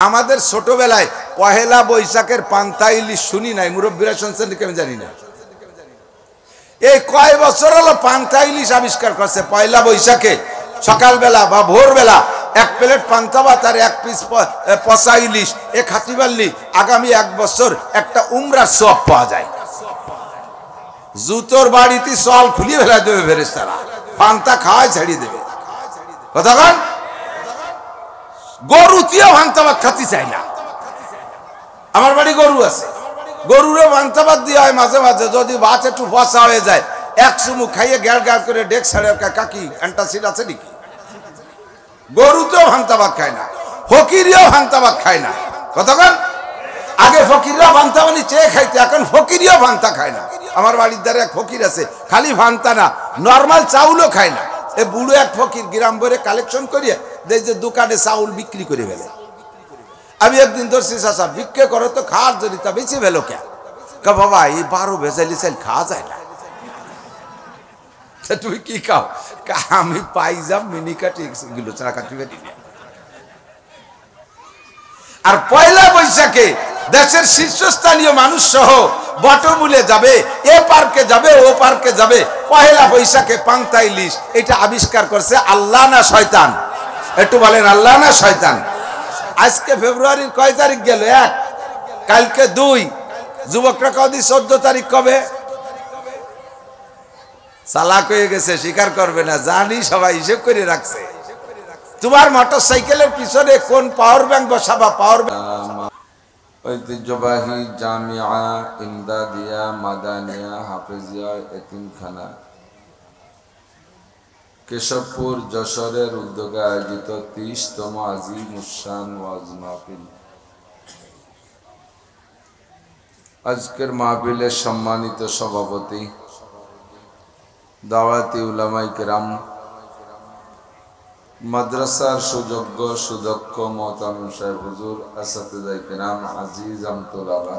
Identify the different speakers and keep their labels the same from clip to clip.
Speaker 1: আমাদের ছোটবেলায় পহেলা বৈশাখের পান্তা ইলিশ শুনি নাই, মুরব্বীরা শুনছেন কি আমি জানি না। এই কয় বছর হলো পান্তা ইলিশ আবিষ্কার করছে। পয়লা বৈশাখে সকালবেলা বা ভোরবেলা এক প্লেট পান্তা ভাত আর এক পিস পচা ইলিশ এ খাতি পারলি আগামী 1 বছর একটা উমরার সওয়াব পাওয়া যায়। জুতোর বাড়িতে সল খুলিয়ে ফেলা দেবে ফেরেশতারা, পান্তা খাওয়াই ছাড়িয়ে দেবে। কথা বল, গরুটিও পান্তা ভাত খাতে চাই না। আমার বাড়ি গরু আছে, গরুরও পান্তা ভাত দেওয়া হয় মাঝে মাঝে। যদি ভাত একটু পচা হয়ে যায় এক চুমুক খাইয়ে গ্যাল গ্যাল করে ডেক ছাড়ে কাকি অ্যান্টাসিড আছে নাকি। গরুতেও পান্তা ভাত খায় না, ফকিরিও পান্তা ভাত খায় না। কথা বল, আগে ফকিররা পান্তা পানি চেয়ে খাইতে, এখন ফকিরিও পান্তা খায় না। আমার বাড়ির ধারে এক ফকির আছে, খালি পান্তা না নর্মাল চাউলও খায় না। এ বুড়ো এক ফকির গ্রাম ভরে কালেকশন করিয়ে দেয় যে দোকানে চাউল বিক্রি করে ফেলে। আমি একদিন ধরছি, চাচা বিক্রি করো তো, খাওয়ার যদি তা বেঁচে ফেলো কে? বাবা এই 12 ভেজালি চাল খাওয়া যায় না। তুমি কি খাও? আমি পাইজাম মিনিকাটি এগুলো ছাড়া কাটি ফেলি না। আর পয়লা বৈশাখে দেশের শীর্ষস্থানীয় মানুষ সহ বটমূলে যাবে, এ পার্কে যাবে, ও পার্কে যাবে। পয়লা বৈশাখে পান্তা ইলিশ এটা আবিষ্কার করছে আল্লাহ না শয়তান? একটু বলেন আল্লাহ না শয়তান? আজকে ফেব্রুয়ারির কয় তারিখ গেল? 1, কালকে 2। যুবকরা কদি 14 তারিখ কবে? চালাক হয়ে গেছে, স্বীকার করবে না, জানি সবাই হিসেব করে রাখছে। তোমার মোটর সাইকেলের পিছনে কোন পাওয়ার ব্যাংক বসাবা? পাওয়ার
Speaker 2: ঐতিহ্যবাহী জামিয়া ইমদাদিয়া মাদানিয়া হাফেজিয়া এতিমখানা কেশবপুর যশোরের উদ্যোগে আয়োজিত 30তম আজিমুশান ওয়াজ মাহফিল। আজকের মাহফিলের সম্মানিত সভাপতি দাওয়াতি উলামায়ে কেরাম, মাদ্রাসার সুযোগ্য সুদক্ষ মোহতামিম সাহেব হুজুর, আসাতিজায়ে কেরাম, আজিজ আমতুল্লাহ,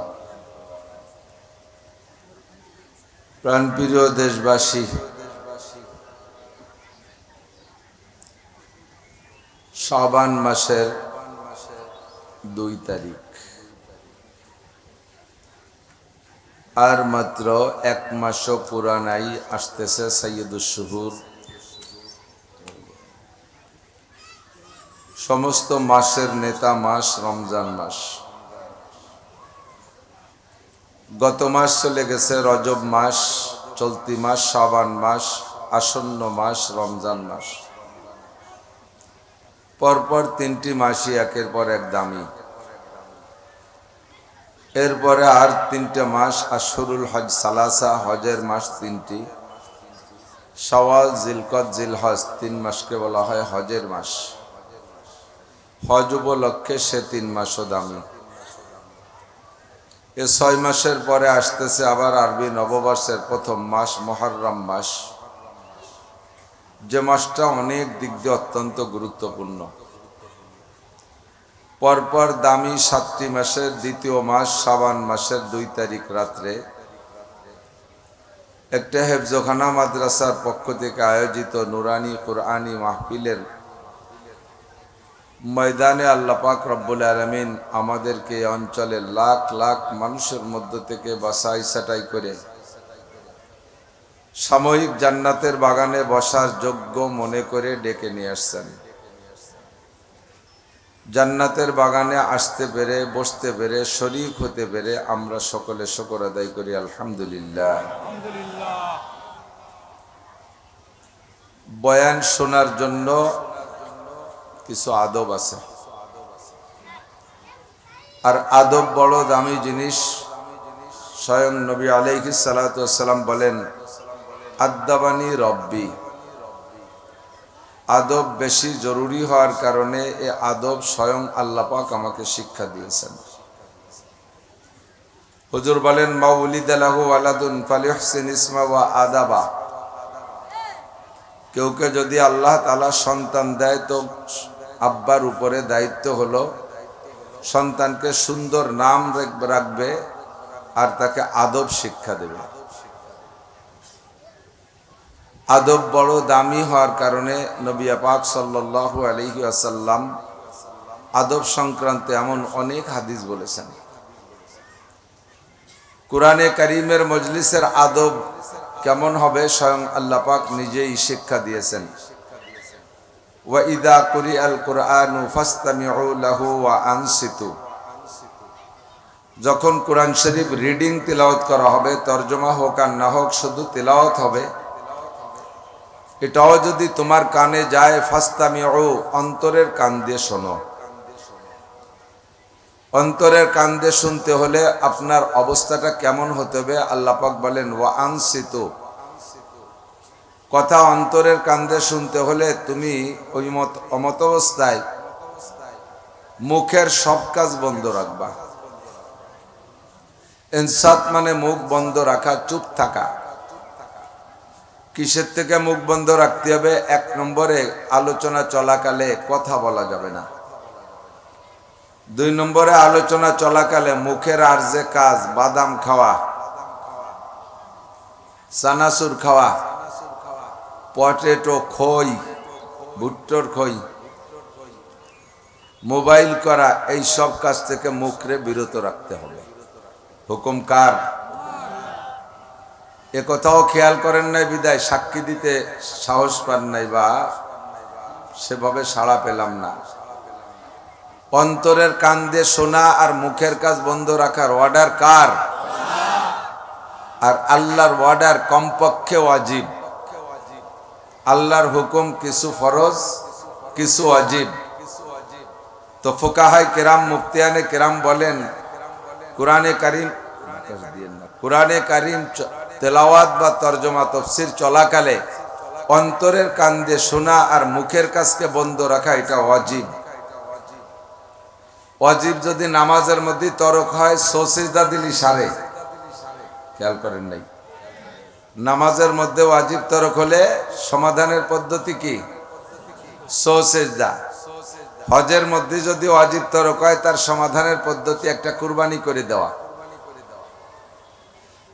Speaker 2: প্রাণপ্রিয় দেশবাসী, শাবান মাসের 2 তারিখ, আর মাত্র 1 মাসও পুরা নাই, আসতেছে সাইয়্যিদুশ শুহুর। সমস্ত মাসের নেতা মাস রমজান মাস। গত মাস চলে গেছে রজব মাস, চলতি মাস শাবান মাস, আসন্ন মাস রমজান মাস। পরপর 3টি মাসই একের পর এক দামি। এরপরে আর 3টে মাস আশহুরুল হজ সালাসা, হজের মাস 3টি, শাওয়াল, জিলকদ, জিলহজ 3 মাসকে বলা হয় হজের মাস। হজ উপলক্ষে সে 3 মাসও দামি। এ 6 মাসের পরে আসতেছে আবার আরবি নববর্ষের প্রথম মাস মুহররম মাস, যে মাসটা অনেক দিক দিয়ে অত্যন্ত গুরুত্বপূর্ণ। পরপর দামি 7টি মাসের দ্বিতীয় মাস শাবান মাসের 2 তারিখ রাত্রে একটা হেফজখানা মাদ্রাসার পক্ষ থেকে আয়োজিত নুরানি কুরআনি মাহফিলের ময়দানে আল্লাহ পাক রব্বুল আলামিন আমাদেরকে এই অঞ্চলের লাখ লাখ মানুষের মধ্য থেকে বাছাই ছাঁটাই করে সাময়িক জান্নাতের বাগানে বসার যোগ্য মনে করে ডেকে নিয়ে আসছেন। জান্নাতের বাগানে আসতে পেরে, বসতে পেরে, শরীক হতে পেরে আমরা সকলে শুকর আদায় করি আলহামদুলিল্লাহ। বয়ান শোনার জন্য কিছু আদব আছে, আর আদব বড় দামি জিনিস। স্বয়ং নবী আলাইহিস সালাতু ওয়াস সালাম বলেন, আদাবানি রব্বি। আদব বেশি জরুরি হওয়ার কারণে এ আদব স্বয়ং আল্লাহ পাক আমাকে শিক্ষা দিয়েছেন। হুজুর বলেন, মাউলিদা লাহু ওয়ালাদুন ফালিহসিন ইসমা ওয়া আদাবা। কেউকে যদি আল্লাহ তাআলা সন্তান দেয় তো আব্বার উপরে দায়িত্ব হলো সন্তানকে সুন্দর নাম রাখবে আর তাকে আদব শিক্ষা দেবে। আদব বড় দামি হওয়ার কারণে নবী পাক সাল্লাল্লাহু আলাইহি ওয়াসাল্লাম আদব সংক্রান্ত এমন অনেক হাদিস বলেছেন। কুরআনে কারীমের মজলিসের আদব কেমন হবে স্বয়ং আল্লাহ পাক নিজেই শিক্ষা দিয়েছেন। ওয়া ইযা কুরিআল কুরআনু ফাসতামিউ লাহু ওয়া আনসিতু, যখন কোরআন শরীফ রিডিং তিলাওয়াত করা হবে, তরজমা হোক আর না হোক, শুধু তিলাওয়াত হবে, এটাও যদি তোমার কানে যায়, ফাসতামিউ, অন্তরের কান দিয়ে শোনো। অন্তরের কান দিয়ে শুনতে হলে আপনার অবস্থাটা কেমন হতে হবে? আল্লাহ পাক বলেন ওয়া আনসিতু, কথা অন্তরের কান দিয়ে শুনতে হলে তুমি ওই অমত অবস্থায় মুখের সব কাজ বন্ধ রাখবা। ইনসাত মানে মুখ বন্ধ রাখা, চুপ থাকা। কিসের থেকে মুখ বন্ধ রাখতে হবে? 1 নম্বরে আলোচনা চলাকালে কথা বলা যাবে না। 2 নম্বরে আলোচনা চলাকালে মুখের আর যে কাজ, বাদাম খাওয়া, চানাচুর খাওয়া, পটেটো, খই, ভুট্টোর খই, মোবাইল করা, এই সব কাজ থেকে মুখরে বিরত রাখতে হবে। হুকুম কার? এ কথাও খেয়াল করেন নাই বিদায় সাক্ষী দিতে সাহস পান নাই বা সেভাবে সাড়া পেলাম না। অন্তরের কান দিয়ে শোনা আর মুখের কাজ বন্ধ রাখার অর্ডার কার? আর আল্লাহর অর্ডার কমপক্ষে ওয়াজিব। আল্লাহর হুকুম কিছু ফরজ, কিছু ওয়াজিব। তো ফুকাহায়ে কেরাম, মুফতিয়ানে কেরাম বলেন কুরআনে কারীম তেলাওয়াত বা তরজমা তাফসীর চলাকালে অন্তরের কান দিয়ে শোনা আর মুখের কাজকে বন্ধ রাখা, এটা ওয়াজিব। ওয়াজিব যদি নামাজের মধ্যে তরক হয়, সিজদা দিলি সারে। খেয়াল করেন নাই? নামাজের মধ্যে ওয়াজিব তরক হলে সমাধানের পদ্ধতি কি? সিজদা। হজের মধ্যে যদি ওয়াজিব তরক হয়, তার সমাধানের পদ্ধতি একটা কুরবানি করে দেওয়া।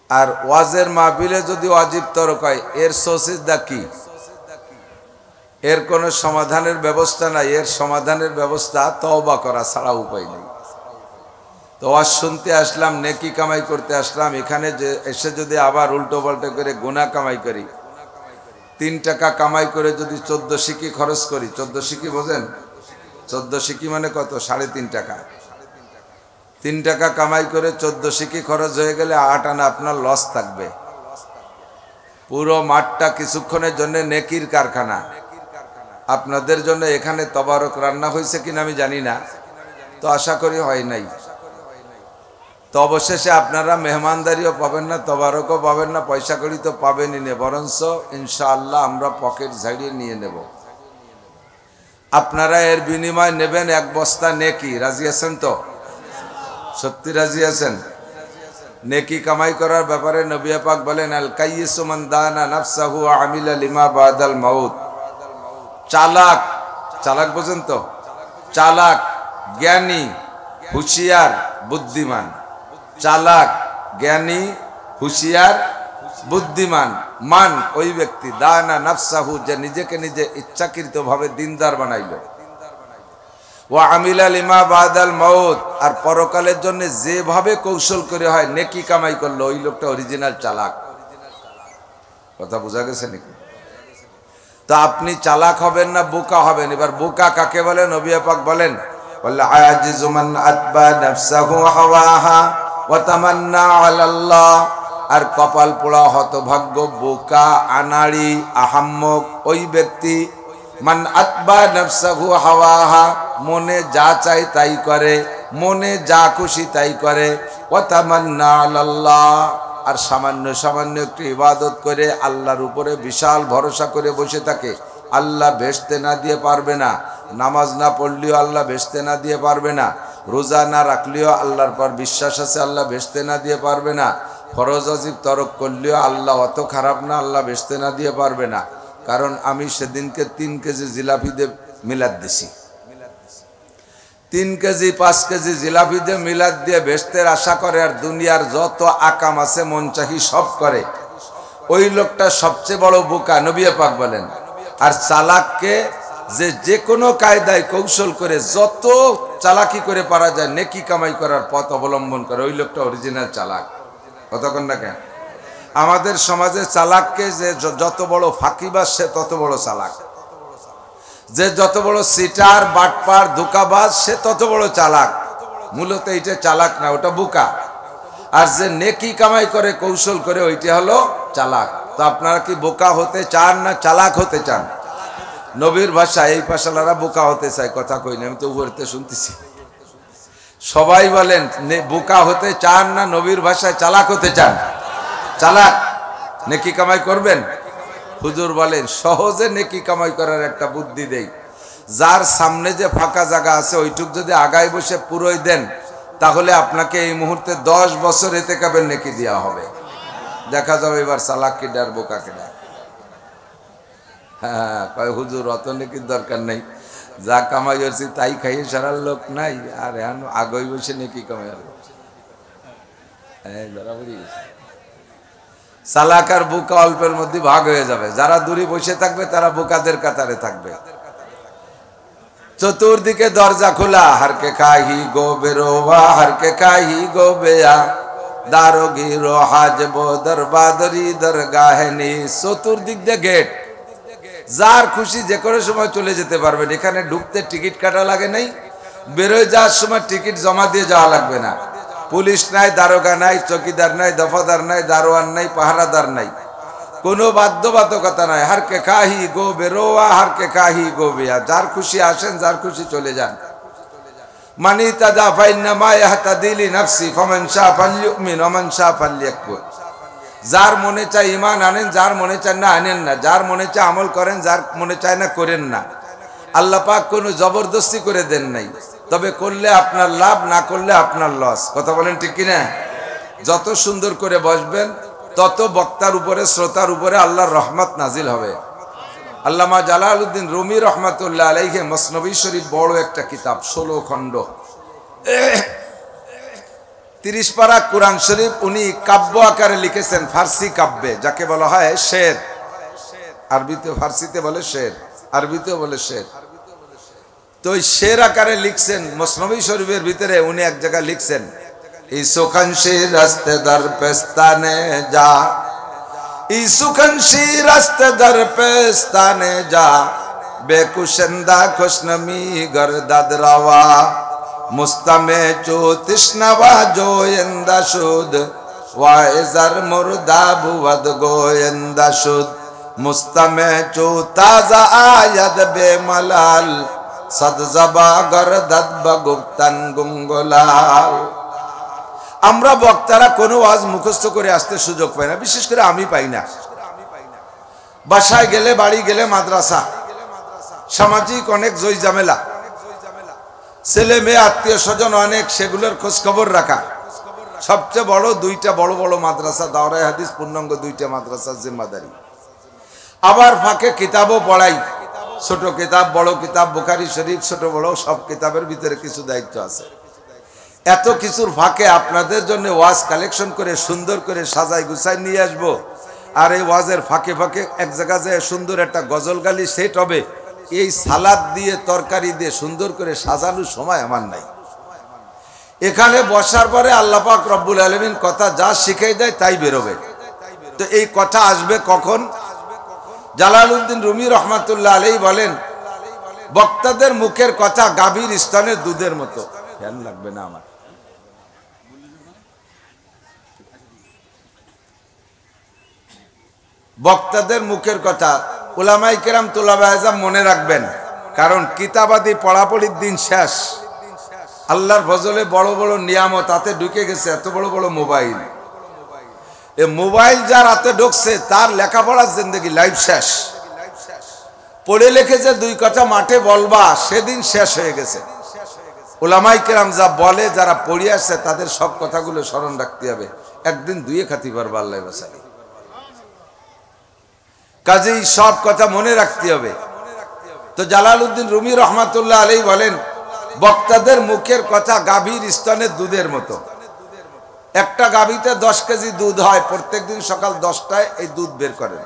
Speaker 2: আর ওয়াজের মাহফিলে যদি ওয়াজিব তরক হয়, এর সিজদা কি? এর কোনো সমাধানের ব্যবস্থা নাই। এর সমাধানের ব্যবস্থা তওবা করা ছাড়া উপায় নেই। তো ওয়াজ শুনতে আসলাম, নেকি কামাই করতে আসলাম, এখানে যে এসে যদি আবার উল্টো পাল্টো করে গুনাহ কামাই করি, 3 টাকা কামাই করে যদি 14 সিকি খরচ করি, 14 সিকি বোঝেন? 14 সিকি মানে কত? 3.5 টাকা। 3 টাকা কামাই করে 14 সিকি খরচ হয়ে গেলে 8 আনা আপনার লস থাকবে। পুরো মাঠটা কিছুক্ষণের জন্য নেকির কারখানা। আপনাদের জন্য এখানে তবারক রান্না হয়েছে কিনা আমি জানি না, তো আশা করি হয় নাই। তো অবশেষে আপনারা মেহমানদারিও পাবেন না, তবারকও পাবেন না, পয়সা কড়ি তো পাবেনই না, বরঞ্চ ইনশাআল্লাহ আমরা পকেট ঝাড়িয়ে নিয়ে নেব। আপনারা এর বিনিময় নেবেন 1 বস্তা নেকি। রাজি আছেন তো? সত্যি রাজি আছেন? নেকি কামাই করার ব্যাপারে নবী পাক বলেন আল কাইয়িসু মান দানা নাফসাহু ওয়া আমিলা লিমা বাদাল মাউত। চালাক, চালাক বোঝেন তো? চালাক, জ্ঞানী, হুঁশিয়ার, বুদ্ধিমান। চালাক, জ্ঞানী, হুঁশিয়ার, বুদ্ধিমান। মান ওই ব্যক্তি, দানা নাফসাহু, যে নিজেকে নিজে ইচ্ছাকৃতভাবে দিনদার বানাইল, ওয়া আমিলা লিমা বাদাল মাউত, আর পরকালের জন্য যেভাবে কৌশল করে হয় নেকি কামাই করলো, ওই লোকটা অরিজিনাল চালাক। কথা বোঝা গেছে নাকি? তো আপনি চালাক হবেন না বোকা হবেন? এবার বোকা কাকে বলে? নবী পাক বলেন ওয়াল্লা আজিজু মান আতবা নাফসাহু হাওয়াহা ওয়া তামান্না আলাল্লাহ। আর কপাল পোড়া, হতভাগ্য, বোকা, আনাড়ি, আহাম্মক ওই ব্যক্তি, মান আতবা নাফসাহু হাওয়াহা, মনে যা চাই তাই করে, মনে যা খুশি তাই করে, ওয়া তামান্না আলাল্লাহ, আর সামান্য সামান্য একটু ইবাদত করে আল্লাহর উপরে বিশাল ভরসা করে বসে থাকে। আল্লাহ বেহেশতে না দিয়ে পারবে না। নামাজ না পড়লেও আল্লাহ বেহেশতে না দিয়ে পারবে না। রোজা না রাখলেও আল্লাহর পর বিশ্বাস আছে আল্লাহ বেহেশতে না দিয়ে পারবে না। ফরজ ওয়াজিব তরক করলেও আল্লাহ অত খারাপ না, আল্লাহ বেহেশতে না দিয়ে পারবে না। কারণ আমি সেদিনকে 3 কেজি জিলাপি দিয়ে মিলাদ দিছি। 3 কেজি 5 কেজি জিলাপি দিয়ে মিলাদ দিয়ে বেহেশতের আশা করে, আর দুনিয়ার যত আকাম আছে মন চাহি সব করে, ওই লোকটা সবচেয়ে বড় বোকা, নবী পাক বলেন। আর চালাককে যে যে কোনো কায়দায় কৌশল করে যত চালাকি করে পারা যায় নেকি কামাই করার পথ অবলম্বন করে, ওই লোকটা অরিজিনাল চালাক। কতক্ষণ না কেন আমাদের সমাজে চালাককে যে যত বড় ফাঁকিবাজ সে তত বড় চালাক, যে যত বড় সিটার বাটপার ধোঁকাবাজ সে তত বড় চালাক। মূলত এইটা চালাক না, ওটা বোকা। আর যে নেকি কামাই করে কৌশল করে ওইটা হলো চালাক। তো আপনারা কি বোকা হতে চান না চালাক হতে চান? নবীর ভাষা এই পাশালারা বোকা হতে চায়, কথা কই না, আমি তো উপরতে শুনতেছি। সবাই বলেন বোকা হতে চান না নবীর ভাষায় চালাক হতে চান? চালাক। নেকি কামাই করবেন? হুজুর বলেন সহজে নেকি কামাই করার একটা বুদ্ধি দেই। যার সামনে যে ফাঁকা জায়গা আছে ওইটুক যদি আগায় বসে পুরোই দেন, তাহলে আপনাকে এই মুহূর্তে 10 বছর ইতিকাফের নেকি দেওয়া হবে। দেখা যাবে এবার চালাক কি ডার বোকা কিনা। হ্যাঁ, কয় হুজুর অত নেকির দরকার নেই, যা কামাই হচ্ছে তাই খাইয়ে সারার লোক নাই, আর এখন আগই বসে নেকি কামাই আর চালাক আর বোকা অল্পের মধ্যে ভাগ হয়ে যাবে। যারা দূরে বসে থাকবে তারা বোকাদের কাতারে থাকবে। চতুর্দিকে দরজা খোলা, হারকে কাহি গো বেরোবা, হারকে কাহি গো বেয়া, দারোগি রো হাজবো দরবাদরি দরগাহেনি। চতুর্দিক দিয়ে গেট, যার খুশি যে কোনো সময় চলে যেতে পারবেন। এখানে ঢুকতে টিকিট কাটা লাগে নাই, বেরোয় যাওয়ার সময় টিকিট জমা দিয়ে যাওয়া লাগবে না। পুলিশ নাই, দারোগা নাই, চকিদার নাই, দফাদার নাই, দারোয়ান নাই, পাহারাদার নাই, কোনো বাধ্যবাধকতা নাই। হারকে কাহি গো বেরোয়া, হারকে কাহি গো বেয়া, যার খুশি আসেন, যার খুশি চলে যান। মানি তাদা ফাইন্নামা ইয়াহতাদিলি নাফসি ফামান শাআ ফালইউমিন ওয়া মান শাআ ফালইয়াকফুর। যার মনে চায় ঈমান আনেন, যার মনে চায় না আনেন না, যার মনে চায় আমল করেন, যার মনে চায় না করেন না। আল্লাহ পাক কোনো জবরদস্তি করে দেন নাই, তবে করলে আপনার লাভ, না করলে আপনার লস। কথা বলেন ঠিক কিনা? যত সুন্দর করে বসবেন তত বক্তার উপরে, শ্রোতার উপরে আল্লাহর রহমত নাজিল হবে। আল্লামা জালালউদ্দিন রুমি রহমাতুল্লাহ আলাইহি মসনবী শরীফ বড় একটা কিতাব, 16 খণ্ড, 30 পারা কোরআন শরীফ উনি কাব্য আকারে লিখেছেন, ফার্সি কাব্যে, যাকে বলা হয় শের। আরবিতে, ফার্সিতে বলে শের, আরবিতেও বলে শের। তো ওই শের আকারে লিখছেন মসনবী শরীফের ভিতরে। উনি এক জায়গায় লিখছেন, ইসুখানশি রাস্তে দর পেস্তানে যা, ইসুখানশি রাস্তে দর পেস্তানে যা, বেকুশন্দা খুশনমি গরদাদ রাওয়া, মুস্তামে চো তৃষ্ণাবা জোয়েন্দা সুদ, ওয়াইজার মুর্দা বুয়াদ গোয়েন্দা সুদ, মুস্তামে চো তাজা আয়াদ বেমালাল, সদজবা গরদাদ বগুপ্তান গুঙ্গলাল। আমরা বক্তারা কোনো ওয়াজ মুখস্থ করে আসতে সুযোগ পাই না, বিশেষ করে আমি পাই না। বাসায় গেলে, বাড়ি গেলে, মাদ্রাসা, সামাজিক অনেক জয় ঝামেলা, ছেলে মেয়ে আত্মীয় স্বজন অনেক, সেগুলোর খোঁজ খবর রাখা। সবচেয়ে বড় 2টা বড় বড় মাদ্রাসা, দাওরায়ে হাদিস পূর্ণাঙ্গ 2টা মাদ্রাসার জিম্মাদারি। আবার ফাঁকে কিতাবও পড়াই, ছোট কিতাব, বড় কিতাব, বুখারী শরীফ, ছোট বড় সব কিতাবের ভিতরে কিছু দায়িত্ব আছে। এত কিছুর ফাঁকে আপনাদের জন্য ওয়াজ কালেকশন করে সুন্দর করে সাজাই গুছাই নিয়ে আসবো। আর এই ওয়াজের ফাঁকে ফাঁকে এক জায়গায় সুন্দর একটা গজল গালি সেট হবে, এই সালাদ দিয়ে তরকারি দিয়ে সুন্দর করে সাজানোর সময় আমার নাই। এখানে বসার পরে আল্লাহ পাক রব্বুল আলামিন কথা যা শিখাই দেয় তাই বেরোবে। তো এই কথা আসবে কখন? জালালউদ্দিন রুমি রহমাতুল্লাহ আলাইহি বলেন, বক্তাদের মুখের কথা গাভীর স্তনের দুধের মতো। খেয়াল লাগবে না আমার। বক্তাদের মুখের কথা উলামায়ে কেরাম, তুলাবায়ে আযম মনে রাখবেন, কারণ কিতাবাদি পড়াপড়ির দিন শেষ। আল্লাহর ফজলে বড় বড় নিয়ামত হাতে ঢুকে গেছে, এত বড় বড় মোবাইল। এই মোবাইল যার হাতে ঢুকছে তার লেখাপড়ার জিন্দেগি লাইফ শেষ। পড়ে লিখেছে 2 কথা মাঠে বলবা, সেদিন শেষ হয়ে গেছে। উলামায়ে কেরাম যা বলে, যারা পড়ে আসছে তাদের সব কথাগুলো স্মরণ রাখতে হবে, একদিন 2 খাতি পারবা আল্লাহ বাঁচাবে। কাজেই সব কথা মনে রাখতে হবে। তো জালালউদ্দিন রুমি রহমাতুল্লাহ আলাইহি বলেন, বক্তাদের মুখের কথা গাভীর স্তনের দুধের মতো। একটা গাভীতে 10 কেজি দুধ হয়, প্রত্যেকদিন সকাল 10টায় এই দুধ বের করেন।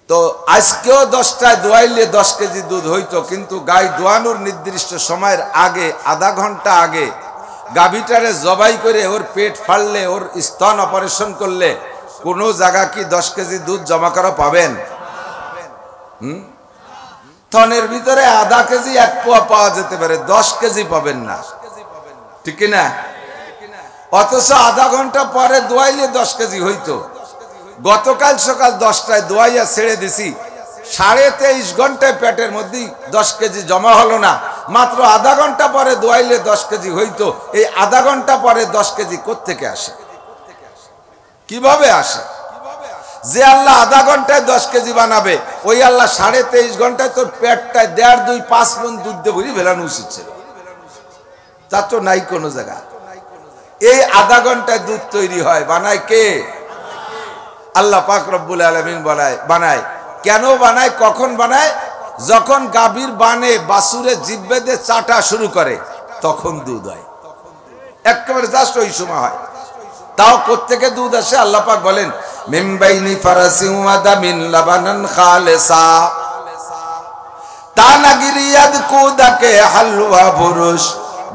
Speaker 1: তো আজকেও 10টায় দোয়াইলে 10 কেজি দুধ হইতো, কিন্তু গাই দোয়ানোর নির্দিষ্ট সময়ের আগে আধা ঘন্টা আগে গাভীটারে জবাই করে ওর পেট ফাড়লে, ওর স্তন অপারেশন করলে কোনো জায়গা কি 10 কেজি দুধ জমা করা পাবেন? থনের ভিতরে আধা কেজি 1 পোয়া পাওয়া যেতে পারে, 10 কেজি পাবেন না, ঠিক না? অথচ আধা ঘন্টা পরে দোয়াইলে 10 কেজি হইতো। গতকাল সকাল 10টায় দোয়াইয়া ছেড়ে দিছি, 23.5 ঘন্টায় পেটের মধ্যে 10 কেজি জমা হলো না। মাত্র আধা ঘন্টা পরে দোয়াইলে 10 কেজি হইতো। এই আধা ঘন্টা পরে 10 কেজি কোত্থেকে আসে? কিভাবে আসে? যে আল্লাহ আধা ঘন্টায় 10 কেজি বানাবে, ওই আল্লাহ 23.5 ঘন্টায় তোর পেটটায় 1.5, 2, 5 মণ দুধ দিয়ে ভরি ফেলানো উচিত ছিল। তা তো নাই কোনো জায়গা। এই আধা ঘন্টায় দুধ তৈরি হয়, বানায় কে? আল্লাহ পাক রব্বুল আলামিন বানায়। কেন বানায়, কখন বানায়? যখন গাভীর বানে বাছুরে জিহ্বা দিয়ে চাটা শুরু করে তখন দুধ হয়, একেবারে জাস্ট ওই সময় হয়। তাও কোত্থেকে দুধ আসে? আল্লাহ পাক বলেন, মিন বাইনি ফারাসিন ওয়া দামিন লাবানান খালিসা তানাগিরিয়াদ কুদাকে হালওয়া বুরুশ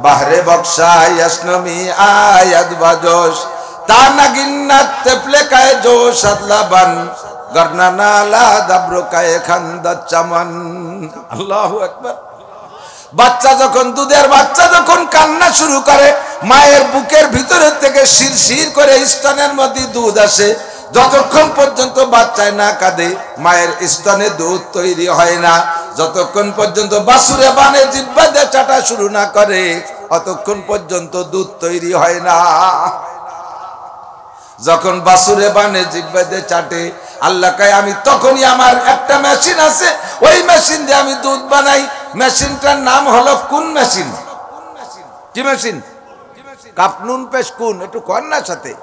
Speaker 1: বাহরে বক্সা ইয়াসনমি আয়াদ বাজোশ তানাগিন্নাত তেপলে কায়ে জোশ আদলাবান গরনানা লা দাব্রু কায়ে খান্দাত চামান। আল্লাহু আকবার। বাচ্চা যখন, দুধের বাচ্চা যখন কান্না শুরু করে, মায়ের বুকের ভিতরে থেকে শিরশির করে স্তনের মধ্যে দুধ আসে। যতক্ষণ পর্যন্ত বাচ্চায় না কাঁদে, মায়ের স্তনে দুধ তৈরি হয় না। যতক্ষণ পর্যন্ত বাছুরে বানে জিহ্বা দিয়ে চাটা শুরু না করে, অতক্ষণ পর্যন্ত দুধ তৈরি হয় না। যখন বাছুরে বানে জিহ্বা দিয়ে চাটে, আল্লাহ কয় আমি তখনই, আমার একটা মেশিন আছে, ওই মেশিন দিয়ে আমি দুধ বানাই। মেশিনটার নাম হলো কুন মেশিন। কি মেশিন? কাপনুন পেশ কুন, একটু কন্যার সাথে।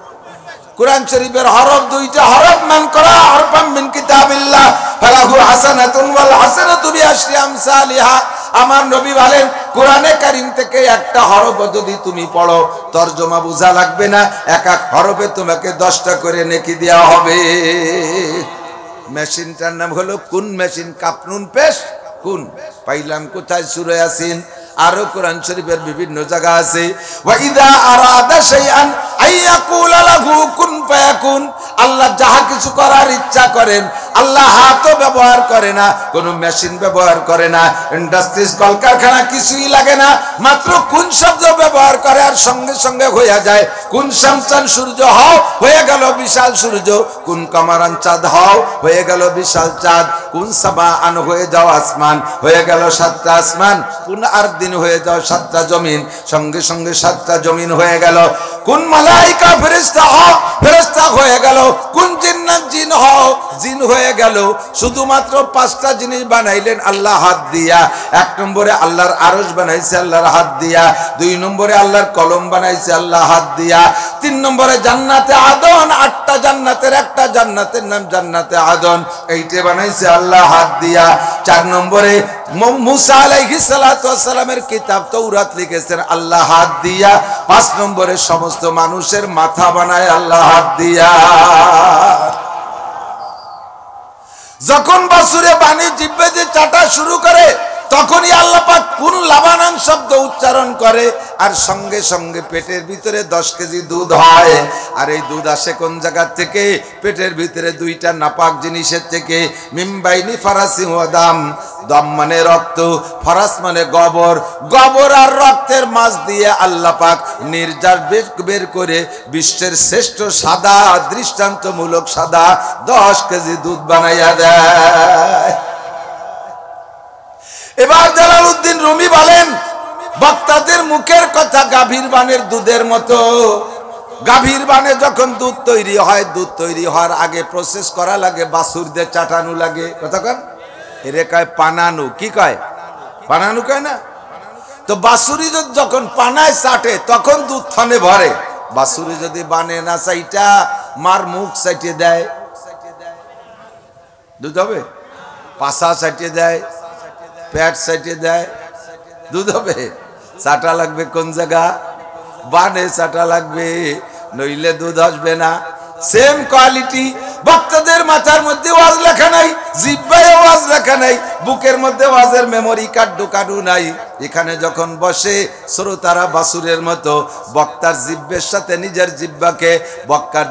Speaker 1: কুরআন শরীফের হরফ 2টা হরফ, মান করা হরফাম মিন কিতাবিল্লাহ ফালাহু হাসানাতুন ওয়াল হাসানাতু বিআশরি আমসালিহা। আমার নবী বলেন, কোরআনে কারীম থেকে একটা হরফ যদি তুমি পড়ো, তরজমা বোঝা লাগবে না, এক এক হরফে তোমাকে 10টা করে নেকি দেওয়া হবে। মেশিনটার নাম হলো কুন মেশিন, কাপনুন পেশ কুন। পাইলাম কোথায়? সূরা ইয়াসিন। আরো কোরআন শরীফের বিভিন্ন জায়গা আছে, ওয়া ইযা আরাদা শাইআন আইয়াকুলা লাহু কুন ফায়াকুন। আল্লাহ যাহা কিছু করার ইচ্ছা করেন, আল্লাহ হাতও ব্যবহার করে না, কোনো মেশিন ব্যবহার করে না, ইন্ডাস্ট্রিজ কলকারখানা কিছুই লাগে না, মাত্র কুন শব্দ ব্যবহার করে আর সঙ্গে সঙ্গে হয়ে যায়। কুন শামসান, সূর্য হও, হয়ে গেল বিশাল সূর্য। কুন কামারান, চাঁদ হও, হয়ে গেল বিশাল চাঁদ। কুন সাবাআন, হয়ে যাও আসমান, হয়ে গেল 7টা আসমান। কুন আরদিন, হয়ে যাও 7টা জমিন, সঙ্গে সঙ্গে 7টা জমিন হয়ে গেল। কুন মালাইকা, ফেরেশতা হও, ফেরেশতা হয়ে গেল। কুন জিন্নাত, জিন হও, জিন হয়ে গেল। শুধুমাত্র 5টা জিনিস বানাইলেন আল্লাহ হাত দিয়া। 1 নম্বরে আল্লাহর আরশ বানাইছে আল্লাহর হাত দিয়া। 2 নম্বরে আল্লাহর কলম বানাইছে আল্লাহ হাত দিয়া। 3 নম্বরে জান্নাতে আদন, 8টা জান্নাতের একটা জান্নাতের নাম জান্নাতে আদন, এইটা বানাইছে আল্লাহ হাত দিয়া। 4 নম্বরে মুসা আলাইহিস সালাতু ওয়াস সালামের কিতাব তাওরাত লিখেছেন আল্লাহ হাত দিয়া। 5 নম্বরে সমস্ত মানুষের মাথা বানায় আল্লাহ হাত দিয়া। যখন বাছুরে বাণী জিহ্বা দিয়ে চাটা শুরু করে, তখনই আল্লাহ পাক কুন লাবানান শব্দ উচ্চারণ করে, আর সঙ্গে সঙ্গে পেটের ভিতরে 10 কেজি দুধ হয়। আর এই দুধ আসে কোন জায়গা থেকে? পেটের ভিতরে 2টা নাপাক জিনিসের থেকে। মিমবাইনি ফারাসি ওয়া দাম, দম মানে রক্ত, ফারাস মানে গোবর। গোবর আর রক্তের মাঝ দিয়ে আল্লাহ পাক নির্যাস বের করে বিশ্বের শ্রেষ্ঠ সাদা, দৃষ্টান্তমূলক সাদা 10 কেজি দুধ বানাইয়া দেয়। এবার জালালউদ্দিন রুমি বলেন, বক্তাদের মুখের কথা গাভীর বানের দুধের মতো। গাভীর বানে যখন দুধ তৈরি হয়, দুধ তৈরি হওয়ার আগে প্রসেস করা লাগে, বাছুর দিয়ে চাটানো লাগে। কথা কন, এরে কয় পানানো। কি কয়? পানানো কয় না? তো বাছুরি যখন পানায় চাটে তখন দুধ থনে ভরে। বাছুরি যদি বানে না চাইটা মার মুখ চাইটে দেয়, দুধ হবে? পাছা চাইটে দেয়, পেট সাইটে দেয়, দুধ হবে? চাটা লাগবে কোন জায়গা? বানে চাটা লাগবে, নইলে দুধ আসবে না। Same quality. বক্তাদের মাথার মধ্যে ওয়াজ লেখা নাই, জিহ্বায় ওয়াজ লেখা নাই, বুকের মধ্যে ওয়াজের মেমোরি কার্ড ঢোকানো নাই। এখানে যখন বসে শ্রোতারা বাসুরের মতো বক্তার জিহ্বের সাথে নিজের জিহ্বাকে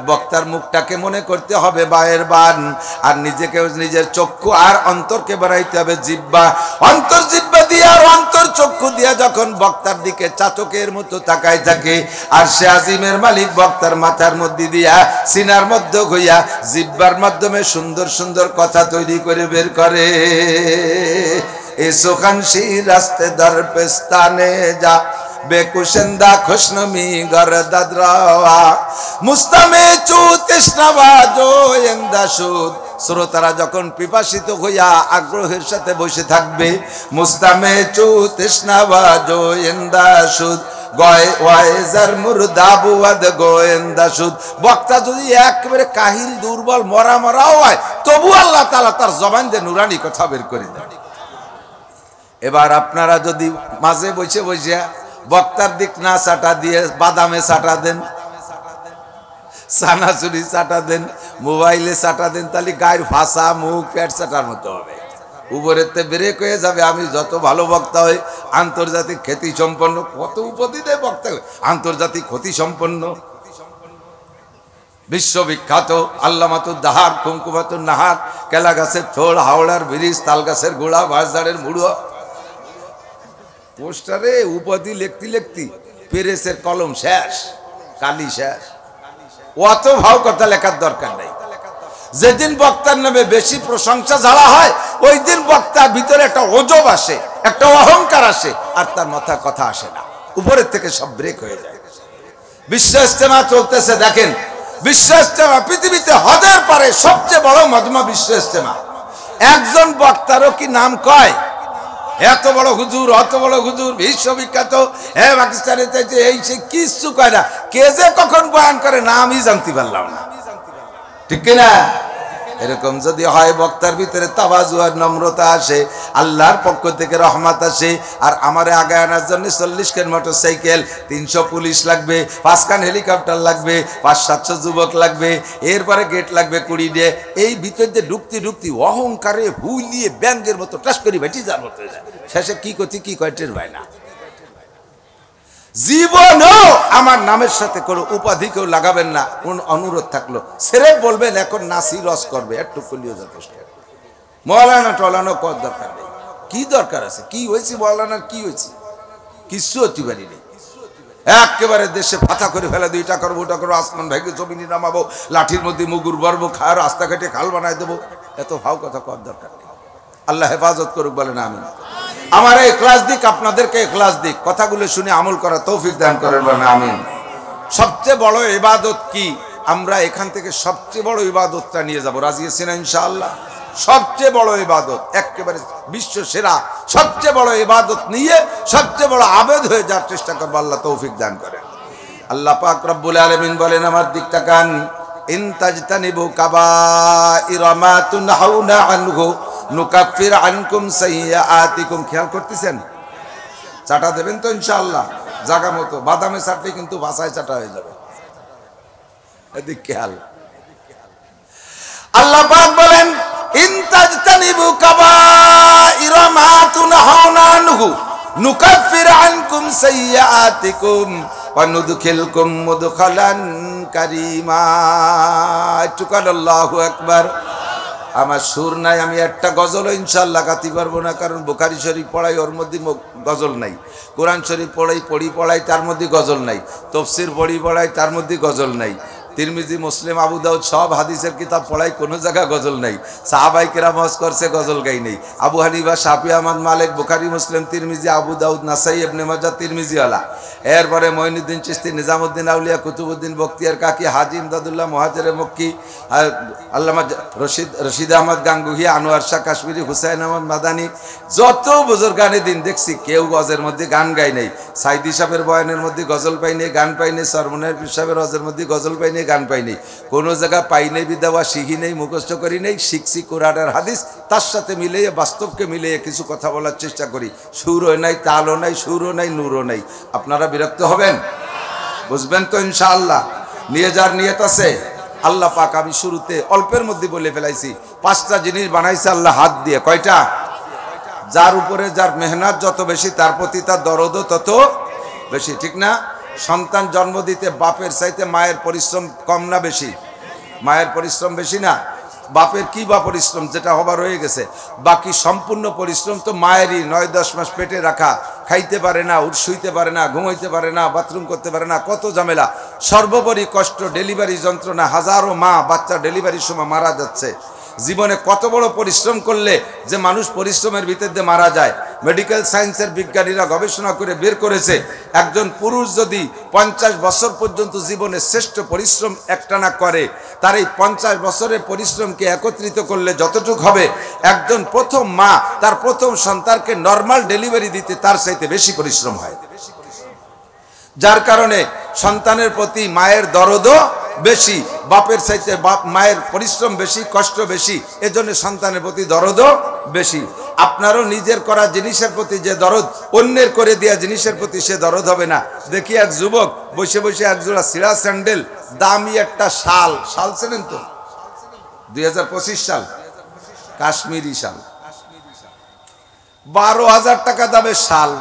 Speaker 1: বক্তার মুখটাকে মনে করতে হবে বায়ের বান, আর নিজেকে নিজের চক্ষু আর অন্তরকে বানাইতে হবে জিহ্বা। অন্তর জিহ্বা দিয়ে আর অন্তর চক্ষু দিয়ে যখন বক্তার দিকে চাতকের মতো তাকায় থাকে, আর সে আজিমের মালিক বক্তার মাথার মধ্যে দিয়া সিনার মধ্যে হইয়া জিহ্বার মাধ্যমে সুন্দর সুন্দর কথা তৈরি করে বের করে। এসো খানসি রাস্তে দর পেস্তানে যা বেকুশেন্দা খুশনমি গরদাদরাওয়া মুস্তামে চু তৃষ্ণাবা জোয়েন্দা সুদ। শ্রোতারা যখন পিপাসিত হইয়া আগ্রহের সাথে বসে থাকবে, মুস্তামে চু তৃষ্ণাবা জোয়েন্দা সুদ বক্তা যদি একেবারে কাহিল দুর্বল মরা মরাও হয়, তবু আল্লাহ তাআলা তার জবান দিয়ে নুরানি কথা বের করে দেন। এবার আপনারা যদি মাঝে বসে বসে বক্তার দিক না চাটা দিয়ে বাদামে চাটা দেন, চানাচুরি চাটা দেন, মোবাইলে চাটা দেন, তাহলে গায়ের ভাষা মুখ পেট চাটার মতো হবে, উপরেতে ব্রেক হয়ে যাবে। আমি যত ভালো বক্তা হই, আন্তর্জাতিক খ্যাতি সম্পন্ন, কত উপাধি দেয় বক্তা, আন্তর্জাতিক খ্যাতি সম্পন্ন, বিশ্ববিখ্যাত আল্লামাতুদ দাহার, কুমকুমাতুন নাহার, কেলা গাছের থোড়, হাওড়ার ব্রিজ, তাল গাছের গোড়া, বাঁশঝাড়ের মুড়ো, পোস্টারে উপাধি লিখতে লিখতে পেরেসের কলম শেষ, কালি শেষ। অত ভাও কথা লেখার দরকার নেই। যেদিন বক্তার নামে বেশি প্রশংসা ঝাড়া হয়, ওই দিন বক্তার ভিতরে একটা ওজব আসে, একটা অহংকার আসে, আর তার মাথায় কথা আসে না, উপরের থেকে সব ব্রেক হয়ে যায়। বিশ্ব ইজতেমা চলতেছে, দেখেন বিশ্ব ইজতেমা পৃথিবীতে হজের পরে সবচেয়ে বড় মজমা বিশ্ব ইজতেমা। একজন বক্তারও কি নাম কয়? এত বড় হুজুর, অত বড় হুজুর, বিশ্ববিখ্যাত, হ্যাঁ পাকিস্তানে এই সে কিচ্ছু কয় না। কে যে কখন বয়ান করে না আমি জানতে পারলাম না, ঠিক কিনা? এরকম যদি হয়, বক্তার ভিতরে তাওয়াজু আর নম্রতা আসে, আল্লাহর পক্ষ থেকে রহমত আসে। আর আমারে আগে আনার জন্য 40 খান মোটরসাইকেল, 300 পুলিশ লাগবে, 5 খান হেলিকপ্টার লাগবে, 500-700 যুবক লাগবে, এরপরে গেট লাগবে 20 দিয়ে। এই ভিতর দিয়ে ঢুকতে ঢুকতে অহংকারে হুইলিয়ে ব্যাঙ্গের মতো টাস করে বেটি যার মতো হয়ে যায়। শেষে কি করছি কি কয় টের পায় না। জীবনও আমার নামের সাথে কোনো উপাধি কেউ লাগাবেন না, কোন অনুরোধ থাকলো। সেরে বলবেন এখন নাসি রস করবে, একটু করলেও যথেষ্ট। মৌলানা টলানো কর দরকার নেই। কি দরকার আছে? কি হয়েছে মৌলানার, কি হয়েছে? কিছু হতে পারি নেই। একেবারে দেশে ফাতা করে ফেলে, 2 টাকা করবো, ওটা করবো, আসমান ভেঙে জমিনে নামাবো, লাঠির মধ্যে মুগুর বরবো, খায় রাস্তাঘাটে খাল বানাই দেবো, এত ভাও কথা কর দরকার নেই। আল্লাহ হেফাজত করুক, বলেন আমিন। আমার ইখলাস দিক, আপনাদেরকে ইখলাস দিক, কথাগুলো শুনে আমল করার তৌফিক দান করেন, বলেন আমিন। সবচেয়ে বড় ইবাদত কি? আমরা এখান থেকে সবচেয়ে বড় ইবাদতটা নিয়ে যাব, রাজি আছেন ইনশাআল্লাহ? সবচেয়ে বড় ইবাদত, একেবারে বিশ্ব সেরা সবচেয়ে বড় ইবাদত নিয়ে সবচেয়ে বড় আবেদ হয়ে যাওয়ার চেষ্টা করবো, আল্লাহ তৌফিক দান করেন। আল্লাহ পাক রব্বুল আলামিন বলেন, আমার দিক তাকান, ইন তাজতানিবু কাবাইরা মা তুনহাউনা আনহু নুকাফির আনকুম সাইয়্যাতিকুম। খেয়াল করতেছেন? চাটা দেবেন তো ইনশাআল্লাহ জায়গা মতো, বাদামে চাটলে কিন্তু ভাষায় চাটা হয়ে যাবে, এদিক খেয়াল। আল্লাহ পাক বলেন, ইন তাজতানিবু কাবাইরা মা তুনহাউনা আনহু নুকাফির আনকুম সাইয়্যাতিকুম ওয়া নুদখিলকুম মুদখালান কারীমা। আল্লাহু আকবার। আমার সুর নাই, আমি একটা গজলও ইনশাআল্লাহ গাইতে পারবো না, কারণ বুখারী শরীফ পড়াই, ওর মধ্যে গজল নাই। কোরআন শরীফ পড়াই, তার মধ্যে গজল নাই। তাফসীর পড়াই, তার মধ্যে গজল নাই। তিরমিজি, মুসলিম, আবু দাউদ সব হাদিসের কিতাব পড়াই, কোনো জায়গা গজল নাই। সাহাবাই কেরাম হজ করছে, গজল গাই নেই। আবু হানিফা, শাফি, আহমদ, মালিক, বুখারী, মুসলিম, তিরমিজি, আবু দাউদ, নাসাই, ইবনে মাজাহ, তিরমিজিওয়ালা। এরপরে মঈনুদ্দিন চিশতি, নিজামুদ্দিন আউলিয়া, কুতুবুদ্দিন বখতিয়ার কাকি, হাজি ইমদাদুল্লাহ মুহাজিরে মক্কি, আল্লামা রশিদ আহমদ গাঙ্গুহি, আনোয়ার শাহ কাশ্মীরি, হুসাইন আহমদ মাদানী, যত বুজুর্গানে দিন দেখছি কেউ গজের মধ্যে গান গাই নাই। সাইদি সাহেবের বয়ানের মধ্যে গজল পাইনি, গান পাইনি। সরমনের পীর সাহেবের হজের মধ্যে গজল পাইনি, গান পাইনি। কোনো জায়গা পাই নেই, বিদ্যা শিখি নেই, মুখস্থ করি নেই। শিখছি কোরআন আর হাদিস, তার সাথে মিলিয়ে, বাস্তবকে মিলিয়ে কিছু কথা বলার চেষ্টা করি। সুরও নাই, তালও নাই, সুরও নাই, নূরও নাই। আপনারা বিরক্ত হবেন? বুঝবেন তো ইনশাআল্লাহ? নিয়ে যার নিয়ত আছে, আল্লাহ পাক আমি শুরুতে অল্পের মধ্যে বলে ফেলাইছি, 5টা জিনিস বানাইছে আল্লাহ হাত দিয়ে। কয়টা? যার উপরে যার মেহনত যত বেশি তার প্রতি তার দরদও তত বেশি, ঠিক না? সন্তান জন্ম দিতে বাপের চাইতে মায়ের পরিশ্রম কম না বেশি? মায়ের পরিশ্রম বেশি না? বাপের কি বা পরিশ্রম, যেটা হবার হয়ে গেছে, বাকি সম্পূর্ণ পরিশ্রম তো মায়েরই। 9-10 মাস পেটে রাখা, খাইতে পারে না, শুইতে পারে না, ঘুমাইতে পারে না, বাথরুম করতে পারে না, কত ঝামেলা, সর্বোপরি কষ্ট, ডেলিভারি যন্ত্রণা। হাজারো মা বাচ্চা ডেলিভারির সময় মারা যাচ্ছে। জীবনে কত বড় পরিশ্রম করলে যে মানুষ পরিশ্রমের ভিতর দিয়ে মারা যায়। মেডিকেল সায়েন্সের বিজ্ঞানীরা গবেষণা করে বের করেছে, একজন পুরুষ যদি 50 বছর পর্যন্ত জীবনে শ্রেষ্ঠ পরিশ্রম একটানা করে, তার এই 50 বছরের পরিশ্রমকে একত্রিত করলে যতটুকু হবে, একজন প্রথম মা তার প্রথম সন্তানকে নর্মাল ডেলিভারি দিতে তার চাইতে বেশি পরিশ্রম হয়। যার কারণে সন্তানের প্রতি মায়ের দরদও বেশি, বাপের চাইতে মায়ের পরিশ্রম বেশি, কষ্ট বেশি, এজন্য সন্তানের প্রতি দরদও বেশি। আপনারও নিজের করা জিনিসের প্রতি যে দরদ, অন্যের করে দেওয়া জিনিসের প্রতি সে দরদ হবে না। দেখি এক যুবক বসে বসে একজোড়া সিরা স্যান্ডেল, দামি একটা শাল, শাল চেনেন তো? 2025 সাল, কাশ্মীরি শাল, 12,000 টাকা দামের শাল।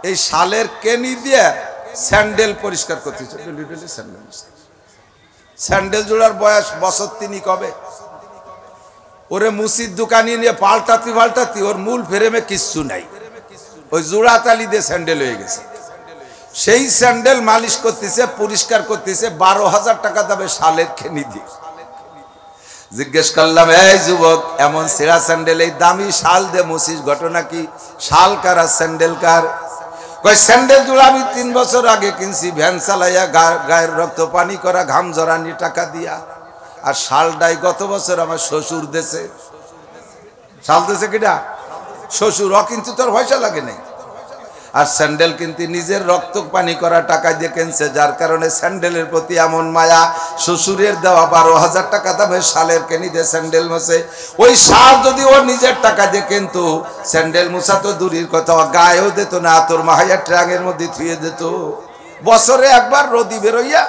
Speaker 1: এই শালের কেনি দিয়ে স্যান্ডেল পরিষ্কার করতেছে। স্যান্ডেল জোড়ার বয়স বছর 3 কবে? ওরে মুসির দোকানি নিয়ে পাল্টাতি ওর মূল ফ্রেমে কিচ্ছু নাই, ওই জোড়া তালি দিয়ে স্যান্ডেল হয়ে গেছে। সেই স্যান্ডেল মালিশ করতেছে, পরিষ্কার করতেছে 12,000 টাকা দামের শালের কেনি দিয়ে। জিজ্ঞেস করলাম, এই যুবক, এমন সেরা স্যান্ডেল এই দামি শাল দে মুসিস, ঘটনা কি? শাল কার আর স্যান্ডেল কার? কই স্যান্ডেল জোড়া আমি 3 বছর আগে কিনছি, ভ্যান চালাইয়া, গায়ের রক্ত পানি করা, ঘাম জড়ানি টাকা দিয়া। আর শালটাই গত বছর আমার শ্বশুর দেশে। শাল দেশে কিনা? শ্বশুর। কিন্তু তোর পয়সা লাগে নাই। আর স্যান্ডেল কিন্তু নিজের রক্ত পানি করা টাকা দিয়ে কিনছে, যার কারণে স্যান্ডেলের প্রতি এমন মায়া। শ্বশুরের দেওয়া 12,000 টাকা দামের শালের কেনি দিয়ে স্যান্ডেল মোছে। ওই শাল যদি ও নিজের টাকা দিয়ে কিন্তু স্যান্ডেল মোছা তো দূরের কথা, গায়েও দিত না, তোর মাহাইয়া ট্রাঙের মধ্যে থুয়ে দিত। বছরে একবার রোদি বেরোইয়া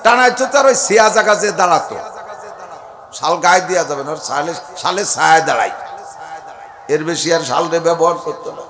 Speaker 1: টানাইতো, তার ওই সিয়া জায়গা যে দাঁড়াতো, শাল গায়ে দেওয়া যাবে না, শালে ছায়া দাঁড়াই, এর বেশি আর শালরে ব্যবহার করতো না।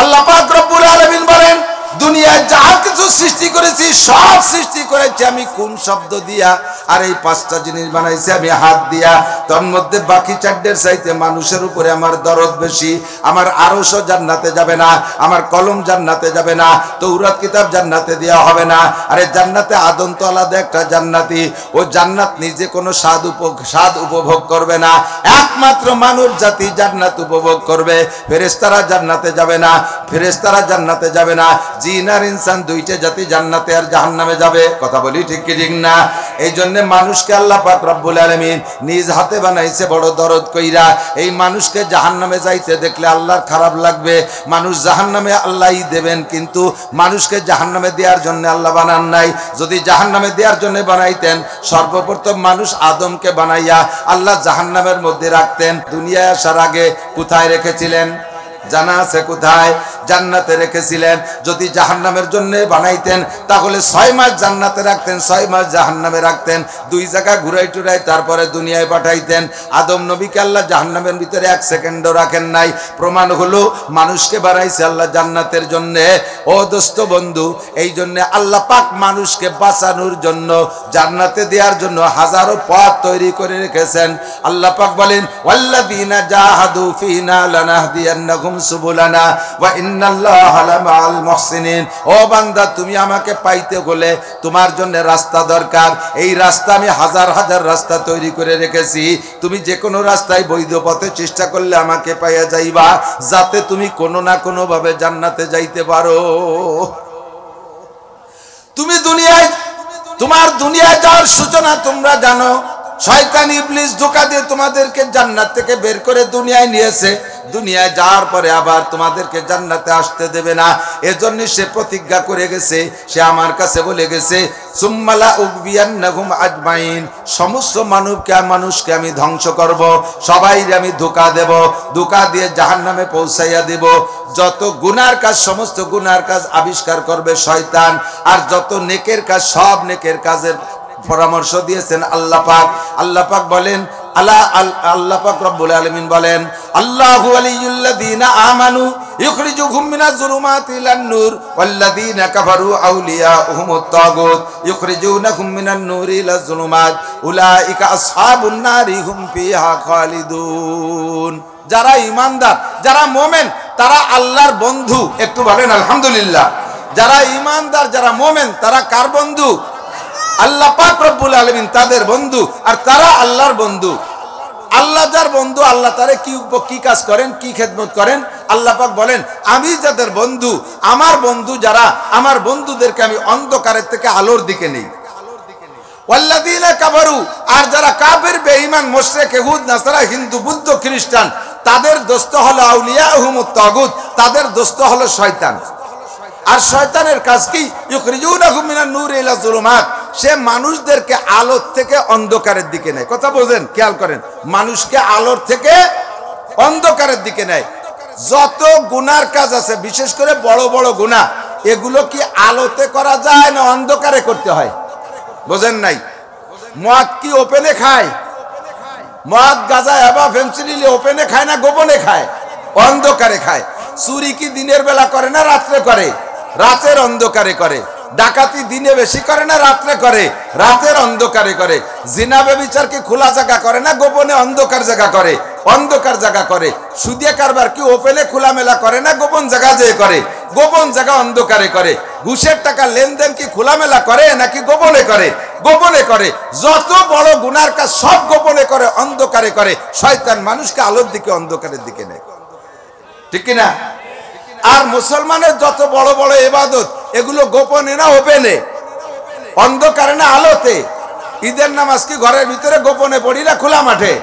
Speaker 1: আল্লাহ পাক রব্বুল আলামিন বলেন, দুনিয়ায় যা কিছু সৃষ্টি করেছি সব সৃষ্টি করেছি আমি কোন শব্দ দিয়া? আর এই 5টা জিনিস বানাইছি আমি হাত দিয়া। তার মধ্যে বাকি 4টের চাইতে মানুষের উপরে আমার দরদ বেশি। আমার আরশও জান্নাতে যাবে না, আমার কলম জান্নাতে যাবে না, তৌরাত কিতাব জান্নাতে দেওয়া হবে না। আরে জান্নাতে আদম তো আলাদা একটা জান্নাতি, ও জান্নাত নিজে কোনো স্বাদ উপভোগ করবে না, একমাত্র মানব জাতি জান্নাত উপভোগ করবে। ফেরেশতারা জান্নাতে যাবে না, ফেরেশতারা জান্নাতে যাবে না, জিন আর ইনসান 2টে জাতি জান্নাতে আর জাহান্নামে যাবে। কথা বলি ঠিক কি ঠিক না? এই জন্য মানুষকে আল্লাহ পাক রব্বুল আলামিন নিজ হাতে বানাইছে বড় দরদ কইরা। এই মানুষকে জাহান্নামে যাইতে দেখলে আল্লাহর খারাপ লাগবে। মানুষ জাহান্নামে আল্লাহই দেবেন, কিন্তু মানুষকে জাহান্নামে দেওয়ার জন্য আল্লাহ বানান নাই। যদি জাহান্নামে দেওয়ার জন্য বানাইতেন, সর্বপ্রথম মানুষ আদমকে বানাইয়া আল্লাহ জাহান্নামের মধ্যে রাখতেন। দুনিয়ায় আসার আগে কোথায় রেখেছিলেন জানা আছে? কোথায়? জান্নাতে রেখেছিলেন। যদি জাহান্নামের জন্য বানাইতেন তাহলে 6 মাস জান্নাতে রাখতেন, 6 মাস জাহান্নামে রাখতেন, 2 জায়গা ঘুরাই টুরাই তারপরে দুনিয়ায় পাঠাইতেন। আদম নবীকে আল্লাহ জাহান্নামের ভিতরে 1 সেকেন্ডও রাখেন নাই। প্রমাণ হলো মানুষকে বানাইছে আল্লাহ জান্নাতের জন্য। ও দোস্ত বন্ধু, এই জন্য আল্লাহ পাক মানুষকে বাঁচানোর জন্য, জান্নাতে দেওয়ার জন্য হাজারো পথ তৈরি করে রেখেছেন। আল্লাহ পাক বলেন, ওয়াল্লাযীনা জাহাদু ফীনা লানাহদিয়ান্নাহুম সুবুলানা ওয়া ইন্নাল্লাহা লামাআল মুহসিনিন। ও বান্দা, তুমি আমাকে পাইতে হলে তোমার জন্য রাস্তা দরকার। এই রাস্তা আমি হাজার হাজার রাস্তা তৈরি করে রেখেছি। তুমি যে কোনো রাস্তায় বৈধ পথে চেষ্টা করলে আমাকে পাইয়া যাইবা, যাতে তুমি কোনো না কোনো ভাবে জান্নাতে যাইতে পারো। তুমি দুনিয়ায়, তোমার দুনিয়ায় যাওয়ার সূচনা তোমরা জানো। শয়তান ইবলিস ধোঁকা দিয়ে তোমাদেরকে জান্নাত থেকে বের করে দুনিয়ায় নিয়েছে। দুনিয়ায় যাওয়ার পরে আবার তোমাদেরকে জান্নাতে আসতে দেবে না। এজন্য সে প্রতিজ্ঞা করে গেছে, সে আমার কাছে বলে গেছে, সুম্মালা উগবিয়ান্নাহুম আজমাইন, সমস্ত মানুষকে আমি ধ্বংস করব, সবাইকে আমি ধোঁকা দেব, ধোঁকা দিয়ে জাহান্নামে পৌঁছাইয়া দেব। যত গুনার কাজ, সমস্ত গুনার কাজ আবিষ্কার করবে শয়তান, আর যত নেকের কাজ, সব নেকের কাজের
Speaker 2: পরামর্শ দিয়েছেন আল্লাহ পাক বলেন আল্লাহ পাক রব্বুল আলামিন বলেন আল্লাহু ওয়ালিয়ুল্লাযীনা আমানু ইখরিজুহুম মিনাজ যুলুমাতি ইলান নূর ওয়াল্লাযীনা কাফারু আউলিয়াউহুমুত তাগুত ইখরিজুনাহুম মিনান নূরি ইলাজ যুলুমাত উলাইকা আসহাবুন নারি হুম ফিহা খালিদুন। যারা ঈমানদার, যারা মুমিন, তারা আল্লাহর বন্ধু। একটু বলেন আলহামদুলিল্লাহ। যারা ঈমানদার, যারা মুমিন, তারা কার বন্ধু? আল্লাহ পাক রব্বুল আলামিন তাদের বন্ধু, আর তারা আল্লাহর বন্ধু। আল্লাহ যার বন্ধু, আল্লাহ তারে কি কাজ করেন, কি খেদমত করেন? আল্লাহ পাক বলেন আমি যাদের বন্ধু, আমার বন্ধু যারা, আমার বন্ধুদেরকে আমি অন্ধকারের থেকে আলোর দিকে নেই। ওয়াল্লাযীনা কাফারু, আর যারা কাফের, বেঈমান, মুশরিক, ইহুদ, নাসারা, হিন্দু, বুদ্ধ, খ্রিস্টান, তাদের দোস্ত হলো আউলিয়াউহুমুত তাগুত, তাদের দোস্ত হলো শয়তান। আর শয়তানের কাজ কি? ইখরিজুনাহুম মিনান নূরি ইলা যুলুমাত, সে মানুষদেরকে আলোর থেকে অন্ধকারের দিকে নেয়। কথা বোঝেন, খেয়াল করেন, মানুষকে আলোর থেকে অন্ধকারের দিকে নেয়। যত গুনার কাজ আছে, বিশেষ করে বড় বড় গুনাহ, এগুলো কি আলোতে করা যায় না অন্ধকারে করতে হয়? বোঝেন নাই? মদ কি ওপেনে খায়? মদ, গাঁজা, হেবা, ফেন্সিডিল ওপেনে খায় না গোপনে খায়? অন্ধকারে খায়। চুরি কি দিনের বেলা করে না রাত্রে করে? রাতের অন্ধকারে করে। ডাকাতি দিনে বেশি করে না রাত্রে করে? রাতের অন্ধকারে করে। জিনা ব্যভিচার কি খোলা জায়গা করে না গোপনে অন্ধকার জায়গা করে? অন্ধকার জায়গা করে। সুদিয়া কারবার কি ওপেনে খোলামেলা করে না গোপন জায়গা যেয়ে করে? গোপন জায়গা অন্ধকারে করে। ঘুষের টাকা লেনদেন কি খোলামেলা করে নাকি গোপনে করে? গোপনে করে। যত বড় গুনার কাজ সব গোপনে করে, অন্ধকারে করে। শয়তান মানুষকে আলোর দিকে অন্ধকারের দিকে নেয়, ঠিক কিনা? আর মুসলমানের যত বড় বড় ইবাদত, এগুলো গোপনে না ওপেনে? অন্ধকারে না আলোতে? ঈদের নামাজ কি ঘরের ভিতরে গোপনে পড়ি না খোলা মাঠে?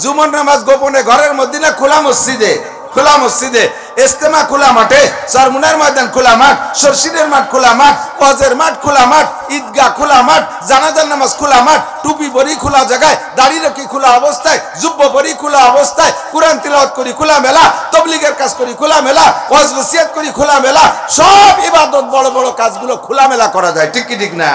Speaker 2: জুমার নামাজ গোপনে ঘরের মধ্যে না খোলা মসজিদে? খোলা মসজিদে। ইজতেমা খোলা মাঠে, চরমুনার ময়দান খোলা মাঠ, শর্ষিদের মাঠ খোলা মাঠ, ওয়াজের মাঠ খোলা মাঠ, ঈদগাহ খোলা মাঠ, জানাজার নামাজ খোলা মাঠ, টুপি পরি খোলা জায়গায়, দাড়ি রাখি খোলা অবস্থায়, জুব্বা পরি খোলা অবস্থায়, কুরআন তিলাওয়াত করি খোলা মেলা, তাবলীগের কাজ করি খোলা মেলা, ওয়াজ নসিহত করি খোলা মেলা। সব ইবাদত, বড় বড় কাজগুলো খোলা মেলা করা যায়, ঠিক কি ঠিক না?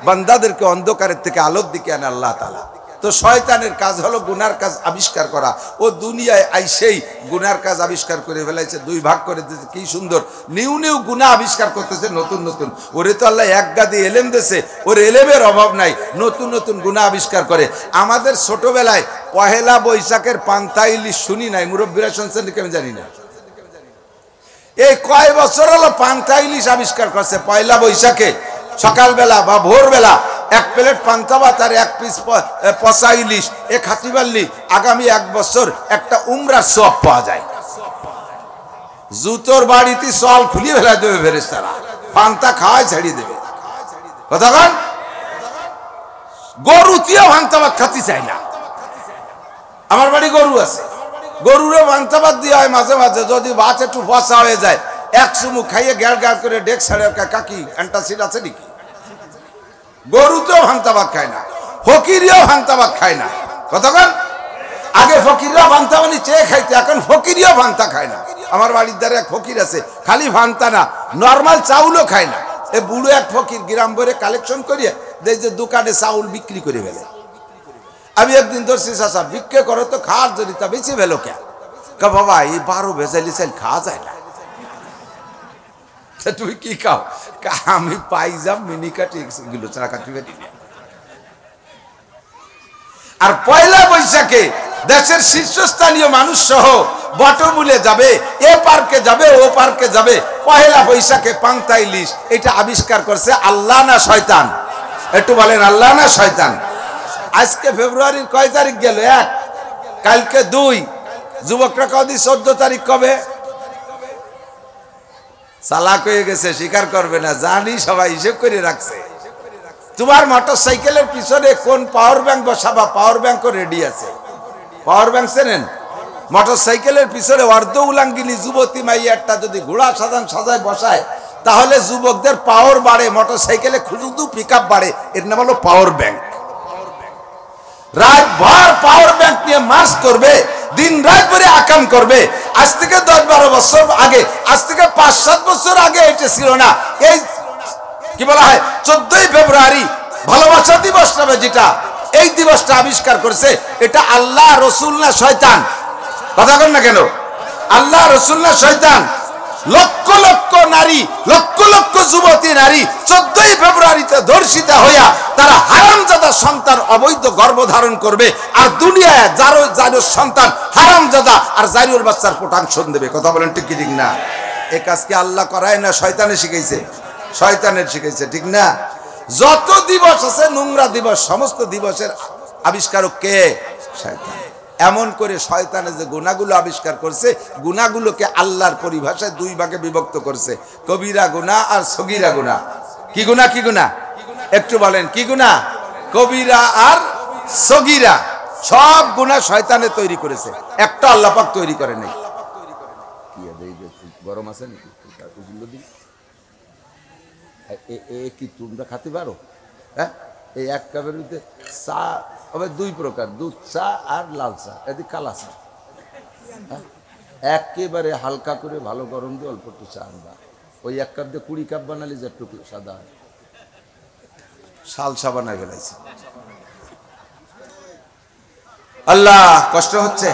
Speaker 2: বান্দাদেরকে অন্ধকারের থেকে আলোর দিকে আনে আল্লাহ তাআলা। তো শয়তানের কাজ হলো গুনার কাজ আবিষ্কার করা। ও দুনিয়ায় আইসেই গুনার কাজ আবিষ্কার করে ফেলাইছে, দুই ভাগ করে দিয়েছে। কি সুন্দর নিউ নিউ গুনাহ আবিষ্কার করতেছে, নতুন নতুন। ওরে তো আল্লাহ এক গাদি এলেম দিয়েছে, ওর এলেমের অভাব নাই, নতুন নতুন গুনাহ আবিষ্কার করে। আমাদের ছোটবেলায় পহেলা বৈশাখের পান্তা ইলিশ শুনি নাই, মুরব্বীরা শুনছেন নাকি আমি জানি না। এই কয় বছর হলো পান্তা ইলিশ আবিষ্কার করছে। পয়লা বৈশাখে সকালবেলা বা ভোরবেলা এক প্লেট পান্তা ভাত আর এক পিস পচা ইলিশ এ খাতি পারলি আগামী এক বছর একটা উমরার সওয়াব পাওয়া যায়। জুতোর বাড়িতে সল খুলিয়ে ফেলা দেবে ফেরেশতারা, পান্তা খাওয়াই ছাড়িয়ে দেবে। কথা কন, গরুটিও পান্তা ভাত খাতি চাই না। আমার বাড়ি গরু আছে, গরুরও পান্তা ভাত দেওয়া হয় মাঝে মাঝে। যদি ভাত একটু পচা হয়ে যায়, এক চুমুক খাইয়ে গ্যাল গ্যাল করে ডেক ছাড়ে, কাকি অ্যান্টাসিড আছে নাকি? গরুতেও ভান্তা ভাত খায় না, ফকিরিও ভান্তা ভাত খায় না। কতক্ষণ আগে ফকিররা ভান্তা মানে চেয়ে খাইতে, এখন ফকিরিও ভান্তা খায় না। আমার বাড়ির দ্বারা এক ফকির আছে, খালি ভান্তা না, নর্মাল চাউলও খায় না। এ বুড়ো এক ফকির গ্রাম ভরে কালেকশন করিয়ে দেয় যে দোকানে চাউল বিক্রি করে ফেলে। আমি একদিন ধরছি, চাচা বিক্রি করো তো, খাওয়ার যদি তা বেঁচে ফেলো কে? বাবা এই 12 ভেজালি চাল খাওয়া যায় না। তুমি কি খাও? আমি পাইজাম মিনিকাট এগুলো ছাড়া কাটি বেটি। আর পয়লা বৈশাখে দেশের শীর্ষস্থানীয় মানুষ সহ বটমূলে যাবে, এ পার্কে যাবে, ও পার্কে যাবে। পয়লা বৈশাখে পান্তা ইলিশ এটা আবিষ্কার করছে আল্লাহ না শয়তান? একটু বলেন আল্লাহ না শয়তান? আজকে ফেব্রুয়ারির কয় তারিখ গেল? 1, কালকে 2। যুবকরা কদি 14 তারিখ কবে? চালাক হয়ে গেছে, স্বীকার করবে না, জানি সবাই হিসেব করে রাখছে। তোমার মোটর সাইকেলের পিছনে কোন পাওয়ার ব্যাংক বসাবা? পাওয়ার ব্যাংকও রেডি আছে। পাওয়ার ব্যাংক চেনেন? মোটর সাইকেলের পিছনে অর্ধ উলাঙ্গিনী যুবতী মাইয়ারটা যদি ঘোড়া সাজায় বসায়, তাহলে যুবকদের পাওয়ার বাড়ে, মোটর সাইকেলে শুধু পিকআপ বাড়ে। এর নাম হলো পাওয়ার ব্যাংক। রাতভর পাওয়ার ব্যাংক নিয়ে মার্চ করবে, দিন রাত করে আকাম করবে। আজ থেকে 10-12 বছর আগে, আজ থেকে 5-7 বছর আগে এটা ছিল না। এই কি বলা হয়, 14ই ফেব্রুয়ারি
Speaker 1: ভালোবাসা দিবস নামে যেটা এই দিবসটা আবিষ্কার করেছে, এটা আল্লাহ রসুল না শয়তান? কথা বলেন না কেন? আল্লাহ রসুল না শয়তান? লক্ষ লক্ষ নারী, লক্ষ লক্ষ যুবতী নারী 14ই ফেব্রুয়ারিতে ধর্ষিতা হইয়া তারা হারামজাদা সন্তান অবৈধ গর্ভধারণ করবে, আর দুনিয়ায় যারো সন্তান হারামজাদা আর জারিউর বাচ্চার পোটাংশন দেবে। কথা বলেন ঠিক কি ঠিক না? এই কাজকে আল্লাহ করায় না শয়তানে শিখাইছে? শয়তানের শিখাইছে, ঠিক না? যত দিবস আছে নোংরা দিবস, সমস্ত দিবসের আবিষ্কারক কে? শয়তান। এমন করে শয়তানে যে গুনাহগুলো আবিষ্কার করছে, গুনাহগুলোকে আল্লাহর পরিভাষায় দুই ভাগে বিভক্ত করছে, কবিরা গুনাহ আর সগীরা গুনাহ। কি গুনাহ? কি গুনাহ? একটু বলেন কি গুনাহ? কবিরা আর সগীরা। সব গুনাহ শয়তানে তৈরি করেছে, একটা আল্লাহ পাক তৈরি করে নাই। কি গরম আছে নাকি? কি তোমরা খেতে পারো? হ্যাঁ, এই এক কাপের মধ্যে চা হবে দুই প্রকার, দুধ চা আর লাল চা, এদিকে কালা চা। একেবারে হালকা করে ভালো গরম দিয়ে অল্প একটু চা আনবা। ওই এক কাপ দিয়ে 20 কাপ বানালে যে একটু সাদা হয়, শাল চা বানায় ফেলাইছে। আল্লাহ কষ্ট হচ্ছে।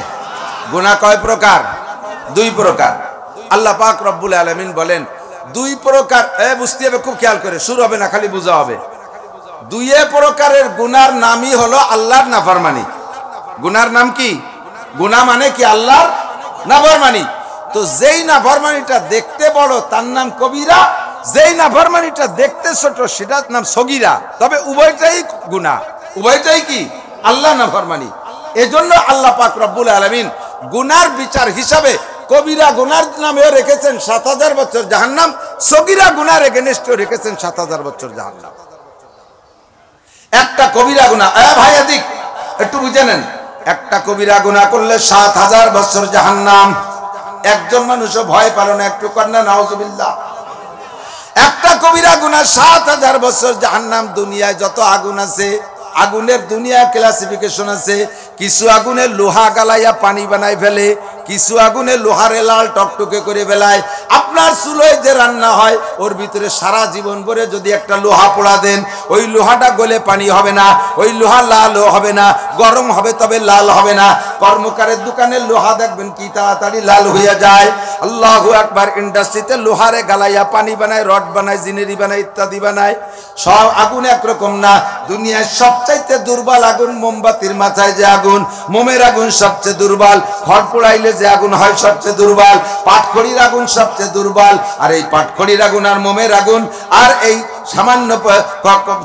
Speaker 1: গুনাহ কয় প্রকার? দুই প্রকার। আল্লাহ পাক রব্বুল আলামিন বলেন দুই প্রকার। বুঝতে হবে, খুব খেয়াল করে, শুরু হবে না খালি বোঝা হবে। দুই প্রকারের গুনার নামই হলো আল্লাহর নাফরমানি। গুনার নাম কি? গুনাহ মানে কি? আল্লাহর নাফরমানি। তো যেই নাফরমানিটা দেখতে বড় তার নাম কবিরা, যেই নাফরমানিটা দেখতে ছোট সেটার নাম সগীরা। তবে উভয়টাই গুনাহ, উভয়টাই কি? আল্লাহ নাফরমানি। এজন্য আল্লাহ পাক রব্বুল আলামিন গুনার বিচার হিসাবে কবিরা গুনার নামেও রেখেছেন 7000 বছর জাহান্নাম, সগীরা গুনার এগেনস্টেও রেখেছেন 7000 বছর জাহান্নাম। একটা কবিরা গুনাহ, ভাই এদিক একটু বুঝে নেন, একটা কবিরা গুনাহ করলে 7000 বছর জাহান্নাম। একজন মানুষও ভয় পারে না একটু, কন্যা নাউজুবিল্লাহ। একটা কবিরা গুনাহ 7000 বছর জাহান্নাম। দুনিয়ায় যত আগুন আছে, আগুনের দুনিয়া ক্লাসিফিকেশন আছে। কিছু আগুনে লোহা গালাইয়া পানি বানাই ফেলে, কিছু আগুনে লোহারে লাল টকটকে করে ফেলায়। আপনার চুলোয় যে রান্না হয় ওর ভিতরে সারা জীবন ভরে যদি একটা লোহা পোড়া দেন, ওই লোহাটা গলে পানি হবে না, ওই লোহা লালও হবে না, গরম হবে তবে লাল হবে না। কর্মকারের দোকানে লোহা দেখবেন কি তাড়াতাড়ি লাল হইয়া যায়। আল্লাহু আকবার। ইন্ডাস্ট্রিতে লোহারে গালাইয়া পানি বানায়, রড বানায়, জিনেরি বানায়, ইত্যাদি বানায়। সব আগুন একরকম না। দুনিয়ায় সবচাইতে দুর্বল আগুন মোমবাতির মাথায় যে আগুন, মোমের আগুন সবচেয়ে দুর্বল। খড় পোড়াইলে যে আগুন হয় সবচেয়ে দুর্বল। পাটখড়ির আগুন সবচেয়ে দুর্বল। আর এই পাটখড়ির আগুন আর মোমের আগুন আর এই সামান্য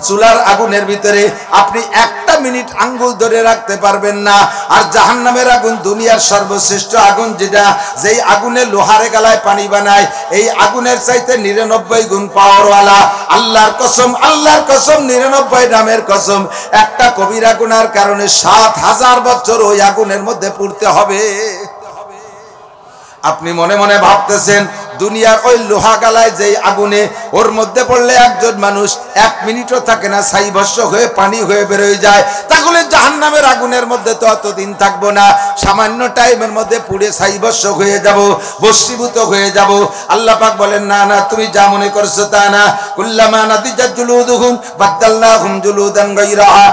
Speaker 1: চুলার আগুনের ভিতরে আপনি একটা মিনিট আঙ্গুল ধরে রাখতে পারবেন না। আর জাহান্নামের আগুন দুনিয়ার সর্বশ্রেষ্ঠ আগুন, যেটা যেই আগুনে লোহারে গালায় পানি বানায়, এই আগুনের চাইতে 99 গুণ পাওয়ারওয়ালা। আল্লাহর কসম, আল্লাহর কসম, 99 নামের কসম, একটা কবিরা গুনার কারণে 7000 বছর ওই আগুনের মধ্যে পুড়তে হবে। আপনি মনে মনে ভাবতেছেন দুনিয়ার ওই লোহা গালায় যেই আগুনে, ওর মধ্যে পড়লে একজন মানুষ 1 মিনিটও থাকে না, ছাই ভস্ম হয়ে পানি হয়ে বেরোয় যায়। তাহলে জাহান্নামের আগুনের মধ্যে তো অতদিন থাকবো না, সামান্য টাইমের মধ্যে পুড়ে ছাই ভস্ম হয়ে যাব, ভস্মীভূত হয়ে যাব। আল্লাহ পাক বলেন না না, তুমি যা মনে করছো তা না। কুল্লামা নাদিজাত জুলুদুহুম বাদদালনাহুম জুলুদান গায়রাহা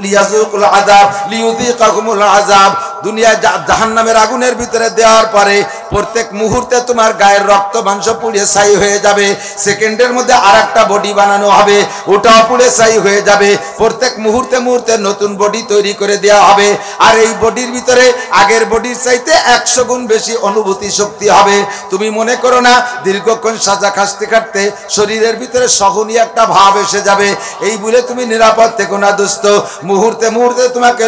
Speaker 1: লিয়াযুকুল আযাব লিয়ুযীকাহুমুল আযাব। দুনিয়ায় জাহান্নামের আগুনের ভিতরে দেওয়ার পরে প্রত্যেক মুহূর্তে তোমার গায়ের রক্ত মাংস পুড়ে ছাই হয়ে যাবে। সেকেন্ডের মধ্যে আরেকটা বডি বানানো হবে, ওটাও পুড়ে ছাই হয়ে যাবে। প্রত্যেক মুহূর্তে মুহূর্তে নতুন বডি তৈরি করে দেওয়া হবে। আর এই বডির ভিতরে আগের বডির চাইতে 100 গুণ বেশি অনুভূতি শক্তি হবে। তুমি মনে করো না দীর্ঘক্ষণ সাজা খাটতে খাটতে শরীরের ভিতরে সহনীয় একটা ভাব এসে যাবে, এই বলে তুমি নিরাপদ থেকো না দোস্ত। মুহূর্তে মুহূর্তে তোমাকে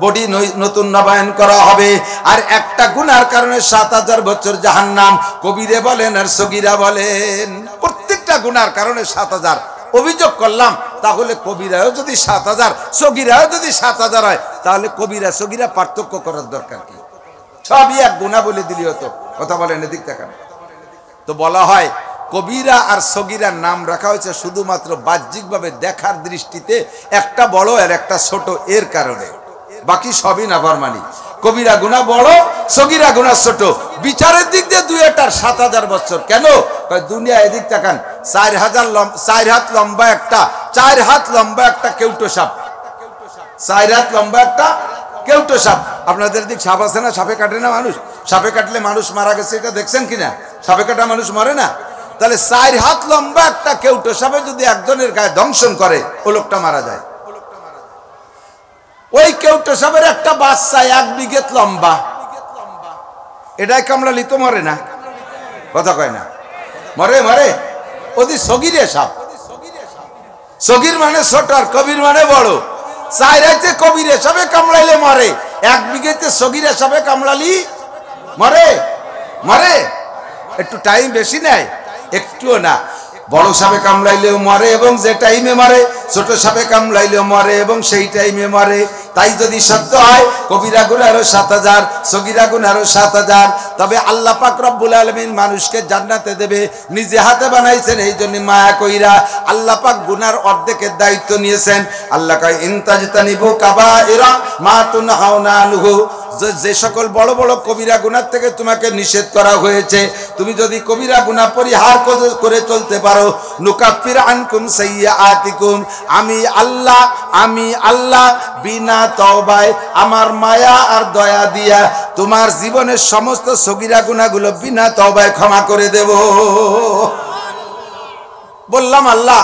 Speaker 1: বডি নতুন নবায়ন করা হবে। আর একটা গুনার কারণে 7000 বছর জাহান্নাম। কবিরে বলেন আর সগীরা বলেন, প্রত্যেকটা গুনার কারণে 7000। অভিযোগ করলাম, তাহলে কবিরাও যদি 7000, সগীরাও যদি 7000 হয়, তাহলে কবিরা সগীরা পার্থক্য করার দরকার কি? সবই এক গুনাহ বলে দিলি হতো। কথা বলেন, এদিক তাকান। তো বলা হয় কবিরা আর সগীরার নাম রাখা হয়েছে শুধুমাত্র বাহ্যিকভাবে দেখার দৃষ্টিতে, একটা বড় আর একটা ছোট, এর কারণে। বাকি সবই নাফরমানি। কবিরা গুনাহ বড়, সগীরা গুনাহ ছোট। বিচারের দিক দিয়ে দুই একটার 7000 বছর। কেন? দুনিয়া এদিক তাকান, 4 হাত লম্বা একটা 4 হাত লম্বা একটা কেউটো সাপ, 4 হাত লম্বা একটা কেউটো সাপ। আপনাদের দিক সাপ আছে না? সাপে কাটে না মানুষ? সাপে কাটলে মানুষ মারা গেছে, এটা দেখছেন কিনা? সাপে কাটা মানুষ মরে না। তাহলে 4 হাত লম্বা একটা কেউটো সাপে যদি একজনের গায়ে দংশন করে, ও লোকটা মারা যায়। ওই কেউটো সাপের একটা বাচ্চা 1 বিঘে লম্বা, এটাই কামড়ালি তো মরে না? কথা কয় না? মরে মরে। ওদি সগিরে সাপ। সগির মানে ছোট আর কবির মানে বড়। 4 হাতে কবিরে সাপে কামড়াইলে মরে, 1 বিঘেতে সগিরে সাপে কামড়ালি মরে? মরে। একটু টাইম বেশি নেয়? একটুও না। বড় সাপে কামড়াইলেও মরে এবং যে টাইমে মরে, ছোট সাপে কামড়াইলেও মরে এবং সেই টাইমে মরে। তাই যদি সত্য হয় কবিরা গুনাহ আরো 7000, সগীরা গুনাহ আরো 7000। তবে আল্লাহ পাক রব্বুল আলামিন মানুষকে জান্নাতে দেবে, নিজে হাতে বানাইছেন, এই জন্য মায়া কইরা আল্লাহ পাক গুনার অর্ধেকের দায়িত্ব নিয়েছেন। আল্লাহ কয় ইনতাজতানিবু কাবাইরা মা তুনহাউনা আনহু, যে সকল বড় বড় কবিরা গুনাহ থেকে তোমাকে নিষেধ করা হয়েছে, তুমি যদি কবিরা গুনাহ পরিহার করে চলতে পারো, নুকাফির আনকুম সাইয়্যাতিকুম, আমি আল্লাহ বিনা তওবায়, আমার মায়া আর দয়া দিয়া তোমার জীবনের সমস্ত সগীরা গুনাহগুলো বিনা তওবায় ক্ষমা করে দেব। বললাম আল্লাহ,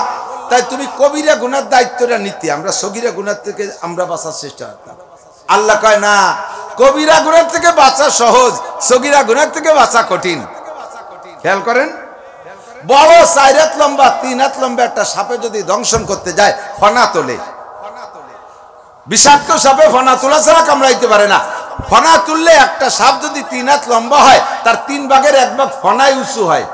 Speaker 1: তাই তুমি কবিরা গুনার দায়িত্বটা নিতে, আমরা সগীরা গুনার থেকে আমরা বাঁচার চেষ্টা করতাম। আল্লাহ কয় না, কবিরা গুনার থেকে বাঁচা সহজ, সগীরা গুনার থেকে বাঁচা কঠিন। খেয়াল করেন, বড় 4 হাত লম্বা 3 হাত লম্বা একটা সাপে যদি দংশন করতে যায়, ফনা তোলে। বিষাক্ত সাপে ফনা তোলা ছাড়া কামড়াইতে পারে না। ফনা তুললে একটা সাপ যদি 3 হাত লম্বা হয়, তার 3 ভাগের 1 ভাগ ফনায় উঁচু হয়।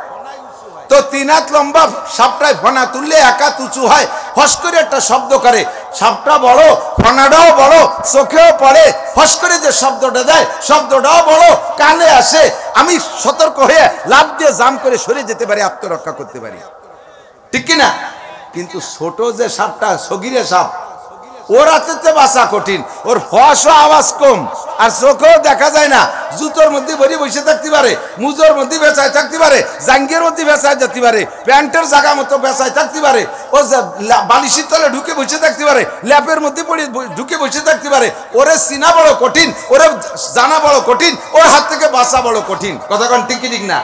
Speaker 1: তো 3 হাত লম্বা সাপটায় ফনা তুললে 1 হাত উঁচু হয়, ফস করে একটা শব্দ করে। সাপটা বড়, ফনাটাও বড়, চোখেও পড়ে, ফস করে যে শব্দটা দেয়, শব্দটাও বড়, কানে আসে। আমি সতর্ক হয়ে লাফ দিয়ে জাম করে সরে যেতে পারি, আত্মরক্ষা করতে পারি, ঠিক কিনা? কিন্তু ছোট যে সাপটা, সগীরে সাপ, ওর হাতে বাঁচা কঠিন। ওর ফসও আওয়াজ কম, আর চোখেও দেখা যায় না। জুতোর মধ্যে ভরি বসে থাকতে পারে, মুজোর মধ্যে বেচায় থাকতে পারে, জাঙ্গের মধ্যে বেচায় যেতে পারে, প্যান্টের জায়গা মতো বেচায় থাকতে পারে, ও বালিশের তলে ঢুকে বসে থাকতে পারে, ল্যাপের মধ্যে পড়ে ঢুকে বসে থাকতে পারে। ওরে চিনা বড় কঠিন, ওরে জানা বড় কঠিন, ওর হাত থেকে বাঁচা বড় কঠিন। কথা কোন ঠিক ঠিক না?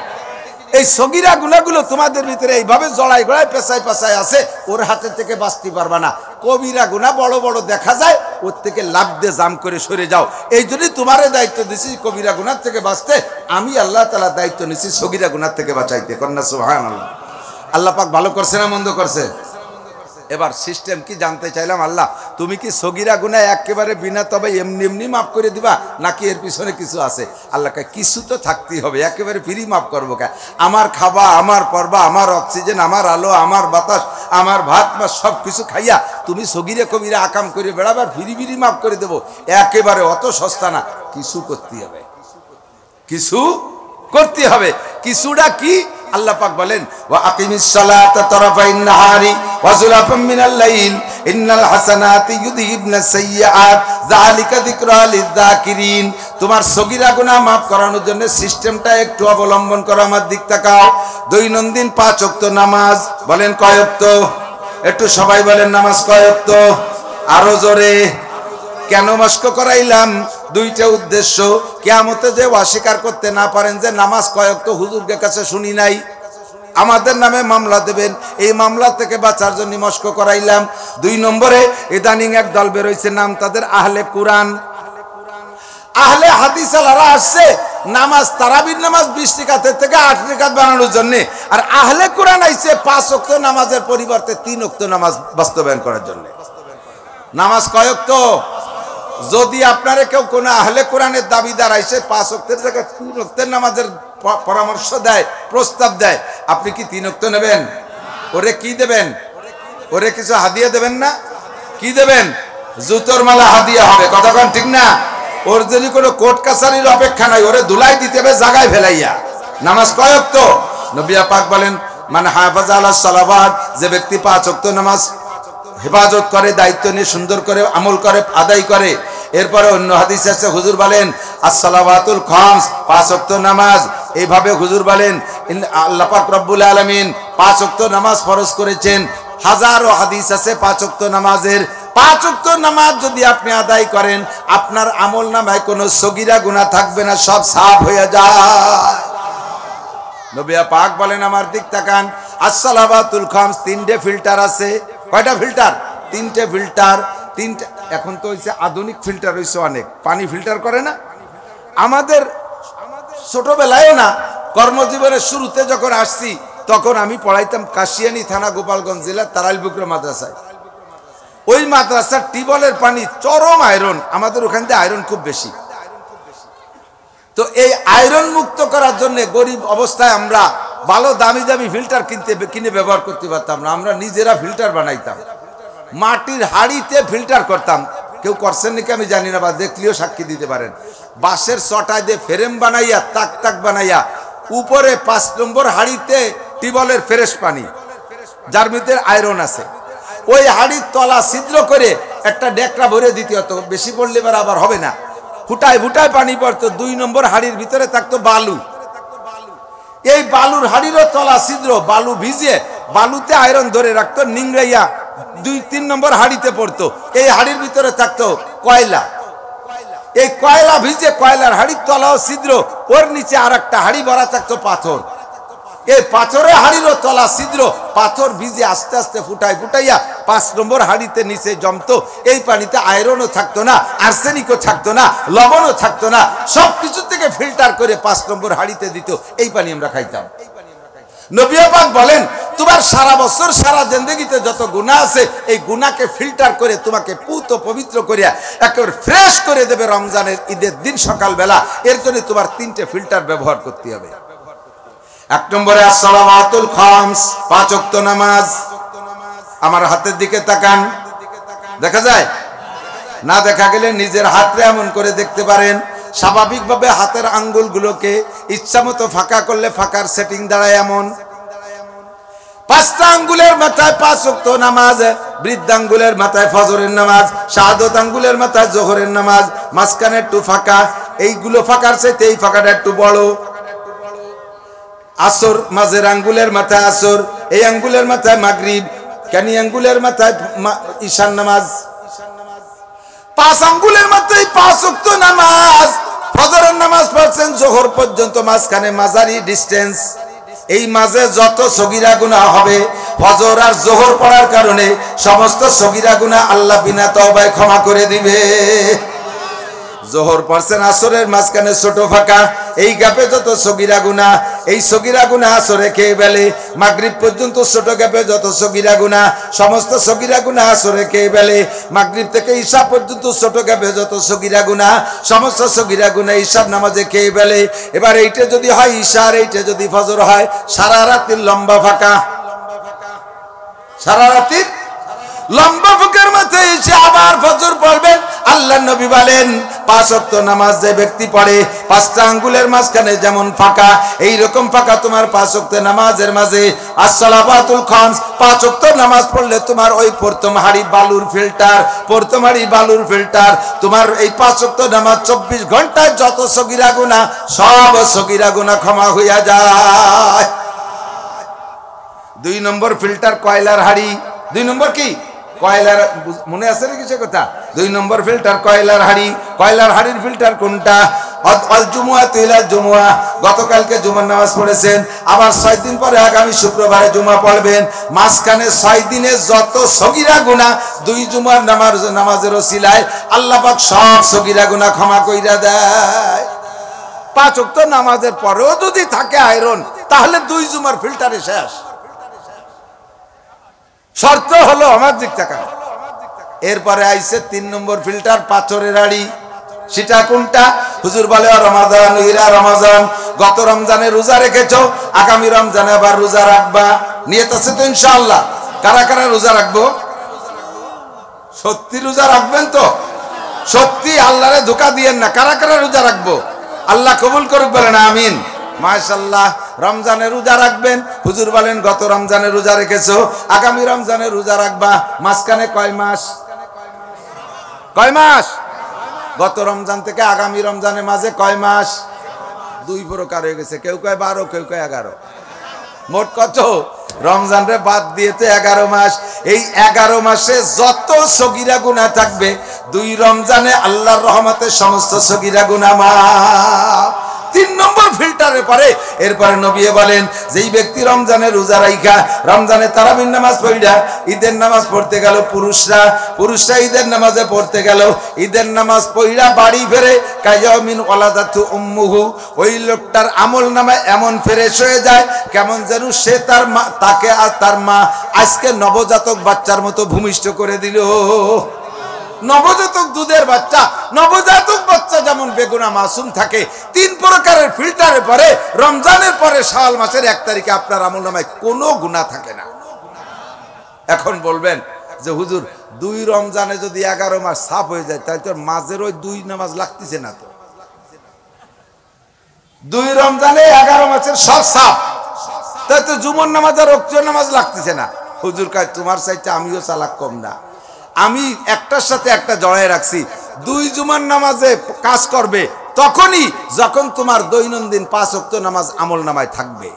Speaker 1: এই সগীরা গুনাহগুলো তোমাদের ভিতরে এইভাবে জড়াই গড়াই পেঁচায় পেঁচায় আছে, ওর হাতে থেকে বাঁচতে পারবা না। কবিরা গুনাহ বড় বড় দেখা যায়, ওর থেকে লাভ দিয়ে জাম করে সরে যাও। এই জন্যই তোমারে দায়িত্ব দিছি কবিরা গুনাহ থেকে বাঁচতে, আমি আল্লাহ তাআলা দায়িত্ব নিছি সগীরা গুনাহ থেকে বাঁচাইতে। কন্যা সুবহানাল্লাহ। আল্লাহ পাক ভালো করছে না মন্দ করছে? এবার সিস্টেম কি জানতে চাইলাম, আল্লাহ তুমি কি সগীরা গুনাহ একেবারে বিনা তবে এমনি এমনি মাফ করে দিবা, নাকি এর পিছনে কিছু আছে? আল্লাহ কয় কিছু তো থাকতেই হবে, একেবারে ফ্রি মাফ করবো কে? আমার খাবা, আমার পরবা, আমার অক্সিজেন, আমার আলো, আমার বাতাস, আমার ভাত মাছ সব কিছু খাইয়া তুমি সগীরে কবিরা আকাম করে বেড়াবার, ফিরি ফিরি মাফ করে দেবো? একেবারে অত সস্তা না, কিছু করতে হবে, কিছু করতে হবে। কিছুটা কি? আল্লাহ পাক বলেন, ওয়া আকিমিস সালাতা তারাফাইন নাহারি ওয়া যুলাফাম মিনাল লাইল ইন্নাল হাসানাতি ইউযহিবনাস সাইয়্যাত যালিকা যিকরা লিয-যাকিরিন। তোমার সগীরা গুনাহ maaf করানোর জন্য সিস্টেমটা একটু অবলম্বন করো, আমার দিক তাকাও। দৈনন্দিন 5 ওয়াক্ত নামাজ, বলেন কয় ওয়াক্ত? একটু সবাই বলেন নামাজ কয় ওয়াক্ত? আরো জোরে। কেন মস্ক করাইলাম? 2টা উদ্দেশ্য। কিয়ামতে যে অস্বীকার করতে না পারেন যে নামাজ কয় ওয়াক্ত হুজুরের কাছে শুনি নাই, আমাদের নামে মামলা দেবেন, এই মামলা থেকে বাঁচার জন্য মস্ক করাইলাম। 2 নম্বরে ইদানিং এক দল বের হইছে, নাম তাদের আহলে কুরআন। আহলে হাদিস আলারা আসছে নামাজ, তারাবির নামাজ 20 রাকাতের থেকে 8 রাকাত বানানোর জন্য, আর আহলে কুরআন আইছে 5 ওয়াক্ত নামাজের পরিবর্তে 3 ওয়াক্ত নামাজ বাস্তবায়ন করার জন্য। নামাজ কয় ওয়াক্ত? যদি আপনারে কেউ কোন আহলে কোরআনের দাবিদার আইসে 5 ওয়াক্তের জায়গায় 3 ওয়াক্তের নামাজের পরামর্শ দেয়, প্রস্তাব দেয়, আপনি কি 3 ওয়াক্ত নেবেন? ওরে কি দেবেন? ওরে কিছু হাদিয়া দেবেন না? কি দেবেন? জুতোর মালা হাদিয়া হবে। কথা কোন ঠিক না? ওর যদি কোনো কোর্ট কাছারির অপেক্ষা নাই, ওরে ধুলাই দিতে হবে জায়গায় ফেলাইয়া। নামাজ কয় ওয়াক্ত? নবী পাক বলেন, মান হাফাজা আলাস সালাওয়াত, যে ব্যক্তি 5 ওয়াক্ত নামাজ হেফাজত করে, দায়িত্ব নিয়ে সুন্দর করে আমল করে, আদায় করে। এরপরে অন্য হাদিস আছে, হুজুর বলেন as-সালাওয়াতুল খামস, 5 ওয়াক্ত নামাজ। এইভাবে হুজুর বলেন আল্লাহ পাক রব্বুল আলামিন 5 ওয়াক্ত নামাজ ফরজ করেছেন। হাজারো হাদিস আছে 5 ওয়াক্ত নামাজের। 5 ওয়াক্ত নামাজ যদি আপনি আদায় করেন, আপনার আমল নামায় কোনো সগীরা গুনাহ থাকবে না, সব সাফ হয়ে যায়। নবী পাক বলেন, আমার দিক তাকান, আসসালাবাতুল খামস, 3টে ফিল্টার আছে। কয়টা ফিল্টার? 3টে ফিল্টার। 3টে। এখন তো হইছে আধুনিক ফিল্টার হইছে, অনেক পানি ফিল্টার করে না। আমাদের ছোটবেলায় না, কর্মজীবনের শুরুতে যখন আসছি তখন আমি পড়াইতাম কাশিয়ানী থানা, গোপালগঞ্জ জেলা, তারাইলবুকরা মাদ্রাসায়। ওই মাদ্রাসার টিউবওয়েলের পানি চরম আয়রন, আমাদের ওখান থেকে আয়রন খুব বেশি। তো এই আয়রন মুক্ত করার জন্য গরিব অবস্থায় আমরা ভালো দামি দামি ফিল্টার কিনে ব্যবহার করতে পারতাম না, আমরা নিজেরা ফিল্টার বানাইতাম। মাটির হাড়িতে ফিল্টার করতাম। কেউ করছেন নাকি আমি জানি না, বা দেখলেও সাক্ষী দিতে পারেন। বাঁশের চটায় দিয়ে ফ্রেম বানাইয়া, তাক তাক বানাইয়া, উপরে 5 নম্বর হাড়িতে টিউবওয়েলের ফ্রেশ পানি, যার ভিতরে আয়রন আছে। ওই হাড়ির তলা ছিদ্র করে একটা ডেকরা ভরে দিতে হতো, বেশি পড়লে আবার হবে না। ফুটায় ফুটায় পানি পড়তো। 2 নম্বর হাড়ির ভিতরে থাকতো বালু। এই বালুর হাড়িরও তলা ছিদ্র, বালু ভিজিয়ে বালুতে আয়রন ধরে রাখতো, নিংড়াইয়া 2-3 নম্বর হাড়িতে পড়তো। এই হাড়ির ভিতরে থাকতো কয়লা। এই কয়লা ভিজে, কয়লার হাড়ির তলাও ছিদ্র, ওর নিচে আর একটা হাড়ি ভরা থাকতো পাথর। এই পাথরের হাড়িরও তলা ছিদ্র, পাথর ভিজে আস্তে আস্তে ফুটাই ফুটাইয়া 5 নম্বর হাড়িতে নিচে জমতো। এই পানিতে আয়রনও থাকতো না, আর্সেনিকও থাকতো না, লবণও থাকতো না, সব কিছু থেকে ফিল্টার করে 5 নম্বর হাড়িতে দিত। এই পানি আমরা খাইতাম। নবী পাক বলেন, তোমার সারা বছর সারা জিন্দেগিতে যত গুনাহ আছে, এই গুনাহকে ফিল্টার করে তোমাকে পুত পবিত্র করিয়া একেবারে ফ্রেশ করে দেবে রমজানের ঈদের দিন সকালবেলা। এর জন্য তোমার 3টে ফিল্টার ব্যবহার করতে হবে। 1 নম্বরে আসসালাওয়াতুল খামস, 5 ওয়াক্ত নামাজ। আমার হাতের দিকে তাকান, দেখা যায় না? দেখা গেলে নিজের হাতে এমন করে দেখতে পারেন। স্বাভাবিকভাবে হাতের আঙ্গুলগুলোকে ইচ্ছামতো ফাঁকা করলে ফাঁকার সেটিং দাঁড়ায় এমন। 5টা আঙ্গুলের মাথায় 5 ওয়াক্ত নামাজ, বৃদ্ধাঙ্গুলের মাথায় ফজরের নামাজ, শাহাদত আঙ্গুলের মাথায় জোহরের নামাজ, মাঝখানে একটু ফাঁকা। এইগুলো ফাঁকার চাইতে এই ফাঁকাটা একটু বড়। আসর, মাঝের আঙ্গুলের মাথায় আসর, এই আঙ্গুলের মাথায় মাগরিব, কানি আঙ্গুলের মাথায় ঈশান নামাজ। 5 আঙ্গুলের মাথায় 5 ওয়াক্ত নামাজ। ফজরের নামাজ পড়ছেন জোহর পর্যন্ত, মাঝখানে মাঝারি ডিস্টেন্স। এই মাঝে যত সগীরা গুনাহ হবে, ফজর আর জোহর পড়ার কারণে সমস্ত সগীরা গুনাহ আল্লাহ বিনা তওবায় ক্ষমা করে দিবে। জোহর পড়ছেন, আসরের মাঝখানে ছোট ফাঁকা, এই গ্যাপে যত সগীরা গুনাহ, এই সগীরা গুনাহ আসরে খেয়ে ফেলে। মাগরিব পর্যন্ত ছোট গ্যাপে যত সগীরা গুনাহ, সমস্ত সগীরা গুনাহ আসরে খেয়ে ফেলে। মাগরিব থেকে ঈশা পর্যন্ত ছোট গ্যাপে যত সগীরা গুনাহ, সমস্ত সগীরা গুনাহ ঈশার নামাজে খেয়ে ফেলে। এবার এইটা যদি হয় ঈশা আর এইটা যদি ফজর হয়, সারা রাতের লম্বা ফাঁকা। সারা রাতের লম্বা ফাঁকার মাথায় এসে আবার ফজর পড়বেন। আল্লাহ নবী বলেন, 5 ওয়াক্ত নামাজ যে ব্যক্তি পড়ে, 5টা আঙ্গুলের মাঝখানে যেমন ফাঁকা, এই রকম ফাঁকা তোমার 5 ওয়াক্ত নামাজের মাঝে। আসসালাওয়াতুল খামস, 5 ওয়াক্ত নামাজ পড়লে তোমার ওই প্রথম হাড়ি বালুর ফিল্টার, প্রথম হাড়ি বালুর ফিল্টার। তোমার এই 5 ওয়াক্ত নামাজ 24 ঘন্টায় যত সগীরা গুনাহ, সব সগীরা গুনাহ ক্ষমা হইয়া যায়। 2 নম্বর ফিল্টার কয়লার হাড়ি। 2 নম্বর কি? কয়লার। মনে আছে না কিছু কথা? 2 নম্বর ফিল্টার কয়লার হাড়ি। কয়লার হাড়ির ফিল্টার কোনটা? আল জুমুআ ইলাল জুমুআ, গতকালকে জুমার নামাজ পড়েছেন, আবার 6 দিন পরে আগামী শুক্রবারে জুমা পড়বেন। মাঝখানে 6 দিনে যত সগীরা গুনাহ 2 জুমার নামাজের ওসিলায় আল্লাহ পাক সব সগীরা গুনাহ ক্ষমা কইরা দেয়। 5 ওয়াক্ত নামাজের পরেও যদি থাকে আয়রন, তাহলে 2 জুমার ফিল্টারে শেষ। শর্ত হলো আমার দিক থেকে। এরপরে আইছে 3 নম্বর ফিল্টার পাথরের হাড়ি। সেটা কোনটা? হুজুর বলে রমাদান, ইলা রমাজান, গত রমজানে রোজা রেখেছো, আগামী রমজানে আবার রোজা রাখবা। নিয়ত আছে তো ইনশাআল্লাহ? কারা কারা রোজা রাখবো? সত্যি রোজা রাখবেন তো? সত্যি, আল্লাহরে ধোঁকা দিয়েন না। কারা কারা রোজা রাখবো? আল্লাহ কবুল করুক, বলেন আমিন। মাশাআল্লাহ। রমজানে রোজা রাখবেন, হুজুর বলেন গত রমজানে রোজা রেখেছো, আগামী রমজানে রোজা রাখবা। মাঝখানে কয় মাস? কয় মাস? গত রমজান থেকে আগামী রমজানের মাঝে কয় মাস? 2 প্রকার হয়ে গেছে। কেউ কয় 12, কেউ কয় 11। মোট কত? রমজান রে বাদ দিয়ে তো 11 মাস। এই 11 মাসে যত সগীরা গুনাহ থাকবে 2 রমজানে আল্লাহর রহমতে সমস্ত সগীরা গুনাহ মাফ। 3 নম্বর ফিল্টারে পরে এরপরে নবী বলেন, যেই ব্যক্তি রমজানে রোজা রাইখা রমজানে তারাবির নামাজ পড়া ঈদের নামাজ পড়তে গেল, পুরুষরা ঈদের নামাজে পড়তে গেল, ঈদের নামাজ পড়া বাড়ি ফেরে কায়ামিন ওয়ালাদাতু উম্মুহু, ওই লোকটার আমল নামা এমন ফ্রেশ হয়ে যায় কেমন যেন সে তার মা তাকে আর তার মা আজকে নবজাতক বাচ্চার মতো ভূমিষ্ঠ করে দিল। নবজাতক দুধের বাচ্চা, নবজাতক বাচ্চা যেমন বেগুনা মাসুম থাকে, 3 প্রকারের ফিল্টারে পরে রমজানের পরে শাওয়াল মাসের 1 তারিখে আপনার আমলনামায় কোনো গুনাহ থাকে না। এখন বলবেন যে হুজুর 2 রমজানে যদি 11 মাস সাফ হয়ে যায় তাহলে তো মাঝের ওই 2 নামাজ লাগতেছে না। তো 2 রমজানে 11 মাসের সব সাফ, তাই তো জুমার নামাজ আর ওয়াক্তের নামাজ লাগতেছে না। হুজুর কয় তোমার চাইতে আমিও চালাক কম না, আমি একটার সাথে একটা জড়ায় রাখছি। 2 জুমার নামাজে কাজ করবে তখনই যখন তোমার দৈনন্দিন 5 ওয়াক্ত নামাজ আমল নামায় থাকবে।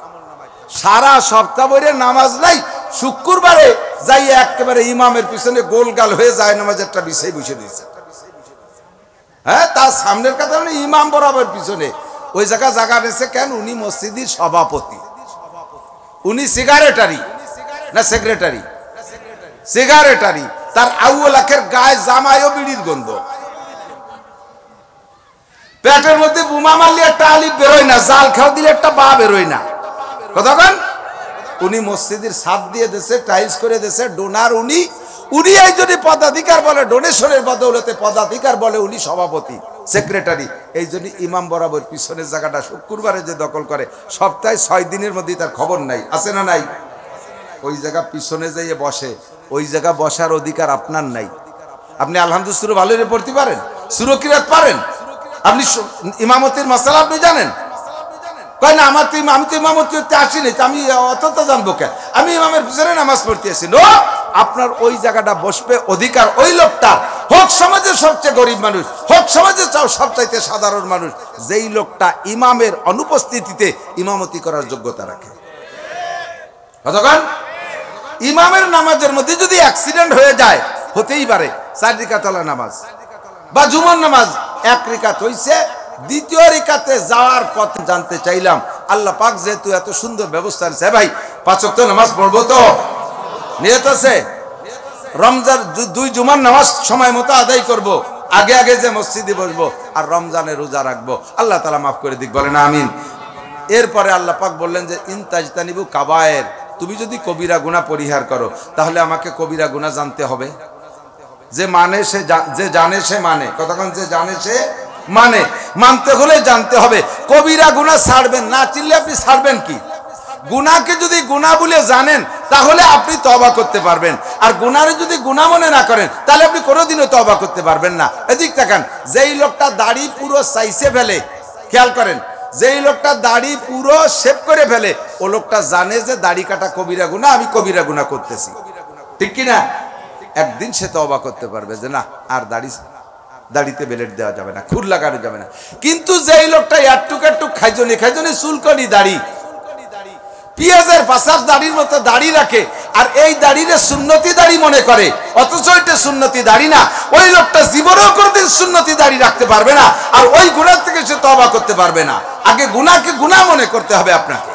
Speaker 1: সারা সপ্তাহ ভরে নামাজ নাই, শুক্রবারে যাই একেবারে ইমামের পিছনে গোলগাল হয়ে যায় নামাজ একটা বিষয় বসে দিয়েছে। হ্যাঁ, তার সামনের কথা মানে ইমাম বরাবর পিছনে ওই জায়গা নিয়েছে কেন? উনি মসজিদের সভাপতি, উনি সিগারেটারি না সেক্রেটারি, সিগারেটারি। তার আউলাখের গায়ে জামায়ও বিড়ির গন্ধ, পেটের মধ্যে বোমা মারলে একটা আলিফ বেরোয় না, জাল খাও দিলে একটা বা বেরোয় না। কতক্ষণ উনি মসজিদের ছাদ দিয়ে দেশে টাইলস করে দেশে ডোনার, উনি এই যদি পদাধিকার বলে ডোনেশনের বদৌলতে পদাধিকার বলে উনি সভাপতি সেক্রেটারি। এই জন্য ইমাম বরাবর পিছনের জায়গাটা শুক্রবারে যে দখল করে সপ্তাহে 6 দিনের মধ্যে তার খবর নাই, আছে না নাই? ওই জায়গা পিছনে যাইয়ে বসে, ওই জায়গা বসার অধিকার আপনার নাই। আপনি আলহামদুলিল্লাহ ভালো রে পড়তে পারেন, সুরকিরাত পারেন, আপনি ইমামতির মাসালা আপনি জানেন? কয় না আমি তো ইমামতি করতে আসিনি, আমি অতটা জানবো কেন? আমি ইমামের পিছনে নামাজ পড়তে আসি। নো, আপনার ওই জায়গাটা বসবে অধিকার ওই লোকটা, হোক সমাজের সবচেয়ে গরিব মানুষ, হোক সমাজের সবচাইতে সাধারণ মানুষ, যেই লোকটা ইমামের অনুপস্থিতিতে ইমামতি করার যোগ্যতা রাখে। কতক্ষণ ইমামের নামাজের মধ্যে যদি অ্যাক্সিডেন্ট হয়ে যায়, হতেই পারে 4 রাকাত নামাজ বা জুমার নামাজ 1 রাকাত হইছে, 2য় রাকাতে যাওয়ার পথ জানতে চাইলাম। আল্লাহ পাক যেহেতু এত সুন্দর ব্যবস্থা আছে, ভাই 5 ওয়াক্ত নামাজ পড়বো তো? নিয়ত আছে? রমজান 2 জুমার নামাজ সময় মতো আদায় করব, আগে যে মসজিদে বসবো আর রমজানে রোজা রাখবো। আল্লাহ তাআলা মাফ করে দিক, বলেন আমিন। এরপরে আল্লাহ পাক বললেন যে ইনতাজতানিবু কাবায়ের, তুমি যদি কবিরা গুনাহ পরিহার করো তাহলে আমাকে কবিরা গুনাহ জানতে হবে। যে মানে সে জানে সে মানে, কতক্ষণ যে জানে সে মানে, মানতে হলে জানতে হবে। কবিরা গুনাহ ছাড়বেন না, চিনলে আপনি ছাড়বেন কি? গুনাহকে যদি গুনাহ বলে জানেন তাহলে আপনি তওবা করতে পারবেন, আর গুনাহরে যদি গুনাহ মনে না করেন তাহলে আপনি কোনোদিনও তওবা করতে পারবেন না। এদিক তাকান, যেই লোকটা দাড়ি পুরো চাইছে ফেলে, খেয়াল করেন, যেই লোকটা দাড়ি পুরো শেভ করে ফেলে ও লোকটা জানে যে দাড়ি কাটা কবিরা গুনাহ, আমি কবিরা গুনাহ করতেছি, ঠিক কি না? একদিন সে তওবা করতে পারবে যে না আর দাড়িতে বেলেট দেওয়া যাবে না, খুর লাগানো যাবে না। কিন্তু যেই লোকটা একটুক খাইজনে চুলকনি দাড়ি, পেঁয়াজের পাশার দাড়ির মতো দাড়ি রাখে আর এই দাড়িরে সুন্নতি দাড়ি মনে করে, অথচ এটা সুন্নতি দাড়ি না, ওই লোকটা জীবনেও কোনোদিন সুন্নতি দাড়ি রাখতে পারবে না, আর ওই গুনাহ থেকে সে তওবা করতে পারবে না। আগে গুনাহকে গুনাহ মনে করতে হবে আপনাকে।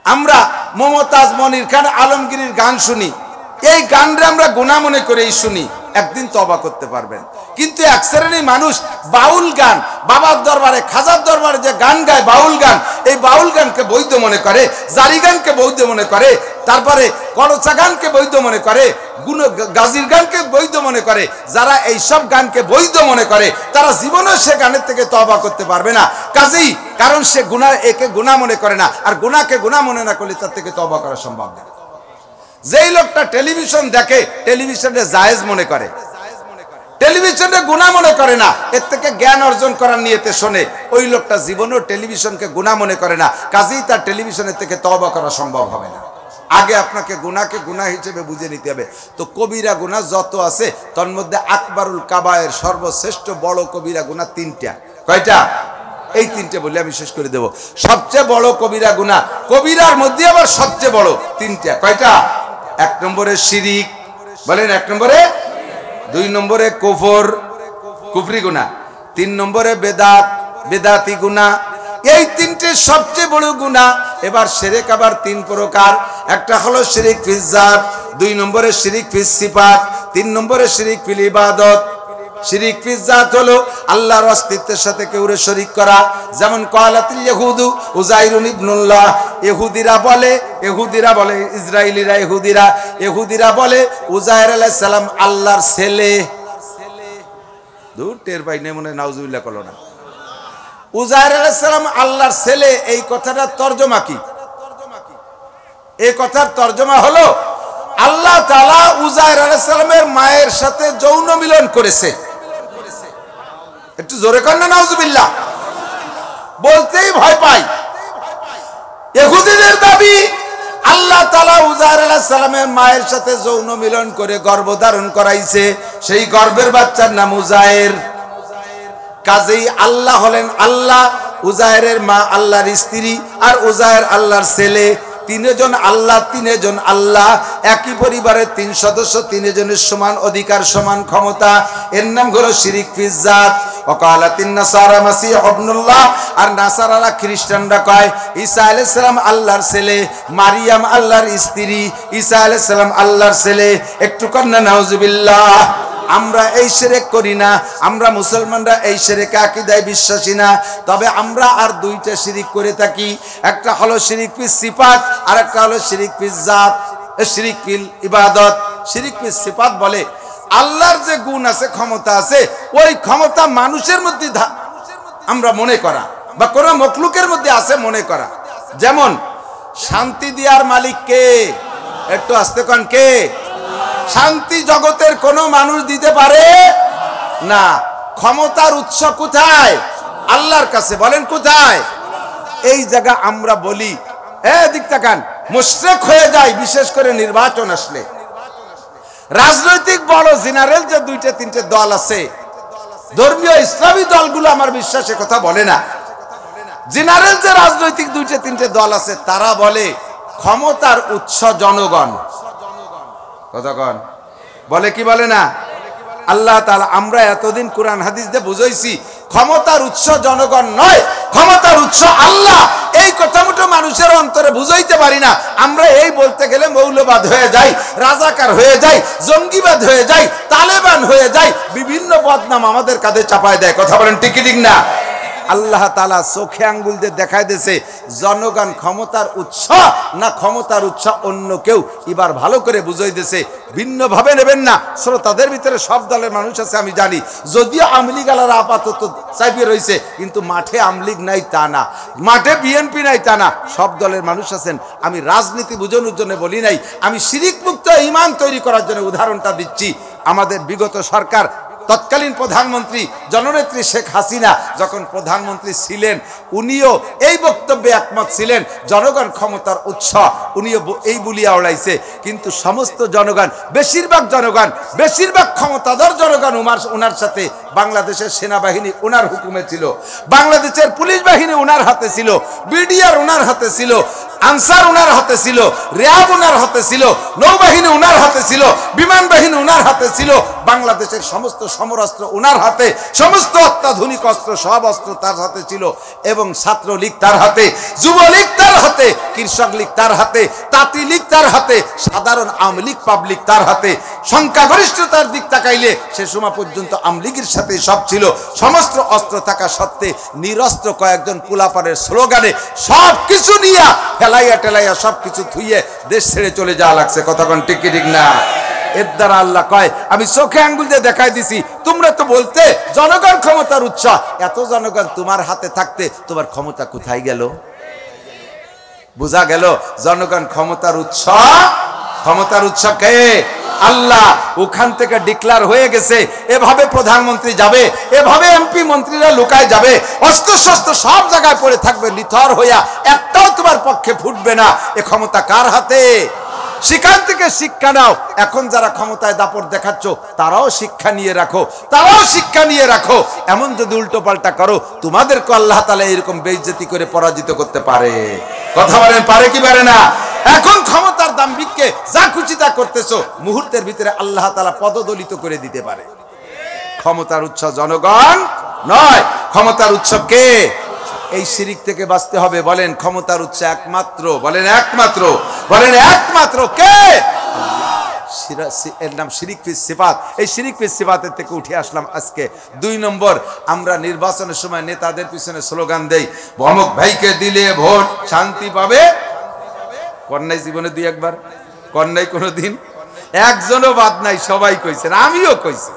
Speaker 1: আমরা মমতাজ, মনির খান, আলমগীরের গান শুনি, এই গানরে আমরা গুনাহ মনে করেই শুনি, একদিন তওবা করতে পারবেন। কিন্তু এক শ্রেণীর মানুষ বাউল গান, বাবার দরবারে খাজার দরবারে যে গান গায় বাউল গান, এই বাউল গানকে বৈধ মনে করে, জারি গানকে বৈধ মনে করে, তারপরে করচা গানকে বৈধ মনে করে, গাজির গানকে বৈধ মনে করে। যারা এই সব গানকে বৈধ মনে করে তারা জীবনেও সে গানের থেকে তওবা করতে পারবে না। কাজেই কারণ সে গুনাহ একে গুনাহ মনে করে না, আর গুনাহকে গুনাহ মনে না করলে তার থেকে তওবা করা সম্ভব না। যেই লোকটা টেলিভিশন দেখে টেলিভিশনে জায়েজ মনে করে, টেলিভিশনে গুনাহ মনে করে না, এর থেকে জ্ঞান অর্জন করার নিয়তে শোনে, ওই লোকটা জীবনেও টেলিভিশনকে গুনাহ মনে করে না, কাজেই তার টেলিভিশনের থেকে তওবা করা সম্ভব হবে না। আগে আপনাকে গুনাহকে গুনাহ হিসেবে বুঝে নিতে হবে। তো কবিরা গুনাহ যত আছে তার মধ্যে আকবারুল কাবায়ের, সর্বশ্রেষ্ঠ বড় কবিরা গুনাহ 3টা। কয়টা? এই তিনটে বলে আমি শেষ করে দেব। সবচেয়ে বড় কবিরা গুনাহ, কবিরার মধ্যে আবার সবচেয়ে বড় তিনটা। কয়টা? 1 নম্বরে শিরিক, বলেন 1 নম্বরে, 2 নম্বরে কুফর, কুফরি গুনাহ, 3 নম্বরে বেদাত, বেদাতি গুনাহ। এই তিনটে সবচেয়ে বড় গুনাহ। এবার শিরক আবার 3 প্রকার। একটা হলো শিরিক ফিজ জাত, 2 নম্বরে শিরিক ফিজ সিফাত, 3 নম্বরে শিরিক ফিল ইবাদত। শিরিক ফিজ জাত হলো আল্লাহর অস্তিত্বের সাথে কেউরে শরীক করা, যেমন কালাতিল ইহুদু উযাইরুন ইবনুল্লাহ। ইহুদিরা বলে ইহুদিরা বলে উযাইর আলাইহিস সালাম আল্লাহর ছেলে। দূর টের পাই নেই মনে, নাউজুবিল্লাহ কলো না। উযাইর আলাইহিস সালাম আল্লাহর ছেলে, এই কথাটার তরজমা কি? এই কথার তরজমা হলো আল্লাহ তাআলা উযাইর আলাইহিস সালামের মায়ের সাথে যৌন মিলন করেছে। একটু জোরে কর না নাউজুবিল্লাহ, বলতেই ভয় পাই। ইহুদিদের দাবি আল্লাহ তাআলা উযাইর আলাইহিস সালামের মায়ের সাথে যৌন মিলন করে গর্ভধারণ করাইছে, সেই গর্ভের বাচ্চার নাম উযাইর। কাজেই আল্লাহ হলেন আল্লাহ, উযাইরের মা আল্লাহর স্ত্রী, আর উযাইর আল্লাহর ছেলে। তিনজন আল্লাহ, তিনজন আল্লাহ, একই পরিবারের 3 সদস্য, তিনজনের সমান অধিকার, সমান ক্ষমতা। এর নাম হলো শিরিক ফিজ জাত। ওয়াকালাতিন নাসারা মাসিহ ইবনুল্লাহ, আর নাসারারা খ্রিস্টানরা কয় ঈসা আলাইহিস সালাম আল্লাহর ছেলে, মারিয়াম আল্লাহর স্ত্রী, ঈসা আলাইহিস সালাম আল্লাহর ছেলে। একটু কন্না নাউজুবিল্লাহ। আমরা এই শিরক করি না, আমরা মুসলমানরা এই শিরকে আকীদায় বিশ্বাসী না। তবে আমরা আর 2টা শিরিক করে থাকি। একটা হলো শিরিক ফিস সিফাত, আর একটা হলো শিরিক ফিস জাত, শিরিক ফিল ইবাদত। শিরিক ফিস সিফাত বলে আল্লাহর যে গুণ আছে, ক্ষমতা আছে, ওই ক্ষমতা মানুষের মধ্যে আমরা মনে করা, বা কোন মখলুকের মধ্যে আছে মনে করা। যেমন শান্তি দেওয়ার মালিক কে? একটু আস্তে কন, কে? শান্তি জগতের কোন মানুষ দিতে পারে না। ক্ষমতার উৎস কোথায়? আল্লাহর কাছে। বলেন কোথায়? এই জায়গা আমরা বলি দিক তাকান, মুশরিক হয়ে যায়, বিশেষ করে নির্বাচন আসলে। রাজনৈতিক বড় জেনারেল যে 2-3টে দল আছে, ধর্মীয় ইসলামী দলগুলো আমার বিশ্বাসের কথা বলে না। জেনারেল যে রাজনৈতিক 2-3টে দল আছে, তারা বলে ক্ষমতার উৎস জনগণ। কতক্ষণ বলে কি বলে না? আল্লাহ তাআলা, আমরা এতদিন কোরআন হাদিস দিয়ে বুঝাইছি ক্ষমতার উৎস জনগণ নয়, ক্ষমতার উৎস আল্লাহ। এই কথা মুঠো মানুষের অন্তরে বুঝাইতে পারি না। আমরা এই বলতে গেলে মৌলবাদ হয়ে যাই, রাজাকার হয়ে যাই, জঙ্গিবাদ হয়ে যাই, তালেবান হয়ে যাই, বিভিন্ন বদনাম আমাদের কাঁধে চাপায় দেয়। কথা বলেন ঠিক কি ঠিক না? আল্লাহ তাআলা চোখে আঙ্গুল দিয়ে দেখায় দিয়েছে জনগণ ক্ষমতার উৎস না ক্ষমতার উৎস অন্য কেউ। এবার ভালো করে বুঝাই দিয়েছে, ভিন্ন ভাবে নেবেন না। শ্রোতাদের ভিতরে সব দলের মানুষ আছে আমি জানি, যদিও আমলিগ আলারা আপাতত চাইপে রয়েছে, কিন্তু মাঠে আমলিগ নাই তা না, মাঠে বিএনপি নাই তা না, সব দলের মানুষ আছেন। আমি রাজনীতি বুঝানোর জন্য বলি নাই, আমি শিরিক মুক্ত ঈমান তৈরি করার জন্য উদাহরণটা দিচ্ছি। আমাদের বিগত সরকার, তৎকালীন প্রধানমন্ত্রী জননেত্রী শেখ হাসিনা যখন প্রধানমন্ত্রী ছিলেন, উনিও এই বক্তব্যে একমত ছিলেন জনগণ ক্ষমতার উৎস। উনিও এই বলিয়া উড়াইছে, কিন্তু সমস্ত জনগণ, বেশিরভাগ ক্ষমতাধর জনগণ ওনার সাথে। বাংলাদেশের সেনাবাহিনী ওনার হুকুমে ছিল, বাংলাদেশের পুলিশ বাহিনী ওনার হাতে ছিল, বিডিআর ওনার হাতে ছিল, আনসার ওনার হাতে ছিল, র্যাব ওনার হাতে ছিল, নৌবাহিনী ওনার হাতে ছিল, বিমান বাহিনী ওনার হাতে ছিল, বাংলাদেশের সমস্ত সমরাস্ত্র ওনার হাতে, সমস্ত অত্যাধুনিক অস্ত্র, সব অস্ত্র তার হাতে ছিল। এবং ছাত্রলীগ তার হাতে, যুবলীগ তার হাতে, কৃষক লীগ তার হাতে, তাঁতি লীগ তার হাতে, সাধারণ আওয়ামী লীগ পাবলিক তার হাতে। সংখ্যাগরিষ্ঠতার দিক তাকাইলে সে সময় পর্যন্ত আওয়ামী লীগের সাথে সব ছিল। সমস্ত অস্ত্র থাকা সত্ত্বে নিরস্ত্র কয়েকজন পোলাপানের স্লোগানে সব কিছু নিয়ে ফেলাইয়া টেলাইয়া সব কিছু থুইয়ে দেশ ছেড়ে চলে যাওয়া লাগছে। কতক্ষণ ঠিক কি ঠিক না? এর দ্বারা আল্লাহ কয়, আমি চোখে আঙ্গুল দিয়ে দেখাই দিছি, তোমরা তো বলতে জনগণ ক্ষমতার উৎস। এত জনগণ তোমার হাতে থাকতে তোমার ক্ষমতা কোথায় গেল? বোঝা গেল জনগণ ক্ষমতার উৎস। ক্ষমতার উৎস কে? আল্লাহ। ওখান থেকে ডিক্লার হয়ে গেছে, এভাবে প্রধানমন্ত্রী যাবে, এভাবে এমপি মন্ত্রীরা লুকায় যাবে, অস্ত্র শস্ত্র সব জায়গায় পড়ে থাকবে নিথর হইয়া, একটাও তোমার পক্ষে ফুটবে না। এ ক্ষমতা কার হাতে? সেখান থেকে শিক্ষা নাও। এখন যারা ক্ষমতায় দাপট দেখাচ্ছ তারাও শিক্ষা নিয়ে রাখো, তারাও শিক্ষা নিয়ে রাখো। এমন যদি উল্টো পাল্টা করো তোমাদেরকে আল্লাহ তাআলা এরকম বেইজ্জতি করে পরাজিত করতে পারে। কথা বলেন পারে কি পারে না? এখন ক্ষমতার দাম বিক্কে যা খুশি তা করতেছো, মুহূর্তের ভিতরে আল্লাহ তাআলা পদদলিত করে দিতে পারে। ক্ষমতার উৎস জনগণ নয়, ক্ষমতার উৎস কে? এই শিরিক থেকে বাঁচতে হবে। বলেন ক্ষমতার উৎস একমাত্র, বলেন একমাত্র, বলেন একমাত্র কে? এর নাম শিরিক ফিস সিফাত। এই শিরিক ফিস সিফাতের থেকে উঠে আসলাম আজকে। 2 নম্বর, আমরা নির্বাচনের সময় নেতাদের পিছনে স্লোগান দেই, অমুক ভাইকে দিলে ভোট শান্তি পাবে। কন্যাই জীবনে 2-1 কন্যাই কোনোদিন একজনও বাদ নাই, সবাই কইছেন, আমিও কইছি।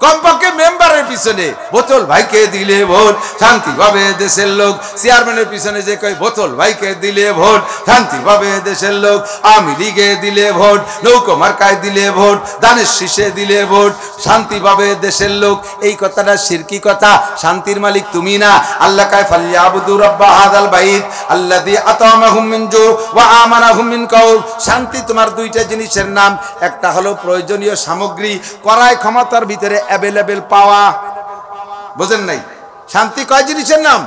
Speaker 1: কমপক্ষে মেম্বারের পিছনে বোতল ভাইকে দিলে ভোট শান্তি পাবে দেশের লোক। চেয়ারম্যানের পিছনে যে কয় বোতল ভাইকে দিলে ভোট শান্তি পাবে দেশের লোক। আওয়ামী লীগে দিলে ভোট, নৌকো মার্কায় দিলে ভোট, দানের শীষে দিলে ভোট শান্তি পাবে দেশের লোক। এই কথাটা শিরকি কথা। শান্তির মালিক তুমি না। আল্লাহ কায় ফালিয়াবুদু রাব্বা হাযাল বাইত আল্লাযী আতামাহুম মিন জু ওয়া আমানাহুম মিন কাউফ। শান্তি তোমার 2টা জিনিসের নাম। একটা হলো প্রয়োজনীয় সামগ্রী, করায় ক্ষমতার ভিতরে অ্যাভেলেবেল পাওয়া। বুঝেন নাই? শান্তি কয় জিনিসের নাম?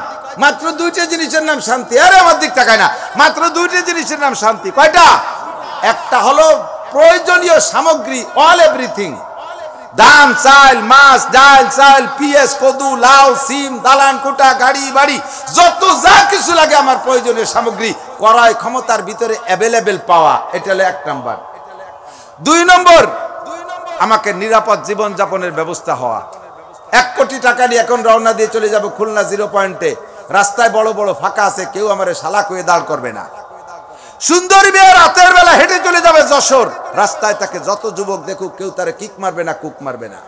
Speaker 1: মাত্র 2টা জিনিসের নাম শান্তি। আরে আমার দিক তাকায় না, মাত্র 2টা জিনিসের নাম শান্তি। কয়টা? একটা হলো প্রয়োজনীয় সামগ্রী, অল এভরিথিং, ধান চাল মাছ ডাল চাল পিঁয়াজ কদু লাউ সিম দালান কোটা গাড়ি বাড়ি যত যা কিছু লাগে আমার প্রয়োজনীয় সামগ্রী করায় ক্ষমতার ভিতরে অ্যাভেলেবেল পাওয়া। এটা হলো 1 নম্বর। 2 নম্বর, আমাকে নিরাপদ জীবন যাপনের ব্যবস্থা হওয়া। 1 কোটি টাকা নিয়ে এখন রওনা দিয়ে চলে যাব খুলনা 0 পয়েন্টে। রাস্তায় বড় বড় ফাঁকা আছে, কেউ আমারে শালা কয়ে দাঁড় করবে না। সুন্দরী মেয়ে রাতের বেলা হেঁটে চলে যাবে যশোর, রাস্তায় তাকে যত যুবক দেখুক কেউ তারে কিক মারবে না, কুক মারবে না।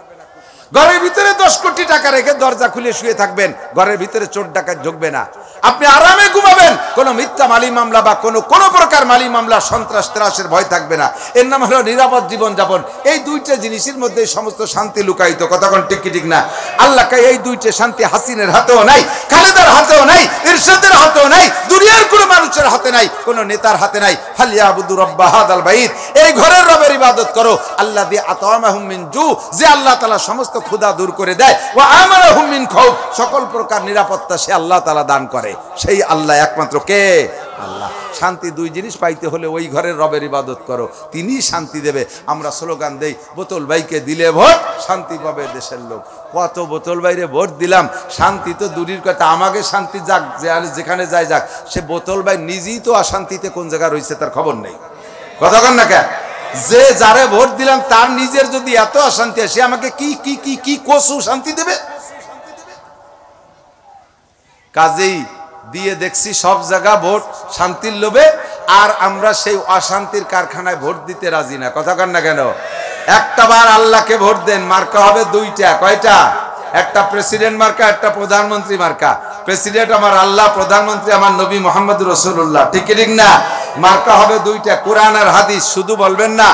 Speaker 1: ঘরের ভিতরে 10 কোটি টাকা রেখে দরজা খুলে শুয়ে থাকবেন, ঘরের ভিতরে চোর ডাকাত ঢুকবে না, আপনি আরামে ঘুমাবেন। কোনো মিথ্যা মালি মামলা বা কোনো প্রকার মালি মামলা সন্ত্রাস ত্রাসের ভয় থাকবে না। এর নাম হলো নিরাপদ জীবন যাপন। এই 2টা জিনিসের মধ্যে সমস্ত শান্তি লুকায়িত। কতক্ষণ ঠিক কি ঠিক না? আল্লাহ কে এই 2টা শান্তি হাসিনের হাতেও নাই, খালেদার হাতেও নাই, ইরশাদের হাতেও নাই, দুনিয়ার কোনো মানুষের হাতে নাই, কোনো নেতার হাতে নাই। ফালিয়াবুদু রাব্বা হাযাল বাইত, এই ঘরের রবের ইবাদত করো। আল্লাযী আতামাহুম মিন জু, যে আল্লাহ তাআলা সমস্ত ক্ষুধা দূর করে দেয়, ওয়া আমানাহুম মিন খাউফ, সকল প্রকার নিরাপত্তা সে আল্লাহ তাআলা দান করে। সেই আল্লাহ একমাত্র কে? আল্লাহ। শান্তি 2 জিনিস পাইতে হলে ওই ঘরের রবের ইবাদত করো, তিনিই শান্তি দেবে। আমরা স্লোগান দেই, বোতল ভাইকে দিলে ভোট শান্তি পাবে দেশের লোক। কত বোতল ভাইরে ভোট দিলাম, শান্তি তো দূরের কথা, আমাকে শান্তি যাক, যেখানে যায় যাক। সে বোতল ভাই নিজেই তো অশান্তিতে কোন জায়গায় রয়েছে তার খবর নেই। কতক্ষণ না কে? যে যারে ভোট দিলাম তার নিজের যদি এত অশান্তি হয়, সে আমাকে কি কি কি কি কসু শান্তি দেবে? কাজেই দিয়ে দেখছি সব জায়গা ভোট শান্তির লোভে, আর আমরা সেই অশান্তির কারখানায় ভোট দিতে রাজি না। কথা কন না কেন? একটা বার আল্লাহকে ভোট দেন, মার্কা হবে 2টা। কয়টা? একটা প্রেসিডেন্ট মার্কা, একটা প্রধানমন্ত্রী মার্কা। প্রেসিডেন্ট আমার আল্লাহ, প্রধানমন্ত্রী আমার নবী মুহাম্মদ রাসূলুল্লাহ। ঠিক ঠিক না? মার্কা হবে 2টা, কোরআন আর হাদিস। শুধু বলবেন না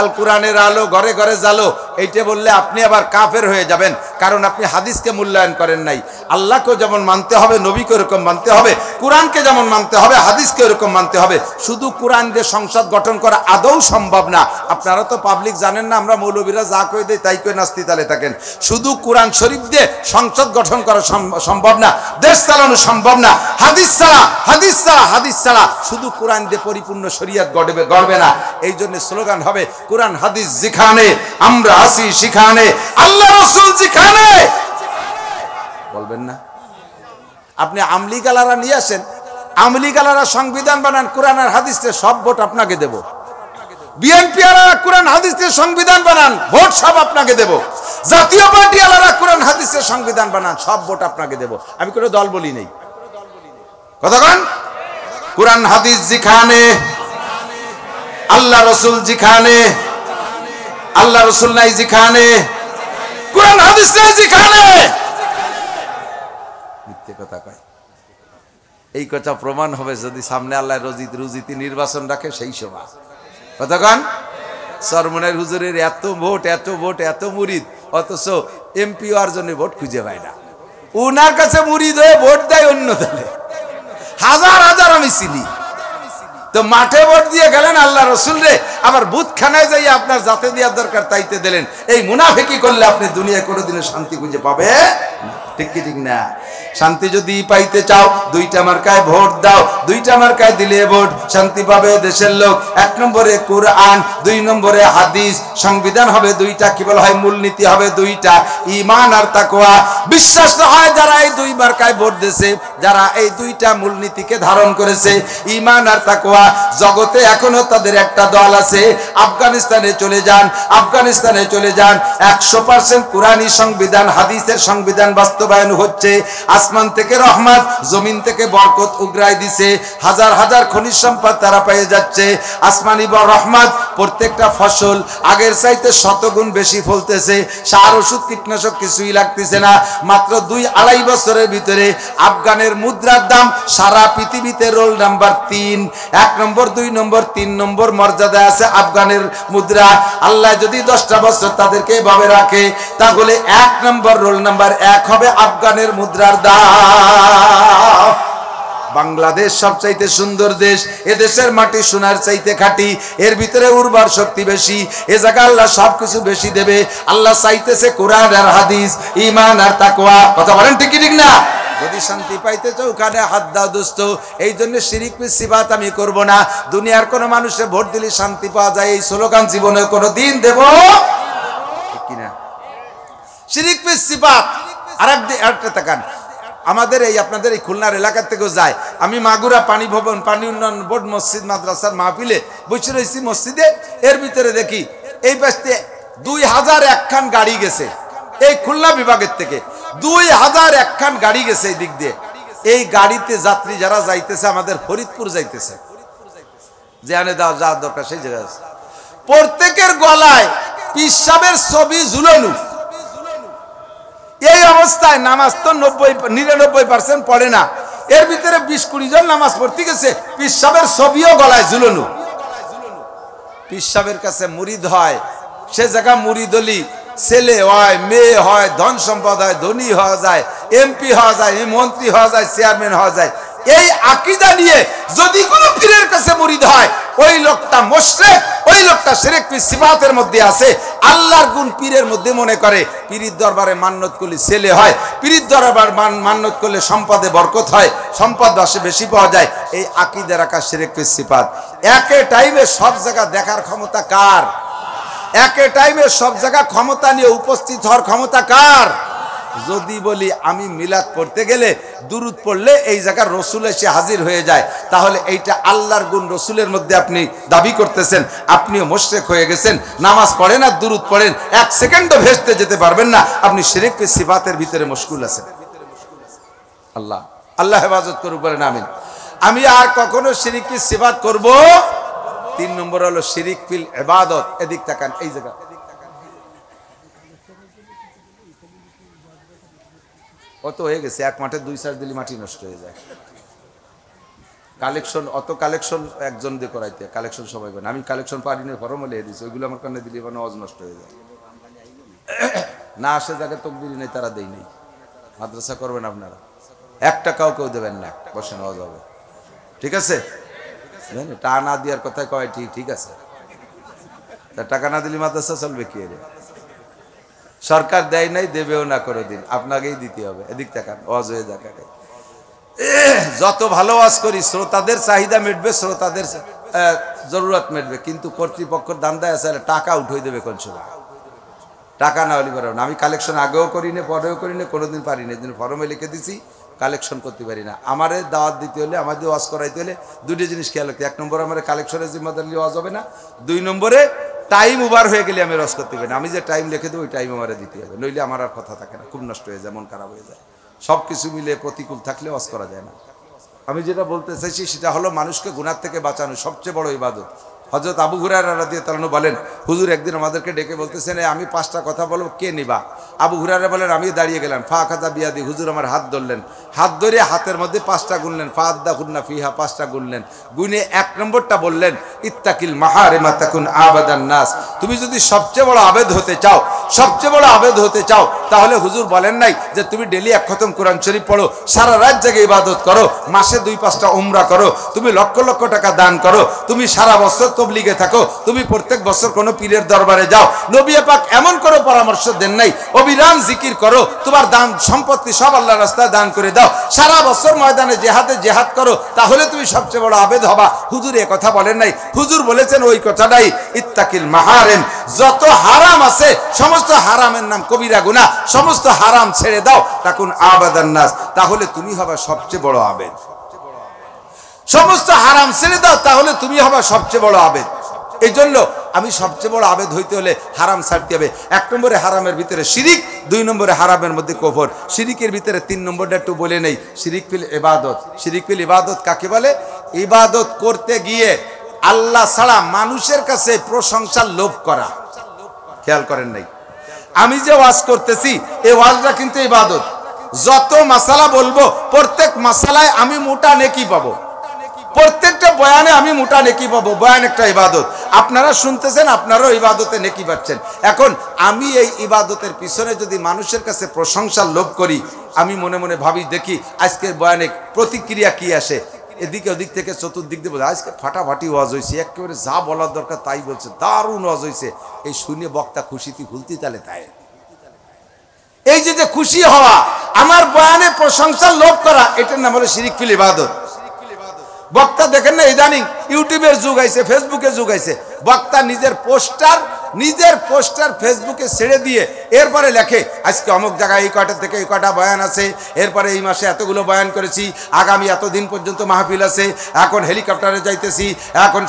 Speaker 1: আল কোরআনের আলো ঘরে ঘরে জ্বালো, এইটা বললে আপনি আবার কাফের হয়ে যাবেন, কারণ আপনি হাদিসকে মূল্যায়ন করেন নাই। আল্লাহকেও যেমন মানতে হবে, নবীকে এরকম মানতে হবে, কোরআনকে যেমন মানতে হবে, হাদিসকে এরকম মানতে হবে। শুধু কোরআন দিয়ে সংসদ গঠন করা আদৌ সম্ভব না। আপনারা তো পাবলিক জানেন না, আমরা মৌলবীরা যা কই দেয় তাই কই নাস্তি তালে থাকেন। শুধু কোরআন শরীফ দিয়ে সংসদ গঠন করা সম্ভব না, দেশ চালানো সম্ভব না। হাদিস ছাড়া হাদিস ছাড়া হাদিস ছাড়া শুধু কোরআন দিয়ে পরিপূর্ণ শরীয়ত গড়বে না। এই জন্য স্লোগান হবে, কোরআন হাদিস যেখানে আমরা আসি সেখানে, আল্লাহ রাসূল যেখানে। বলবেন না? আপনি আমলি গালারা নিয়ে আসেন, আমলি গালারা সংবিধান বানান, কোরআন আর হাদিসে সব ভোট আপনাকে দেব। বিএনপি আলারা কোরআন হাদিসের সংবিধান বানান, ভোট সব আপনাকে দেব। জাতীয় পার্টি আলারা কোরআন হাদিসের সংবিধান বানান, সব ভোট আপনাকে দেব। আমি কোনো দল বলি নেই। কতক্ষণ? কোরআন হাদিস যেখানে, আল্লাহ রসুল যেখানে, আল্লাহ রসুল নাই যেখানে, কোরআন হাদিস নাই যেখানে, মিথ্যে কথা কয়। এই কথা প্রমাণ হবে যদি সামনে আল্লাহ রুজিতে নির্বাচন রাখে সেই সময়। কতক্ষণ? সরমনের হুজুরের এত ভোট এত ভোট এত মুরিদ, অথচ এমপি হওয়ার জন্য ভোট খুঁজে পায় না। উনার কাছে মুরিদ হয়ে ভোট দেয় অন্য দলে। হাজার হাজার আমি চিনি। তো মাঠে ভোট দিয়ে গেলেন আল্লাহ রাসূল রে আবার বুতখানায় যাই আপনার যাতে দেওয়ার দরকার তাইতে দিলেন। এই মুনাফিকি করলে আপনি দুনিয়ায় কোনোদিনও শান্তি খুঁজে পাবে না। ঠিক কি ঠিক না? শান্তি যদি পাইতে চাও দুইটা মার্কায় ভোট দাও, দুইটা মার্কায় দিলে ভোট শান্তি পাবে দেশের লোক। 1 নম্বরে কোরআন, 2 নম্বরে হাদিস। সংবিধান হবে দুইটা, কি বলা হয় মূলনীতি হবে দুইটা, ঈমান আর তাকওয়া। বিশ্বাস হয় যারা এই 2 মার্কায় ভোট দিয়েছে, যারা এই দুইটা মূলনীতিকে ধারণ করেছে ঈমান আর তাকওয়া। জগতে এখনো তাদের একটা দল আছে, আফগানিস্তানে চলে যান, আফগানিস্তানে চলে যান, 100% কোরআনী সংবিধান হাদিসের সংবিধান বাস্তবায়ন হচ্ছে। আসমান থেকে রহমত, জমিন থেকে বরকত উগরাই দিছে, হাজার হাজার খনিজ সম্পদ তারা পেয়ে যাচ্ছে। আসমানি রহমত, প্রত্যেকটা ফসল আগের চাইতে 100 গুণ বেশি ফলতেছে, সার ওষুধ কীটনাশক কিছুই লাগতেছে না। মাত্র 2-2.5 বছরের ভিতরে আফগানের মুদ্রার দাম সারা পৃথিবীতে রোল নাম্বার 3। 1 নম্বর, 2 নম্বর, 3 নম্বর মর্যাদা আছে আফগানের মুদ্রা। আল্লাহ যদি 10টা বছর তাদেরকে এভাবে রাখে, তাহলে 1 নম্বর রোল নাম্বার 1 হবে আফগানের মুদ্রার দাম। বাংলাদেশ সবচাইতে সুন্দর দেশ, এ দেশের মাটি সোনার চাইতে খাঁটি, এর ভিতরে উর্বর শক্তি বেশি, এ জায়গা আল্লাহ সবকিছু বেশি দেবে। আল্লাহ চাইতেছে কোরআন আর হাদিস, ঈমান আর তাকওয়া। কথা বলেন ঠিক কি ঠিক না? যদি শান্তি পাইতে চাও কানে হাত দাও দোস্ত। এই জন্য শিরিক বিসিবাত আমি করব না। দুনিয়ার কোন মানুষে ভোট দিলে শান্তি পাওয়া যায় এই স্লোগান জীবনে কোনো দিন দেব ঠিক কিনা? শিরিক বিসিবাত আরেকটা তাকান, আমাদের এই আপনাদের এই খুলনার এলাকা থেকেও যায়। আমি মাগুরা পানি ভবন, পানি উন্নয়ন বোর্ড, মসজিদ মাদ্রাসার মাহফিলে বসে রয়েছি মসজিদে। এর ভিতরে দেখি এই পাশে 2001 খান গাড়ি গেছে এই খুলনা বিভাগের থেকে, 2001 খান গাড়ি গেছে এই দিক দিয়ে। এই গাড়িতে যাত্রী যারা যাইতেছে আমাদের ফরিদপুর যাইতেছে, যেখানে যাওয়ার দরকার সেই জায়গায় আছে। প্রত্যেকের গলায় পিসাবের ছবি ঝুলানো। এই অবস্থায় নামাজ তো 99% পড়ে না, এর ভিতরে 20-20 জন নামাজ পড়তে গেছে, পিসাবের ছবিও গলায় ঝুলানো। পিসাবের কাছে মুরিদ হয়, সে জায়গা মুরিদ হলি ছেলে হয়, মেয়ে হয়, ধন সম্পদ হয়, ধনী হওয়া যায়, এমপি হওয়া যায়, মন্ত্রী হওয়া যায়, চেয়ারম্যান হওয়া যায়। এই আকীদা নিয়ে যদি কোনো পীরের কাছে মুরিদ হয়, ওই লোকটা মুশরিক, ওই লোকটা শিরক বিসিবাতের মধ্যে আছে। আল্লাহর গুণ পীরের মধ্যে মনে করে, পীরের দরবারে মান্নত করলে ছেলে হয়, পীরের দরবার মান্নত করলে সম্পদে বরকত হয়, সম্পদ বেশি পাওয়া যায়। এই আকীদা রাখা শিরক বিসিবাত। একে টাইমে সব জায়গা দেখার ক্ষমতা কার? একে টাইমে সব জায়গা ক্ষমতা নিয়ে উপস্থিত হওয়ার ক্ষমতা কার? যদি বলি আমি মিলাদ পড়তে গেলে দুরুদ পড়লে এই জায়গার রসুল এসে হাজির হয়ে যায়, তাহলে এইটা আল্লাহর গুণ রসুলের মধ্যে আপনি দাবি করতেছেন, আপনিও মুশরিক হয়ে গেছেন। নামাজ পড়েন আর দুরুদ পড়েন, 1 সেকেন্ডও ভেস্তে যেতে পারবেন না, আপনি শিরক সিফাতের ভিতরে মশগুল আছেন। আল্লাহ আল্লাহ হেফাজত করুক, বলেন আমিন। আমি আর কখনো শিরক সিফাত করব। 3 নম্বর হলো শিরিক ফিল ইবাদত। এদিক তাকান, এই জায়গা অত হয়ে গেছে, 1 মাঠে 2 সার দিলে মাটি নষ্ট হয়ে যায়। কালেকশন, অত কালেকশন একজন দিয়ে করাইতে কালেকশন সবাই পান। আমি কালেকশন পারি না, ফরম লিখে দিচ্ছি, ওইগুলো আমার কানে দিলে মানে অজ নষ্ট হয়ে যায়। না আসে জায়গায় তকবির নেই, তারা দেই নেই। মাদ্রাসা করবেন আপনারা, 1 টাকাও কেউ দেবেন না, বসেন অজ হবে। ঠিক আছে? টাকা না দেওয়ার কথা কয়, ঠিক আছে। তা টাকা না দিলে মাদ্রাসা চলবে কি? সরকার দেয় নাই, দেবেও না কোনোদিন, আপনাকেই দিতে হবে। এদিক তাকান, ওয়াজ হয়ে যাক। যত ভালো ওয়াজ করি শ্রোতাদের চাহিদা মিটবে, শ্রোতাদের জরুরত মিটবে, কিন্তু কর্তৃপক্ষের দান্দায় আছে টাকা উঠে দেবে কোন সময়। টাকা না হলে পারবো না। আমি কালেকশন আগেও করি না, পরেও করি না, কোনোদিন পারি না। দিন ফরমে লিখে দিছি, কালেকশন করতে পারি না। আমারে দাওয়াত দিতে হলে, আমাদের ওয়াজ করাইতে হলে 2টি জিনিস খেয়াল রাখতে। 1 নম্বর, আমার কালেকশনের জিম্মাদার নিয়ে ওয়াজ হবে না। 2 নম্বরে টাইম ওভার হয়ে গেলে আমি রস করতে পারি না। আমি যে টাইম লিখে দেবো ওই টাইম আমার দিতে হবে, নইলে আমার আর কথা থাকে না, খুব নষ্ট হয়ে যায়, মন খারাপ হয়ে যায়। সব কিছু মিলে প্রতিকূল থাকলে ওয়াজ করা যায় না। আমি যেটা বলতে চাইছি সেটা হলো মানুষকে গুনাহ থেকে বাঁচানো সবচেয়ে বড় ইবাদত। হযরত আবু হুরায়রা রাদিয়াল্লাহু আনহু বলেন, হুজুর একদিন আমাদেরকে ডেকে বলতেছেন, আমি 5টা কথা বলবো, কে নিবা? আবু হুরায়রা বলেন, আমি দাঁড়িয়ে গেলাম। ফা খাযা বিয়াদি, হুজুর আমার হাত ধরলেন, হাত ধরে হাতের মধ্যে 5টা গুনলেন, ফাদ্দা খুন্না ফিহা, 5টা গুনলেন, গুনে 1 নম্বরটা বললেন, ইত্তাকিল মাহারিমা তাকুন আবাদান নাস। তুমি যদি সবচেয়ে বড় আবেদ হতে চাও, সবচেয়ে বড় আবেদ হতে চাও, তাহলে হুজুর বলেন নাই যে তুমি ডেলি এক খতম কোরআন শরীফ পড়ো, সারা রাত জেগে ইবাদত করো, মাসে 2-5টা উমরা করো, তুমি লক্ষ লক্ষ টাকা দান করো, তুমি সারা বছর তবলিগে থাকো, তুমি প্রত্যেক বছর কোনো পীরের দরবারে যাও। নবী পাক এমন করে পরামর্শ দেন নাই, অবিরাম জিকির করো, তোমার দান সম্পত্তি সব আল্লাহর রাস্তায় দান করে দাও, সারা বছর ময়দানে জেহাদ করো, তাহলে তুমি সবচেয়ে বড় আবেদ হবা। হুজুর এ কথা বলেন নাই। হুজুর বলেছেন ওই কথাটাই, ইত্তাকিল মাহারিম, যত হারাম আছে সমস্ত হারামের নাম কবিরা গুনাহ, সমস্ত হারাম ছেড়ে দাও, তাকুন আবাদান নাস, তাহলে তুমি হবে সবচেয়ে বড় আবেদ। সমস্ত হারাম ছেড়ে দাও, তাহলে তুমি হবে সবচেয়ে বড় আবেদ। এই জন্য আমি সবচেয়ে বড় আবেদ হইতে হলে হারাম ছাড়তে হবে। 1 নম্বরে হারামের ভিতরে শিরিক, 2 নম্বরে হারামের মধ্যে কুফর। শিরিকের ভিতরে 3 নম্বরটা একটু বলে নেই, শিরিক ফিল ইবাদত। শিরিক ফিল ইবাদত কাকে বলে? ইবাদত করতে গিয়ে আল্লাহ ছাড়া মানুষের কাছে প্রশংসার লোভ করা। খেয়াল করেন নাই? আমি যে ওয়াজ করতেছি এই ওয়াজটা কিন্তু ইবাদত। যত মাসালা বলবো প্রত্যেক মাসালায় আমি মোটা নেকি পাবো, প্রত্যেকটা বয়ানে আমি মোটা নেকি পাবো। বয়ান একটা ইবাদত, আপনারা শুনতেছেন, আপনারাও ইবাদতে নেকি পাচ্ছেন। এখন আমি এই ইবাদতের পিছনে যদি মানুষের কাছে প্রশংসার লোভ করি, আমি মনে মনে ভাবি দেখি আজকের বয়ানে প্রতিক্রিয়া কি আসে, এদিকে ওদিক থেকে চতুর্দিক দিয়ে বলে আজকে ফাটাফাটি ওয়াজ হয়েছে, একেবারে যা বলার দরকার তাই বলছে, দারুণ ওয়াজ হয়েছে। এই শুনে বক্তা খুশিতে ভুলতি তালে তাই। এই যে খুশি হওয়া, আমার বয়ানে প্রশংসার লোভ করা, এটার নাম হলো শিরিক ফিল ইবাদত। বক্তা দেখেন না, ইদানিং ইউটিউবের যুগ আইছে, ফেসবুকের যুগ আইছে, বক্তা নিজের পোস্টার ফেসবুকে ছেড়ে দিয়ে এরপরে লেখে আজকে অমুক জায়গায় এই কয়টা থেকে এই কয়টা বয়ান আছে, এরপরে এই মাসে এতগুলো বয়ান করেছি, আগামী এতদিন পর্যন্ত মাহফিল আছে, এখন হেলিকপ্টারে যাইতেছি, এখন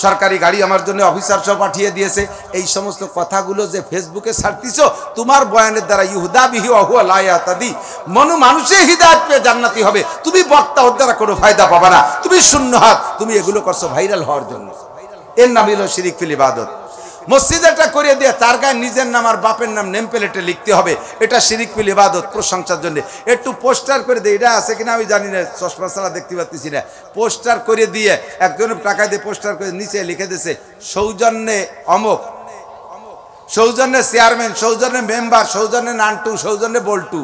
Speaker 1: সরকারি গাড়ি আমার জন্য অফিসার সব পাঠিয়ে দিয়েছে। এই সমস্ত কথাগুলো যে ফেসবুকে ছাড়তিছ, তোমার বয়ানের দ্বারা ইহুদা বিহি ওয়া লা ইয়াহতাদি, মানুষের হিদায়াত পেয়ে জান্নাতি হবে, তুমি বক্তা ওর দ্বারা কোনো ফায়দা পাবা না, তুমি শূন্য হাত, তুমি এগুলো করছো ভাইরাল হওয়ার জন্য। এর নাম হলো শিরিক ফিল ইবাদত। মসজিদেরটা করে দিয়ে তার গায়ে নিজের নাম আর বাপের নাম নেম প্লেটে লিখতে হবে, এটা শিরিক ফিল ইবাদত, প্রশংসার জন্য। একটু পোস্টার করে দিয়ে, এটা আছে কিনা আমি জানি না, চশমা ছাড়া দেখতে পাচ্ছি না, পোস্টার করে দিয়ে একজনের টাকা দিয়ে পোস্টার করে নিচে লিখে দিয়েছে সৌজন্যে অমুক, সৌজন্যে চেয়ারম্যান, সৌজন্যে মেম্বার, সৌজন্যে নান্টু, সৌজন্যে বল্টু।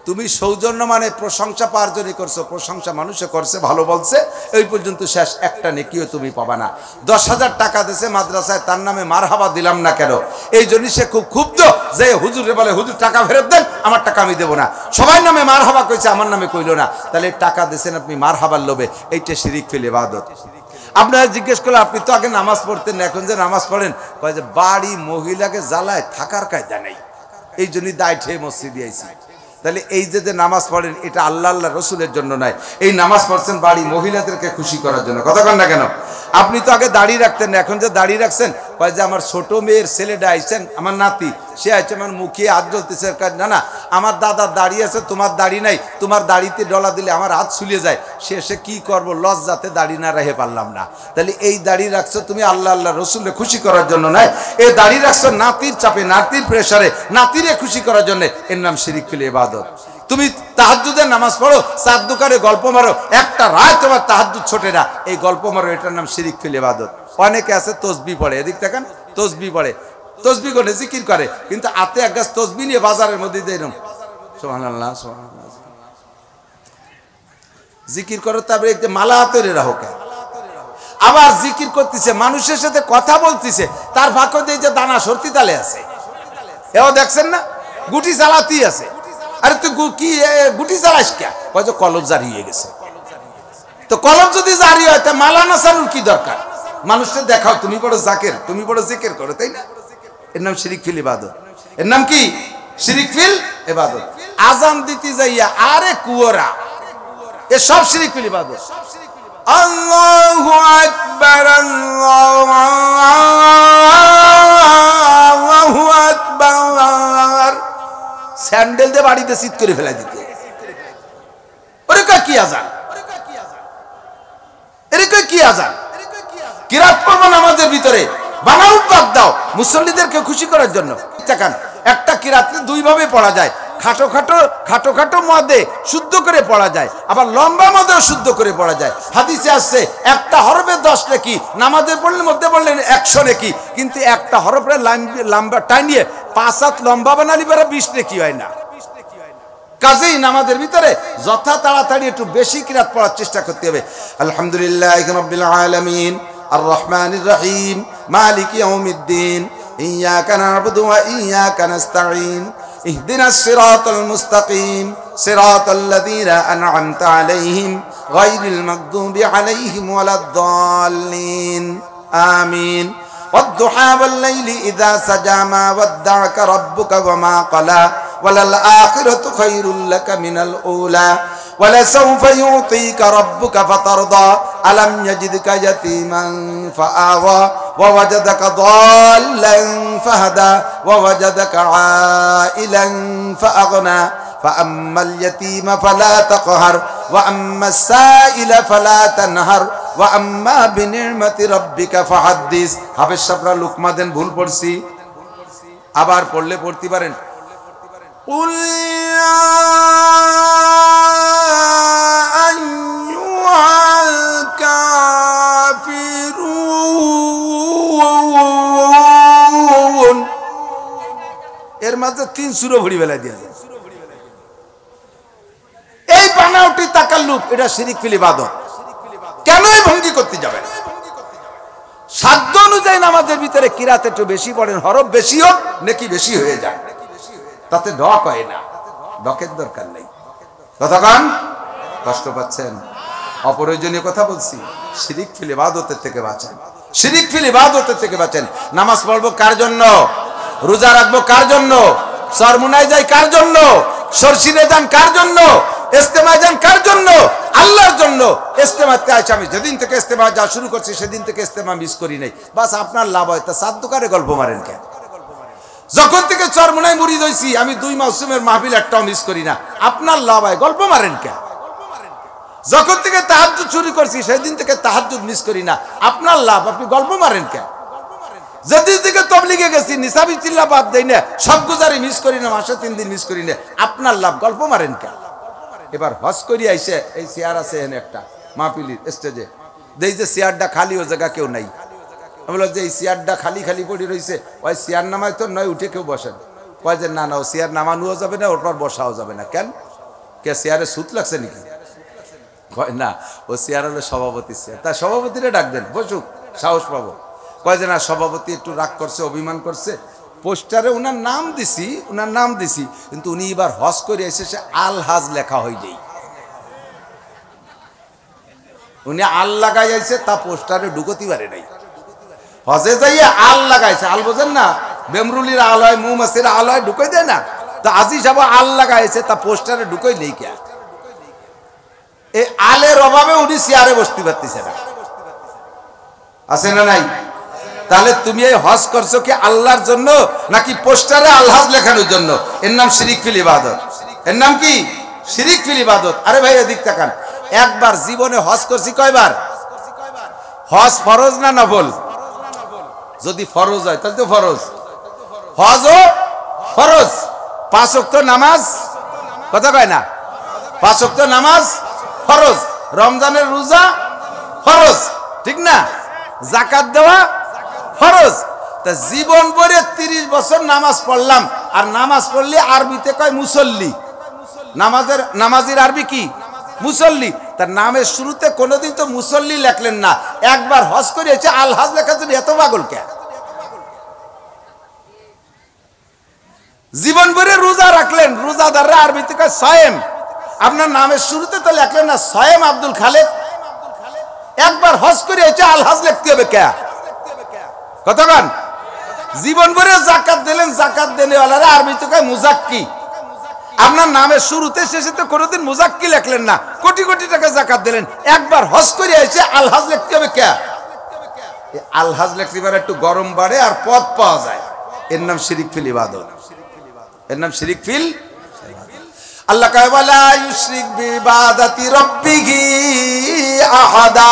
Speaker 1: তুমি সৌজন্য মানে প্রশংসা পাওয়ার জন্য করছো, প্রশংসা মানুষে করছে, ভালো বলছে, এই পর্যন্ত শেষ, একটা নেকিও তুমি পাবা না। 10,000 টাকা দিয়েছে মাদ্রাসায়, তার নামে মারহাবা দিলাম না কেন? এই জন্য সে খুব ক্ষুব্ধ, যে হুজুরে বলে হুজুর টাকা ফেরত দেন, আমার টাকা আমি দেবো না, সবাই নামে মারহাবা কইছে, আমার নামে কইলো না, তাহলে টাকা দিয়েছেন আপনি মারহাবার লোভে, এইটা শিরিক ফিল ইবাদত। আপনারা জিজ্ঞেস করলে আপনি তো আগে নামাজ পড়তেন না, এখন যে নামাজ পড়েন, কয় যে বাড়ি মহিলাকে জ্বালায় থাকার কায়দা নেই, এই জন্যই দায় ঠেয়ে মসজিদে আইছি। তাহলে এই যে নামাজ পড়েন, এটা আল্লাহ রসুলের জন্য নয়, এই নামাজ পড়ছেন বাড়ি মহিলাদেরকে খুশি করার জন্য। কথা কন না কেন? আপনি তো আগে দাঁড়িয়ে রাখতেন না, এখন যে দাঁড়িয়ে রাখছেন, কয় যে আমার ছোট মেয়ের ছেলেটা আইছেন, আমার নাতি, সে আইছে, আমার মুখে হাত জ্বলতেছে, না না আমার দাদা দাঁড়িয়ে আছে, তোমার দাড়ি নাই, তোমার দাড়িতে ডলা দিলে আমার হাত ছুলিয়ে যায়, সে কি করবো, লজ্জাতে দাড়ি না রেখে পারলাম না। তাহলে এই দাঁড়িয়ে রাখছো তুমি আল্লাহ রসুলকে খুশি করার জন্য নয়, এই দাঁড়িয়ে রাখছো নাতির চাপে, নাতির প্রেসারে, নাতিরে খুশি করার জন্য, এর নাম শিরিক ফিল ইবাদত। তুমি তাহাজ্জুদের নামাজ পড়ো, চার দোকানে গল্প মারো, একটা রাত তোমার তাহাজ্জুদ ছোটে না, এই গল্প মারো, এটার নাম শিরিক ফিল ইবাদত। অনেকে আছে তসবিহ পড়ে, এদিক দেখেন তসবিহ পড়ে, তসবিহ করে জিকির করে, কিন্তু হাতে এক গাছ তসবিহ নিয়ে বাজারের মধ্যে দিয়ে এরকম সুবহানাল্লাহ সুবহানাল্লাহ জিকির করো, তারপরে একটু মালা হাতের রাখো। আবার জিকির করতেছে, মানুষের সাথে কথা বলতেছে, তার ফাঁকে দিয়ে যে দানা সর্তি তালে আছে, এও দেখছেন না, গুটি চালাতেই আছে। আরে তুই কি গুটি চালাস কে? হয়তো কলম জারি হয়ে গেছে, তো কলম যদি জারি হয় তা মালা না চালুর কি দরকার? মানুষকে দেখাও তুমি বড় জাকের, তুমি বড় জিকির করো, তাই না? এর নাম শিরিক ফিল ইবাদত। এর নাম কি? শিরিক ফিল ইবাদত। আজান দিতে যাইয়া আরে কুয়োরা, এ সব শিরিক ফিল ইবাদত। আল্লাহু আকবার, আল্লাহু আকবার, স্যান্ডেল দিয়ে বাড়িতে শীত করে ফেলা দিতে, ওরে কি আজান, এরকম কি আজান? কিরাত পড়বো নামাজের ভিতরে, বানাও বাদ দাও, মুসল্লিদেরকে খুশি করার জন্য। একটা কিরাত দুই ভাবে পড়া যায়, খাটো খাটো মদে শুদ্ধ করে পড়া যায়, আবার লম্বা মদেও শুদ্ধ করে পড়া যায়। হাদিসে আসছে একটা হরফে 10 নেকি, নামাজের পড়লে মধ্যে পড়লেন 100 নেকি, কিন্তু একটা হরফে লম্বা টানিয়ে 5 হাত লম্বা বানালি পরে 20 নেকি হয় না। কাজেই নামাজের ভিতরে যথা তাড়াতাড়ি একটু বেশি কিরাত পড়ার চেষ্টা করতে হবে। আলহামদুলিল্লাহি রাব্বিল আলামিন আর রহমানির রহিম মালিকি ইয়াউমিদ্দিন ইয়াকা না'বুদু ওয়া ইয়াকা নাস্তাঈন ইহদিনাস সিরাতাল মুস্তাকিম সিরাতাল লাযীনা আন'আমতা আলাইহিম গায়রিল মাগদুবি আলাইহিম ওয়ালাদ-দাল্লিন আমিন। والضحى والليل إذا سجى ما ودعك ربك وما قلى وللآخرة خير لك من الأولى ولسوف يعطيك ربك فترضى ألم يجدك يتيما فآوى ووجدك ضالا فهدى ووجدك عائلا فأغنى فأما اليتيم فلا تقهر وأما السائل فلا تنهر وأما بنعمة ربك فحدث। হাফেজ সাহেবরা লুকমা দেন, ভুল পড়ছি, আবার পড়লে পড়তে পারেন। قل يا أيها الكافرون এর মাঝে 3 সূরা ভরি বেলা দিয়া যায়। এই বানাওটি তাকাল্লুফ, এটা শিরিক ফিল ইবাদত। কেন এই ভঙ্গি করতে যাবেন? সাধ্য অনুযায়ী নামাজের ভিতরে কিরাত একটু বেশি পড়েন, হরফ বেশি হোক নেকি বেশি হয়ে যায়, তাতে ডক হয় না, ডকের দরকার নেই। কতক্ষণ কষ্ট পাচ্ছেন? অপ্রয়োজনীয় কথা বলছি। শিরিক ফিল ইবাদতের থেকে বাঁচেন, শিরিক ফিল ইবাদতের থেকে বাঁচেন। নামাজ পড়বো কার জন্য? রোজা রাখবো কার জন্য? সরমুনায় যাই কার জন্য? সরসিরে যান কার জন্য? ইস্তেমায় যান কার জন্য? আল্লাহর জন্য। ইস্তেমাতে আইসা আমি যেদিন থেকে ইস্তেমা যা শুরু করছি সেদিন থেকে ইস্তেমা মিস করি নাই। বাস আপনার লাভ হয়, তা সাদ্দুকারে গল্প মারেন কেন? যখন থেকে চরমুনায় মুরিদ হইছি আমি 2 মাসুমের মাহফিল একটাও মিস করি না। আপনার লাভ হয়, গল্প মারেন কেন? যখন থেকে তাহাজ্জুদ শুরু করছি সেদিন থেকে তাহাজ্জুদ মিস করি না। আপনার লাভ, আপনি গল্প মারেন কেন? যেদিন থেকে তবলিগে গেছি নিসাবি চিল্লা বাদ দেই না, সব গুজারি মিস করি না, মাসে 3 দিন মিস করি না। আপনার লাভ, গল্প মারেন কেন? এবার হজ করি আইসে এই চেয়ার আছে এখানে একটা মাহফিলির স্টেজে, দেই যে চেয়ারটা খালি, ও জায়গা কেউ নাই। আমি বললাম যে এই চেয়ারটা খালি খালি পড়ে রয়েছে, ওই চেয়ার নামায় তো নয় উঠে কেউ বসেন। কয় যে না না, ও চেয়ার নামানোও যাবে না, ওর পর বসাও যাবে না। কেন? কে চেয়ারে সুত লাগছে নাকি? কয় না, ও চেয়ার হলো সভাপতির চেয়ার, তা সভাপতিরে ডাক দেন, বসুক, সাহস পাবো। কয় যে না, সভাপতি একটু রাগ করছে, অভিমান করছে। পোস্টারে ওনার নাম দিছি, কিন্তু উনি এবার হজ করে এসে সে আল হাজ লেখা হয়ে যাই। উনি আল লাগাই আইছে, তা পোস্টারে ঢুকতে পারে নাই। হজে যাইয়ে আল লাগাইছে, আল বোঝেন না, বেমরুলির আল হয়, মৌমাছির আল হয়, ঢুকে দেয় না। তা আজি যাব আল লাগাইছে, তা পোস্টারে ঢুকই নেই কে। এই আলের অভাবে উনি চেয়ারে বসতে পারতেছে না। আছে না নাই? তাহলে তুমি এই হজ করছো কি আল্লাহর জন্য নাকি পোস্টারে আলহাজ লেখানোর জন্য? এর নাম শিরিক ফিল ইবাদত। এর নাম কি? শিরিক ফিল ইবাদত। আরে ভাই এদিক তাকান, একবার জীবনে হজ করছি কয়বার? হজ ফরজ না নফল? যদি ফরজ হয় তাহলে তো ফরজ, হজও ফরজ। 5 ওয়াক্ত নামাজ, কথা কয় না, 5 ওয়াক্ত নামাজ ফরজ। রমজানের রোজা ফরজ, ঠিক না? যাকাত দেওয়া ফরজ। তা জীবন ভরে 30 বছর নামাজ পড়লাম, আর নামাজ পড়লে আরবিতে কয় মুসল্লি। নামাজির আরবি কি? মুসল্লি। তার নামের শুরুতে কোনোদিন তো মুসল্লি লেখলেন না, একবার হজ করে এসে আল হাজ লেখার জন্য এত পাগল কে? জীবন ভরে রোজা রাখলেন, রোজাদাররা আরবিতে কয় সায়েম, আপনার নামের শুরুতে তো লেখলেন না সায়েম আব্দুল খালেক। একবার হজ করে এসে আল হাজ লিখতে হবে কে? কতক্ষণ? জীবন ভরে যাকাত দিলেন, যাকাত দেনেওয়ালারা আরবিতে কয় মুজাক্কি। আপনার নামের শুরুতে শেষে তো কোনোদিন মুজাক্কি লেখলেন না, কোটি কোটি টাকা যাকাত দিলেন, একবার হজ করে এসে আল হাজ লিখতে হবে কে? আল হাজ লিখতে পারে একটু গরম বাড়ে আর পদ পাওয়া যায়। এর নাম শিরিক ফিল ইবাদত, এর নাম শিরিক ফিল। আল্লাহ কয় ওয়ালা ইউশরিক বিইবাদাতি রাব্বিহি আহাদা।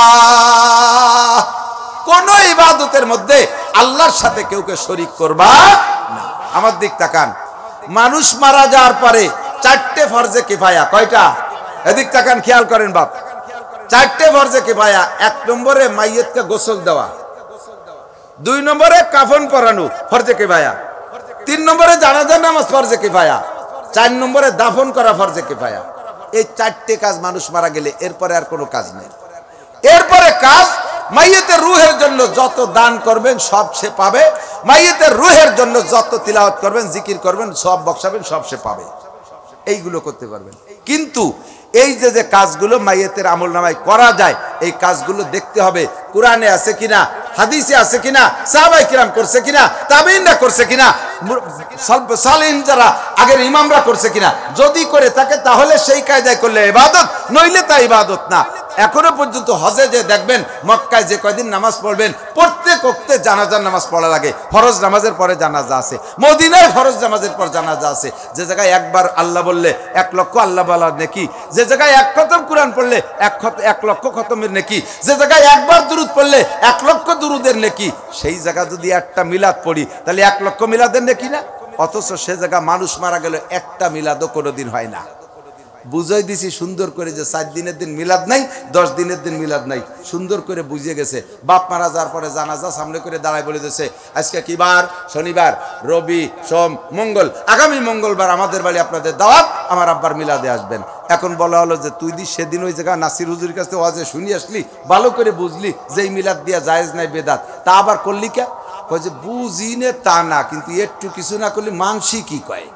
Speaker 1: কোন ইবাদতের মধ্যে আল্লাহর সাথে কেউকে শরীক করবা না। আমার দিক তাকান, মানুষ মারা যাওয়ার পরে 4টে ফরজে কিফায়া। কয়টা? এদিক তাকান, খেয়াল করেন বাপ। 4টে ফরজে কিফায়া। 1 নম্বরে মাইয়িতকে গোসল দেওয়া, 2 নম্বরে কাফন পরানো ফরজে কিফায়া, 3 নম্বরে জানাজার নামাজ ফরজে কিফায়া, 4 নম্বরে দাফন করা ফরজে কিফায়া। এই 4টে কাজ মানুষ মারা গেলে এরপরে আর কোনো কাজ নেই। এরপরে কাজ মাইয়েতের রুহের জন্য যত দান করবেন সব সে পাবে, মাইয়েতের রুহের জন্য যত তিলাওয়াত করবেন, জিকির করবেন, সব বকশাবেন, সব সে পাবে। এইগুলো করতে পারবেন। কিন্তু এই যে কাজগুলো মাইয়েতের আমলনামায় করা যায়, এই কাজগুলো দেখতে হবে কোরআনে আছে কিনা, হাদিসে আছে কিনা, সাহাবায়ে কিরাম করছে কিনা, তাবেঈনরা করছে কিনা, সালেহিন যারা আগের ইমামরা করছে কিনা। যদি করে থাকে তাহলে সেই কায়দায় করলে ইবাদত, নইলে তা ইবাদত না। এখনো পর্যন্ত হজে যে দেখবেন মক্কায় যে কয়দিন নামাজ পড়বেন, প্রত্যেক ওয়াক্তে জানাজার নামাজ পড়া লাগে। ফরজ নামাজের পরে জানাজা আছে, মদিনায় ফরজ নামাজের পর জানাজা আছে। যে জায়গায় একবার আল্লাহ বললে 1 লক্ষ আল্লাহ বলার নেকি, যে জায়গায় 1 খতম কোরআন পড়লে 1 লক্ষ খতমের নেকি, যে জায়গায় একবার দুরুদ পড়লে 1 লক্ষ দুরুদের নেকি। সেই জায়গা যদি একটা মিলাদ পড়ি তাহলে 1 লক্ষ মিলাদের নেকি না? অথচ সে জায়গা মানুষ মারা গেল একটা মিলাদও কোনোদিন হয় না। বুঝাই দিছি সুন্দর করে যে 4 দিনের দিন মিলাদ নাই, 10 দিনের দিন মিলাদ নাই, সুন্দর করে বুঝিয়ে গেছে। বাপ মারা যাওয়ার পরে জানাজা সামনে করে দাঁড়ায় বলে দিয়েছে আজকে কি বার, শনিবার, রবি, সোম, মঙ্গল, আগামী মঙ্গলবার আমাদের বাড়ি আপনাদের দাওয়াত, আমার আব্বার মিলাদে আসবেন। এখন বলা হলো যে তুই সেদিন ওই জায়গা নাসির হুজুরের কাছে ওয়াজে শুনি আসলি, ভালো করে বুঝলি যে এই মিলাদ দিয়া জায়েজ নাই, বেদাত, তা আবার করলি কে? কয় যে বুঝি নে তা না, কিন্তু একটু কিছু না করলে মানসি কি কয়।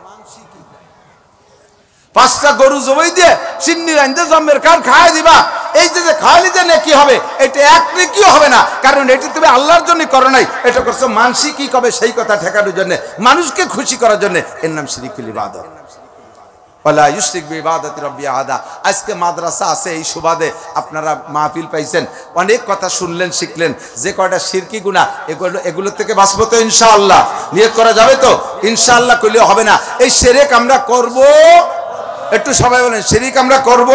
Speaker 1: 5টা গরু জবাই দিয়ে সিন্নি রাইন্দে জম্মের কাল খাওয়াই দিবা, এই যে খাওয়ালি যে নেকি হবে, এটা এক নেকিও হবে না। কারণ এটা তুমি আল্লাহর জন্য করো নাই, এটা করছো মানসি কি কবে সেই কথা ঠেকানোর জন্য, মানুষকে খুশি করার জন্য। এর নাম শিরকুল ইবাদত। ওয়ালা ইউশরিক বিইবাদাতি রাব্বি আহাদা। আজকে মাদ্রাসা আছে, এই সুবাদে আপনারা মাহফিল পাইছেন, অনেক কথা শুনলেন, শিখলেন। যে কয়টা শিরকি গুনাহ এগুলো থেকে বাঁচবো তো ইনশাআল্লাহ? নিয়ত করা যাবে তো? ইনশাআল্লাহ করলে হবে না। এই শিরক আমরা করব, একটু সবাই বলেন শিরিক আমরা করব।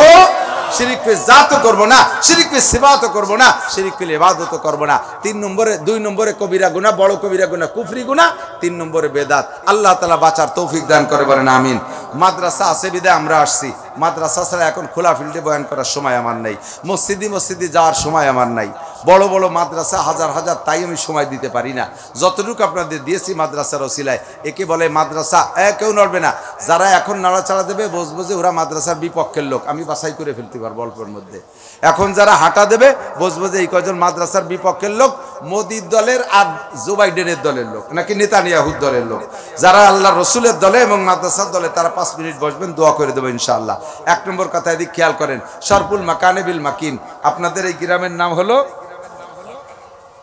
Speaker 1: শিরিক পে জাতও করব না, শিরিক পে সিফাতও করব না, শিরিক পে ইবাদতও করব না। 2 নম্বরে কবিরা গুনাহ, বড় কবিরা গুনাহ কুফরি গুনাহ, 3 নম্বরে বেদাত। আল্লাহ তাআলা বাঁচার তৌফিক দান করে, বলেন আমিন। মাদ্রাসা আছে বিদায় আমরা আসছি। মাদ্রাসা ছাড়া এখন খোলা ফিল্ডে বয়ান করার সময় আমার নাই, মসজিদে যাওয়ার সময় আমার নাই। বড় বড় মাদ্রাসা হাজার হাজার, তাই আমি সময় দিতে পারি না। যতটুকু আপনাদের দিয়েছি মাদ্রাসার ওসিলায়, একে বলে মাদ্রাসা। কেউ নড়বে না, যারা এখন নাড়াচাড়া দেবে বুঝবো যে ওরা মাদ্রাসার বিপক্ষের লোক, আমি বাছাই করে ফেলতে পারবো অল্পের মধ্যে। এখন যারা হাঁটা দেবে বুঝবো যে এই কয়জন মাদ্রাসার বিপক্ষের লোক, মোদির দলের আর জো বাইডেনের দলের লোক, নাকি নেতানিয়াহুর দলের লোক। যারা আল্লাহ রসুলের দলে এবং মাদ্রাসার দলে, তারা 5 মিনিট বসবেন, দোয়া করে দেবো ইনশাআল্লাহ। 1 নম্বর কথা এদিক খেয়াল করেন, শরফুল মাকানে বিল মাকিন। আপনাদের এই গ্রামের নাম হলো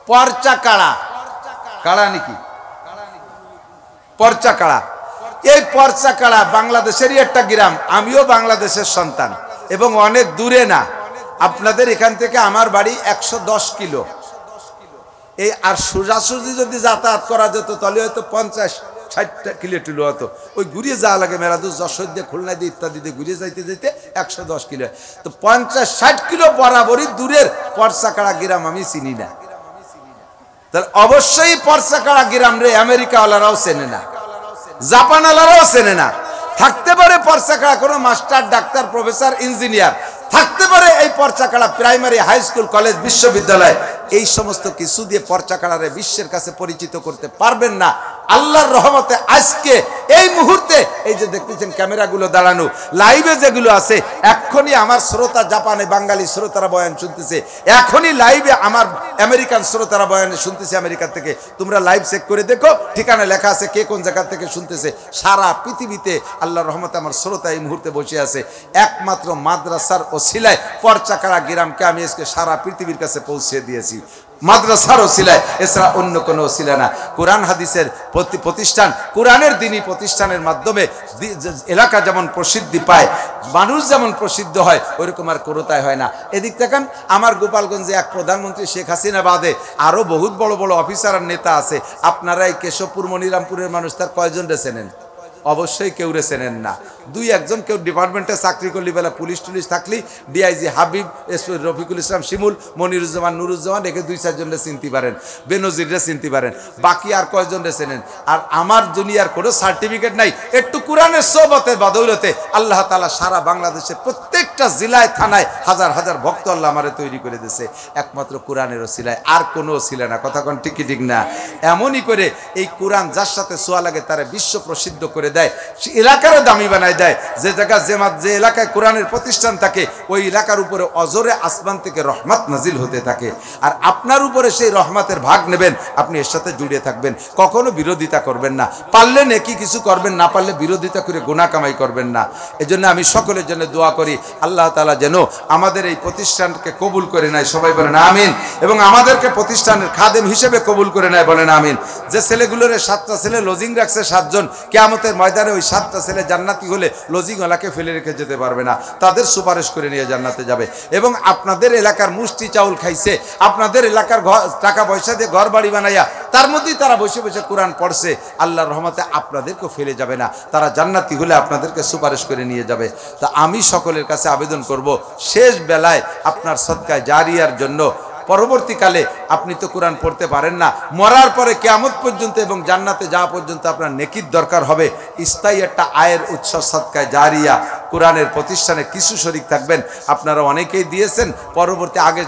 Speaker 1: পরচাকাড়া। কাড়া নাকি? পরচাকাড়া। এই পরচাকাড়া বাংলাদেশেরই একটা গ্রাম। আমিও বাংলাদেশের সন্তান এবং অনেক দূরে না। আপনাদের এখান থেকে আমার বাড়ি 110 কিলো। এই আর সোজাসুজি যদি যাতায়াত করা যেত তাহলে হয়তো 50-60 কিলো টুলো হতো। ওই ঘুরিয়ে যাওয়া লাগে, মেরাদুস, যশোর দিয়ে, খুলনা দিয়ে, ইত্যাদি দিয়ে ঘুরিয়ে যাইতে যাইতে 110 কিলো। তো 50-60 কিলো বরাবরই দূরের পরচাকাড়া গ্রাম আমি চিনি না। তাহলে অবশ্যই পরচাকাড়া গ্রাম রে আমেরিকাওয়ালারাও চেনে না, জাপানওয়ালারাও চেনে না। থাকতে পারে পরচাকাড়া কোনো মাস্টার, ডাক্তার, প্রফেসর, ইঞ্জিনিয়ার থাকতে পারে। এই পরচাকাড়া প্রাইমারি, হাই স্কুল, কলেজ, বিশ্ববিদ্যালয়, এই সমস্ত কিছু দিয়ে পরচাকাড়ারে বিশ্বের কাছে পরিচিত করতে পারবেন না। আল্লাহর রহমতে আজকে এই মুহূর্তে এই যে দেখতেছেন ক্যামেরাগুলো দাঁড়ানো, লাইভে যেগুলো আছে, এখনই আমার শ্রোতা জাপানে বাঙালি শ্রোতারা বয়ান শুনতেছে, এখনই লাইভে আমার আমেরিকান শ্রোতারা বয়ান শুনতেছে আমেরিকা থেকে। তোমরা লাইভ চেক করে দেখো, ঠিকানা লেখা আছে কে কোন জায়গা থেকে শুনতেছে। সারা পৃথিবীতে আল্লাহর রহমতে আমার শ্রোতা এই মুহূর্তে বসে আছে। একমাত্র মাদ্রাসার ওসিলায় পরচাকাড়া গ্রামকে আমি আজকে সারা পৃথিবীর কাছে পৌঁছে দিয়েছি, মাদ্রাসার ওসিলায়, এছাড়া অন্য কোনো ওসিলা না। কোরআন হাদিসের প্রতিষ্ঠান, কোরআনের দ্বীনি প্রতিষ্ঠানের মাধ্যমে এলাকা যেমন প্রসিদ্ধি পায়, মানুষ যেমন প্রসিদ্ধ হয়, ওইরকম আর কোনোটাই হয় না। এদিক দেখেন আমার গোপালগঞ্জে এক প্রধানমন্ত্রী শেখ হাসিনা বাদে আরও বহুত বড় বড় অফিসার আর নেতা আছে। আপনারা এই কেশবপুর, মনিরামপুরের মানুষ, তার কয়জন চেনেন? অবশ্যই কেউ চেনেন না। দুই একজন কেউ ডিপার্টমেন্টে চাকরি করলি বেলা পুলিশ টুলিশ থাকলি, ডিআইজি হাবিব, এসপি রফিকুল ইসলাম শিমুল, মনিরুজ্জামান, নুরুজ্জামান, একে দুই চারজনরে চিনতে পারেন, বেনজিরে চিনতে পারেন, বাকি আর কয়জনরে চেনেন? আর আমার দুনিয়ার কোনো সার্টিফিকেট নাই, একটু কোরআনের সোহবতের বদৌলতে আল্লাহ তাআলা সারা বাংলাদেশে প্রত্যেকটা জেলায় থানায় হাজার হাজার ভক্ত আল্লাহ আমারে তৈরি করে দিয়েছে, একমাত্র কোরআনের ওসিলায়, আর কোনো ওসিলা না। কথা কোন ঠিক কি ঠিক না? এমনই করে এই কোরআন যার সাথে ছোঁয়া লাগে তারা বিশ্ব প্রসিদ্ধ করে দেয়, এলাকারও দামি বানায় দেয়। যে জায়গা যে এলাকায় কোরআনের প্রতিষ্ঠান থাকে ওই এলাকার উপরে অজরে আসমান থেকে রহমত নাজিল হতে থাকে। আর আপনার উপরে সেই রহমতের ভাগ নেবেন, আপনি এর সাথে জুড়ে থাকবেন, কখনো বিরোধিতা করবেন না। পারলে নেকি কিছু করবেন, না পারলে বিরোধিতা করে গুনাহ কামাই করবেন না। এজন্য আমি সকলের জন্য দোয়া করি আল্লাহ তাআলা যেন আমাদের এই প্রতিষ্ঠানকে কবুল করে নেয়, সবাই বলেন আমিন, এবং আমাদেরকে প্রতিষ্ঠানের খাদেম হিসেবে কবুল করে নেয়, বলেন আমিন। যে ছেলেগুলোরে 7টা ছেলে লজিং রাখছে 7 জন, কিয়ামতের ময়দানে ওই 7টা ছেলে জান্নাতি হলে লজিংওয়ালাকে ফেলে রেখে যেতে পারবে না, তাদের সুপারিশ করে নিয়ে জান্নাতে যাবে। এবং আপনাদের এলাকার মুষ্টি চাউল খাইছে, আপনাদের এলাকার টাকা পয়সা দিয়ে ঘর বাড়ি বানাইয়া তার মধ্যেই তারা বসে বসে কোরআন পড়ছে, আল্লাহর রহমতে আপনাদেরকেও ফেলে যাবে না, তারা জান্নাতি হলে আপনাদেরকে সুপারিশ করে নিয়ে যাবে। তা আমি সকলের কাছে আবেদন করব, শেষ বেলায় আপনার সদকায়ে জারিয়ার জন্য, পরবর্তীকালে আপনি তো কোরআন পড়তে পারেন না, মরার পরে কিয়ামত পর্যন্ত এবং জান্নাতে যাওয়া পর্যন্ত আপনার নেকির দরকার হবে, স্থায়ী একটা আয়ের উৎস সদকায়ে জারিয়া কোরআনের প্রতিষ্ঠানে কিছু শরীক থাকবেন। আপনারা অনেকেই দিয়েছেন, পরবর্তী আগে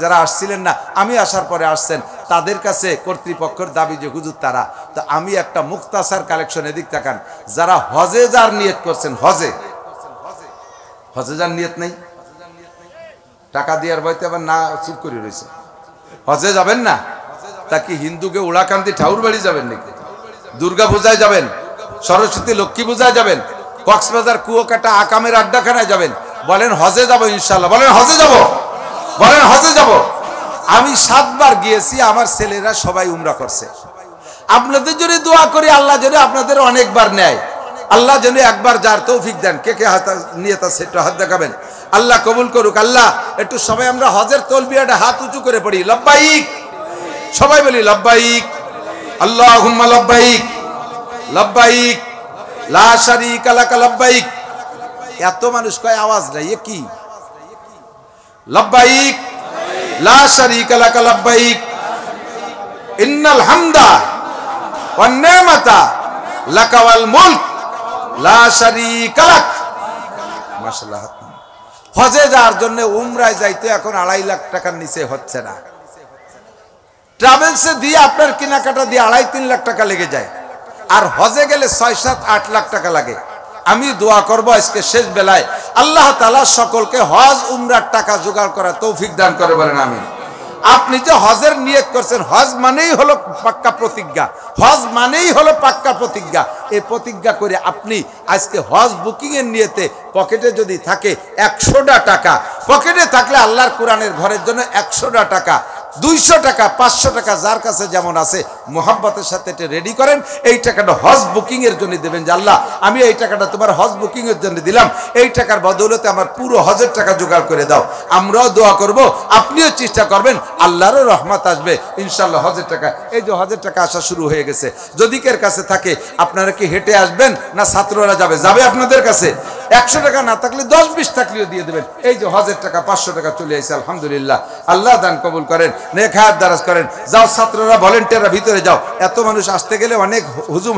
Speaker 1: যারা আসছিলেন না, আমি আসার পরে আসছেন, তাদের কাছে কর্তৃপক্ষের দাবি যে হুজুর তারা, তো আমি একটা মুখতাসার কালেকশন, এদিক তাকান, যারা হজে যার নিয়ত করছেন, হজে যার নিয়ত নেই, টাকা দেওয়ার ভয়তে আবার না চুপ করে রয়েছে, হজে যাবেন না, তা কি হিন্দুকে উড়াকান্দি ঠাউর বাড়ি যাবেন নাকি? দুর্গা পূজায় যাবেন, সরস্বতী লক্ষ্মী পূজায় যাবেন, কক্সবাজার কুয়াকাটা আকামের আড্ডাখানায় যাবেন, বলেন হজে যাব ইনশাল্লাহ, বলেন হজে যাব, বলেন হজে যাব। আমি 7 বার গিয়েছি, আমার ছেলেরা সবাই উমরা করছে। আপনাদের জন্য দোয়া করি আল্লাহ যেন আপনাদের অনেকবার নেয়, আল্লাহ যেন একবার যার তৌফিক দেন। কে কে হাত নিয়ে তা সেটা হাত দেখাবেন, আল্লাহ কবুল করুক। আল্লাহ একটু সবাই আমরা হজের তলবিয়াটা হাত উঁচু করে পড়ি, লব্বাইক, সবাই বলি লব্বাইক, আল্লাহুম্মা লব্বাইক, লব্বাইক লা শারীকা লাক লব্বাইক। এত মানুষ কয় আওয়াজ নাই, এ কি? লব্বাইক লা শারীকা লাক লব্বাইক, ইন্নাল হামদা ওয়ান নি'মাতা লাকা ওয়াল মুলক লা শারীকা লাক। মাশাআল্লাহ। হজে যাওয়ার জন্য উমরায় যাইতে এখন 2.5 লাখ টাকার নিচে হচ্ছে না, ট্রাভেলসে দিয়ে আপনার কেনাকাটা দিয়ে 2.5-3 লাখ টাকা লেগে যায়, আর হজে গেলে 6-7-8 লাখ টাকা লাগে। আমি দোয়া করব আজকে শেষ বেলায় আল্লাহ তাআলা সকলকে হজ উমরার টাকা জোগাড় করার তৌফিক দান করে, বলেন আমিন। আপনি যে হজের নিয়ত করছেন, হজ মানেই হলো পাক্কা প্রতিজ্ঞা, হজ মানেই হলো পাক্কা প্রতিজ্ঞা। এই প্রতিজ্ঞা করে আপনি আজকে হজ বুকিং এর নিয়তে পকেটে যদি থাকে 100টা টাকা, পকেটে থাকলে আল্লাহর কোরআনের ঘরের জন্য 100টা টাকা, 200 টাকা, 500 টাকা, যার কাছে যেমন আছে মোহাব্বতের সাথে এটা রেডি করেন। এই টাকাটা হজ বুকিং এর জন্য দেবেন, যে আল্লাহ আমি এই টাকাটা তোমার হজ বুকিং এর জন্য দিলাম, এই টাকার বদৌলতে আমার পুরো হজের টাকা জোগাড় করে দাও। আমরাও দোয়া করব, আপনিও চেষ্টা করবেন, আল্লাহরও রহমত আসবে ইনশাআল্লাহ। হজের টাকা, এই যে হজের টাকা আসা শুরু হয়ে গেছে, যদি কের কাছে থাকে আপনারা কি হেঁটে আসবেন না ছাত্ররা যাবে? যাবে আপনাদের কাছে। 100 টাকা না থাকলে 10-20 থাকলেও দিয়ে দেবেন। এই যে হজের টাকা 500 টাকা চলে আসছে, আলহামদুলিল্লাহ, আল্লাহ দান কবুল করেন, নেক হায়াত দারাজ করেন। যাও ছাত্ররা, ভলেন্টিয়াররা ভিতরে যাও, এত মানুষ আসতে গেলে অনেক হুজুম